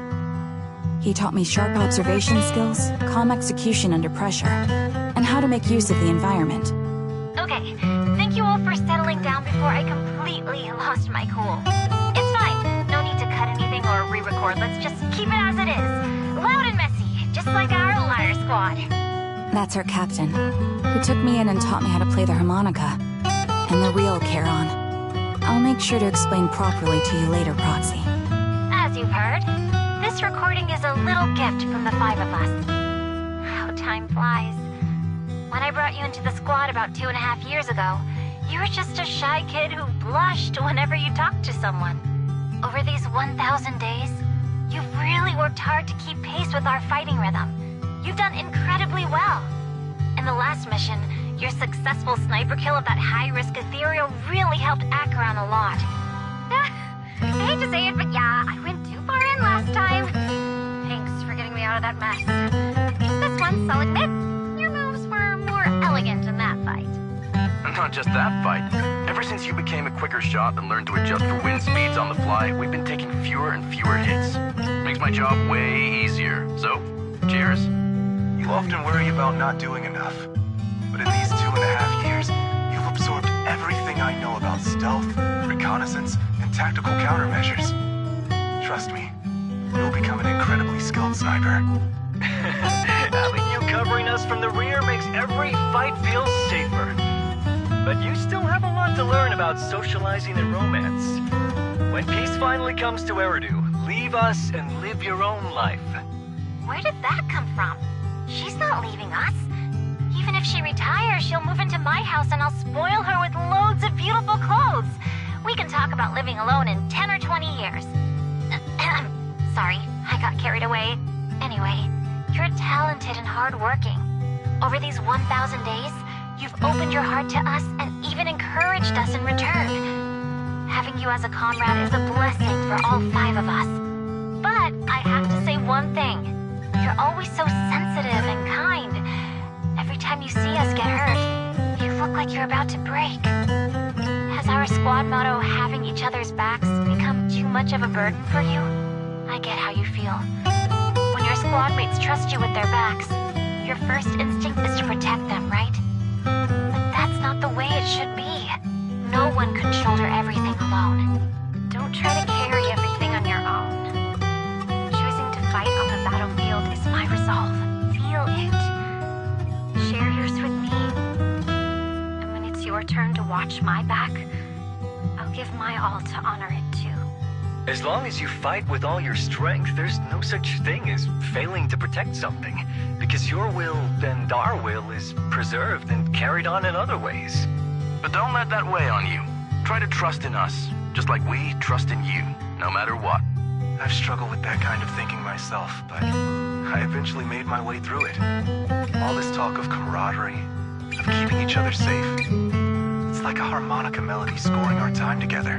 He taught me sharp observation skills, calm execution under pressure, and how to make use of the environment. Okay, thank you all for settling down before I completely lost my cool. It's fine, no need to cut anything or re-record, let's just keep it as it is. Loud and messy, just like our Liar Squad. That's our captain, who took me in and taught me how to play the harmonica, and the real Charon. I'll make sure to explain properly to you later, Proxy. As you've heard, this recording is a little gift from the 5 of us. How time flies. When I brought you into the squad about 2.5 years ago, you were just a shy kid who blushed whenever you talked to someone. Over these 1,000 days, you've really worked hard to keep pace with our fighting rhythm. You've done incredibly well. In the last mission, your successful sniper kill of that high-risk ethereal really helped Acheron a lot. I hate to say it, but yeah, I went too far in last time. Thanks for getting me out of that mess. This one, I'll admit, your moves were more elegant in that fight. Not just that fight. Ever since you became a quicker shot and learned to adjust for wind speeds on the fly, we've been taking fewer and fewer hits. Makes my job way easier. So, cheers. You often worry about not doing enough. But in these 2.5 years, you've absorbed everything I know about stealth, reconnaissance, and tactical countermeasures. Trust me, you'll become an incredibly skilled sniper. Having you covering us from the rear makes every fight feel safer. But you still have a lot to learn about socializing and romance. When peace finally comes to Eridu, leave us and live your own life. Where did that come from? She's not leaving us. Even if she retires, she'll move into my house and I'll spoil her with loads of beautiful clothes. We can talk about living alone in 10 or 20 years. Sorry, I got carried away. Anyway, you're talented and hardworking. Over these 1,000 days, you've opened your heart to us and even encouraged us in return. Having you as a comrade is a blessing for all 5 of us. But I have to say one thing. You're always so sensitive and kind. Every time you see us get hurt, you look like you're about to break. Has our squad motto, having each other's backs, become too much of a burden for you? I get how you feel. When your squad mates trust you with their backs, your first instinct is to protect them, right? But that's not the way it should be. No one can shoulder everything alone. Don't try to carry everything on your own. Choosing to fight on the battlefield is my resolve. Feel it. Share yours with me. And when it's your turn to watch my back, I'll give my all to honor it too. As long as you fight with all your strength, there's no such thing as failing to protect something, because your will and our will is preserved and carried on in other ways. But don't let that weigh on you. Try to trust in us, just like we trust in you, no matter what. I've struggled with that kind of thinking myself, but I eventually made my way through it. All this talk of camaraderie, of keeping each other safe, it's like a harmonica melody scoring our time together.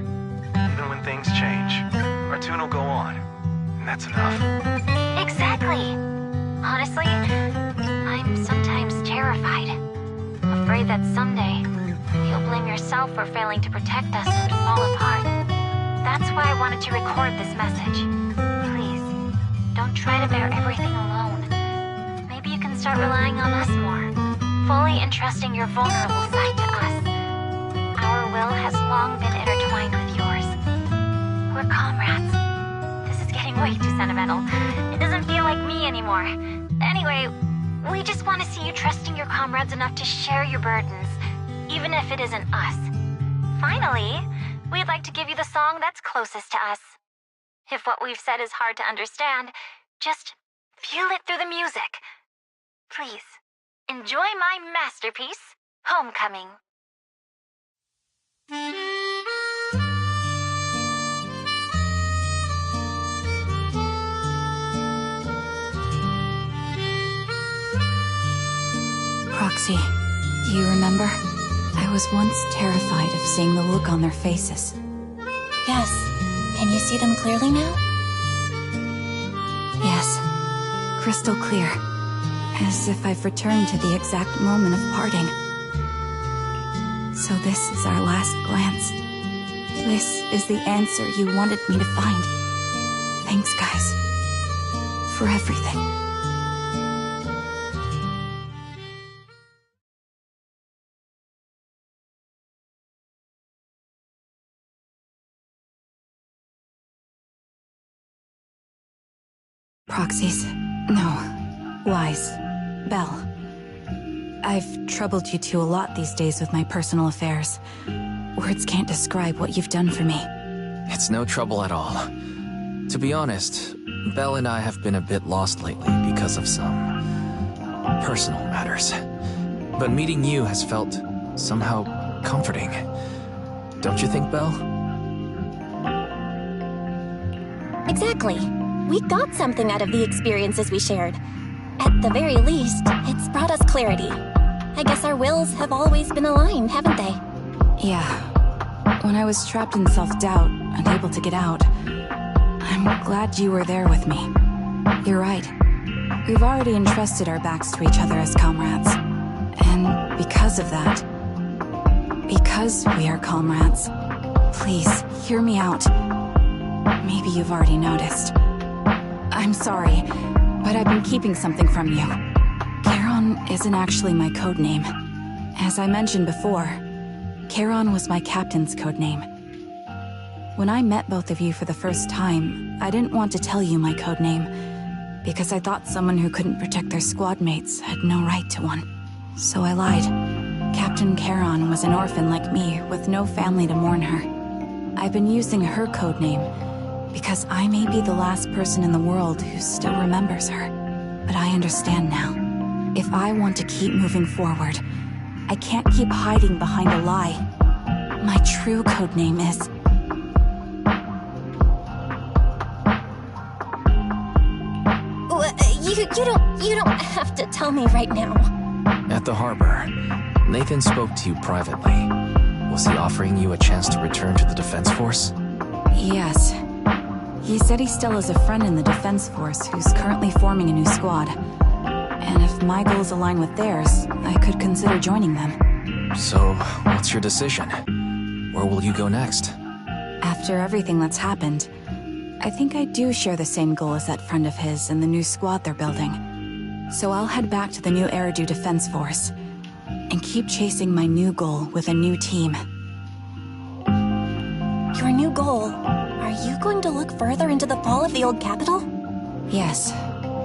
Even when things change, our tune will go on, and that's enough. Exactly. Honestly, I'm sometimes terrified. Afraid that someday, you'll blame yourself for failing to protect us and fall apart. That's why I wanted to record this message. Please, don't try to bear everything alone. Maybe you can start relying on us more, fully entrusting your vulnerable side to us. Our will has long been intertwined with yours. We're comrades. This is getting way too sentimental. It doesn't feel like me anymore. Anyway, we just want to see you trusting your comrades enough to share your burdens, even if it isn't us. Finally, we'd like to give you the song that's closest to us. If what we've said is hard to understand, just feel it through the music. Please, enjoy my masterpiece, Homecoming. Proxy, do you remember? I was once terrified of seeing the look on their faces. Yes. Can you see them clearly now? Yes. Crystal clear. As if I've returned to the exact moment of parting. So this is our last glance. This is the answer you wanted me to find. Thanks, guys. For everything. Proxies. No. Lies. Belle. I've troubled you two a lot these days with my personal affairs. Words can't describe what you've done for me. It's no trouble at all. To be honest, Belle and I have been a bit lost lately because of some personal matters. But meeting you has felt somehow comforting. Don't you think, Belle? Exactly. We got something out of the experiences we shared. At the very least, it's brought us clarity. I guess our wills have always been aligned, haven't they? Yeah. When I was trapped in self-doubt, unable to get out, I'm glad you were there with me. You're right. We've already entrusted our backs to each other as comrades. And because of that, because we are comrades, please, hear me out. Maybe you've already noticed. I'm sorry, but I've been keeping something from you. Charon isn't actually my codename. As I mentioned before, Charon was my captain's codename. When I met both of you for the first time, I didn't want to tell you my codename, because I thought someone who couldn't protect their squad mates had no right to one. So I lied. Captain Charon was an orphan like me, with no family to mourn her. I've been using her codename because I may be the last person in the world who still remembers her. But I understand now. If I want to keep moving forward, I can't keep hiding behind a lie. My true codename is... You don't have to tell me right now. At the harbor, Nathan spoke to you privately. Was he offering you a chance to return to the Defense Force? Yes. He said he still has a friend in the Defense Force who's currently forming a new squad. And if my goals align with theirs, I could consider joining them. So, what's your decision? Where will you go next? After everything that's happened, I think I do share the same goal as that friend of his and the new squad they're building. So I'll head back to the new Eridu Defense Force and keep chasing my new goal with a new team. Your new goal? Are you going to look further into the fall of the old capital? Yes.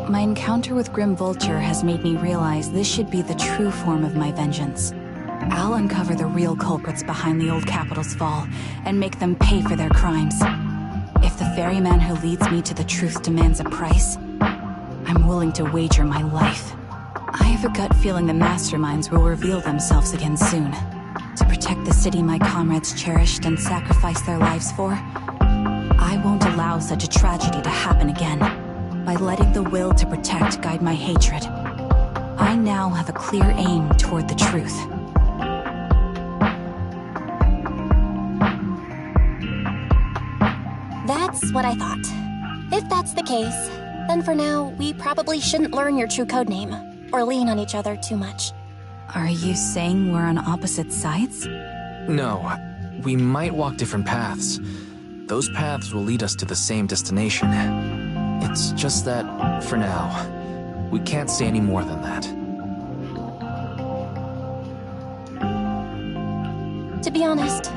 My encounter with Grim Vulture has made me realize this should be the true form of my vengeance. I'll uncover the real culprits behind the old capital's fall and make them pay for their crimes. If the ferryman who leads me to the truth demands a price, I'm willing to wager my life. I have a gut feeling the masterminds will reveal themselves again soon. To protect the city my comrades cherished and sacrificed their lives for, I won't allow such a tragedy to happen again. By letting the will to protect guide my hatred, I now have a clear aim toward the truth. That's what I thought. If that's the case, then for now, we probably shouldn't learn your true codename, or lean on each other too much. Are you saying we're on opposite sides? No, we might walk different paths. Those paths will lead us to the same destination. It's just that, for now, we can't say any more than that. To be honest,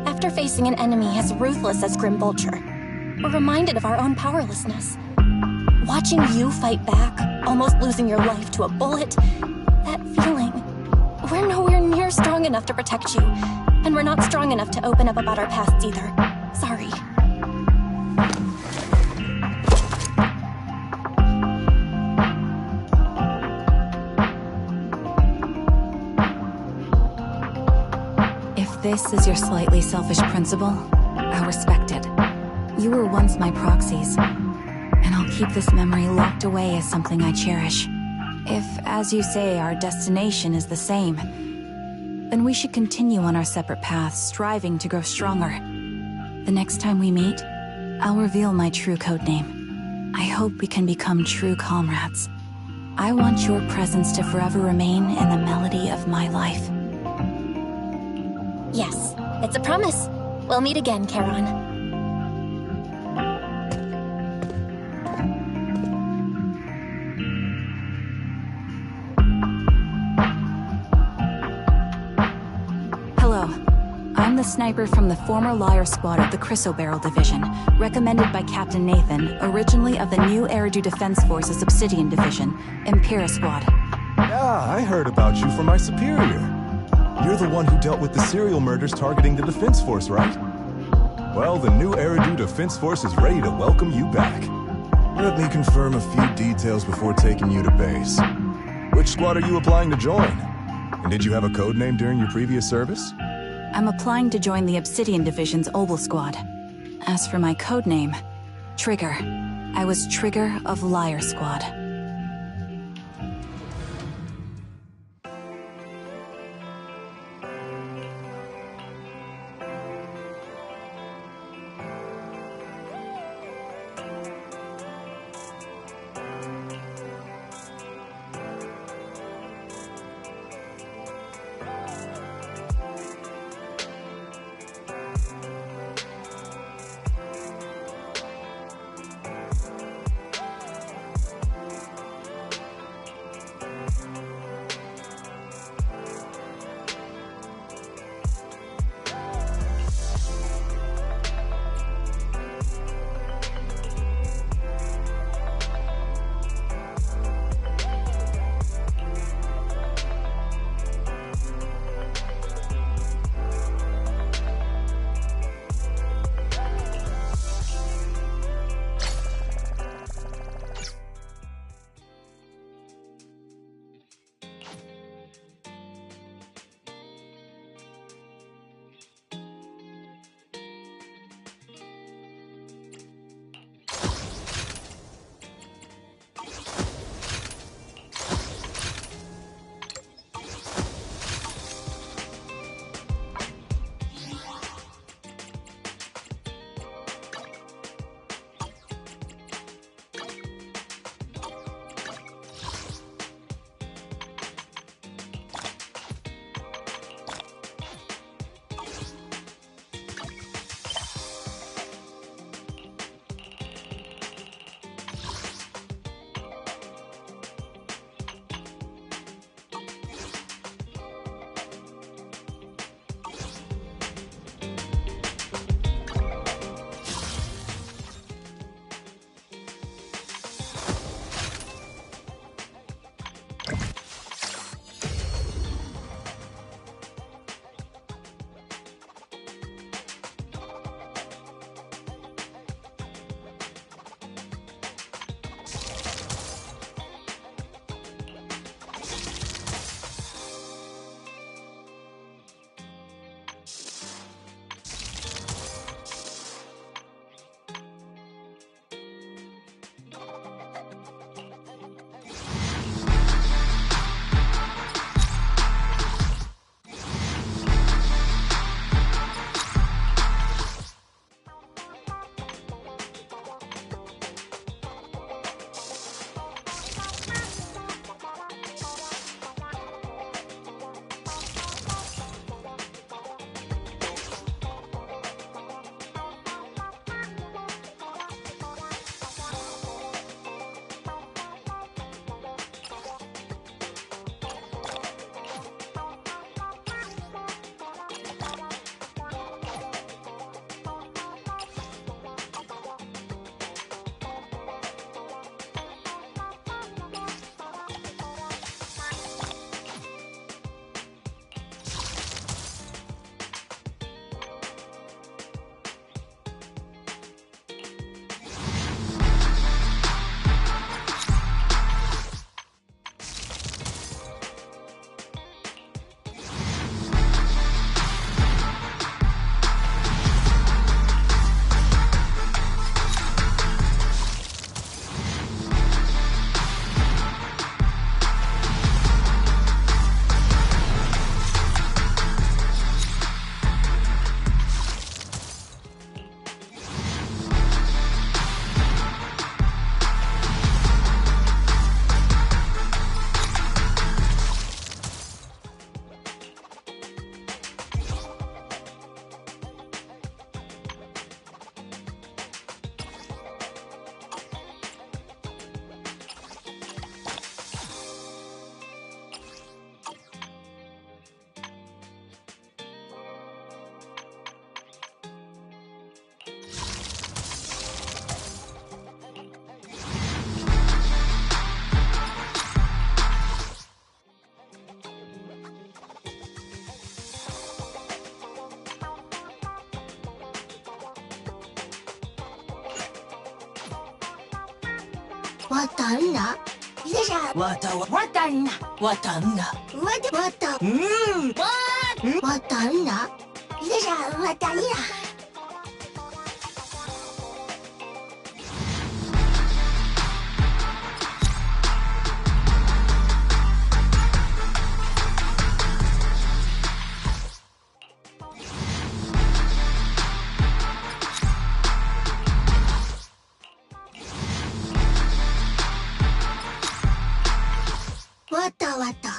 after facing an enemy as ruthless as Grim Vulture, we're reminded of our own powerlessness. Watching you fight back, almost losing your life to a bullet, that feeling, we're nowhere near strong enough to protect you, and we're not strong enough to open up about our pasts either. Sorry. If this is your slightly selfish principle, I'll respect it. You were once my proxies, and I'll keep this memory locked away as something I cherish. If, as you say, our destination is the same, then we should continue on our separate paths, striving to grow stronger. The next time we meet, I'll reveal my true codename. I hope we can become true comrades. I want your presence to forever remain in the melody of my life. Yes, it's a promise. We'll meet again, Charon. Hello. I'm the sniper from the former Liar Squad of the Chrysoberyl Division, recommended by Captain Nathan, originally of the new Eridu Defense Forces Obsidian Division, Impera Squad. Yeah, I heard about you from my superior. You're the one who dealt with the serial murders targeting the Defense Force, right? Well, the new Eridu Defense Force is ready to welcome you back. Let me confirm a few details before taking you to base. Which squad are you applying to join? And did you have a code name during your previous service? I'm applying to join the Obsidian Division's Obel Squad. As for my codename, Trigger. I was Trigger of Liar Squad. Watanda. Watanda. Watanda. What? Watanda. Watanda. Wata wata.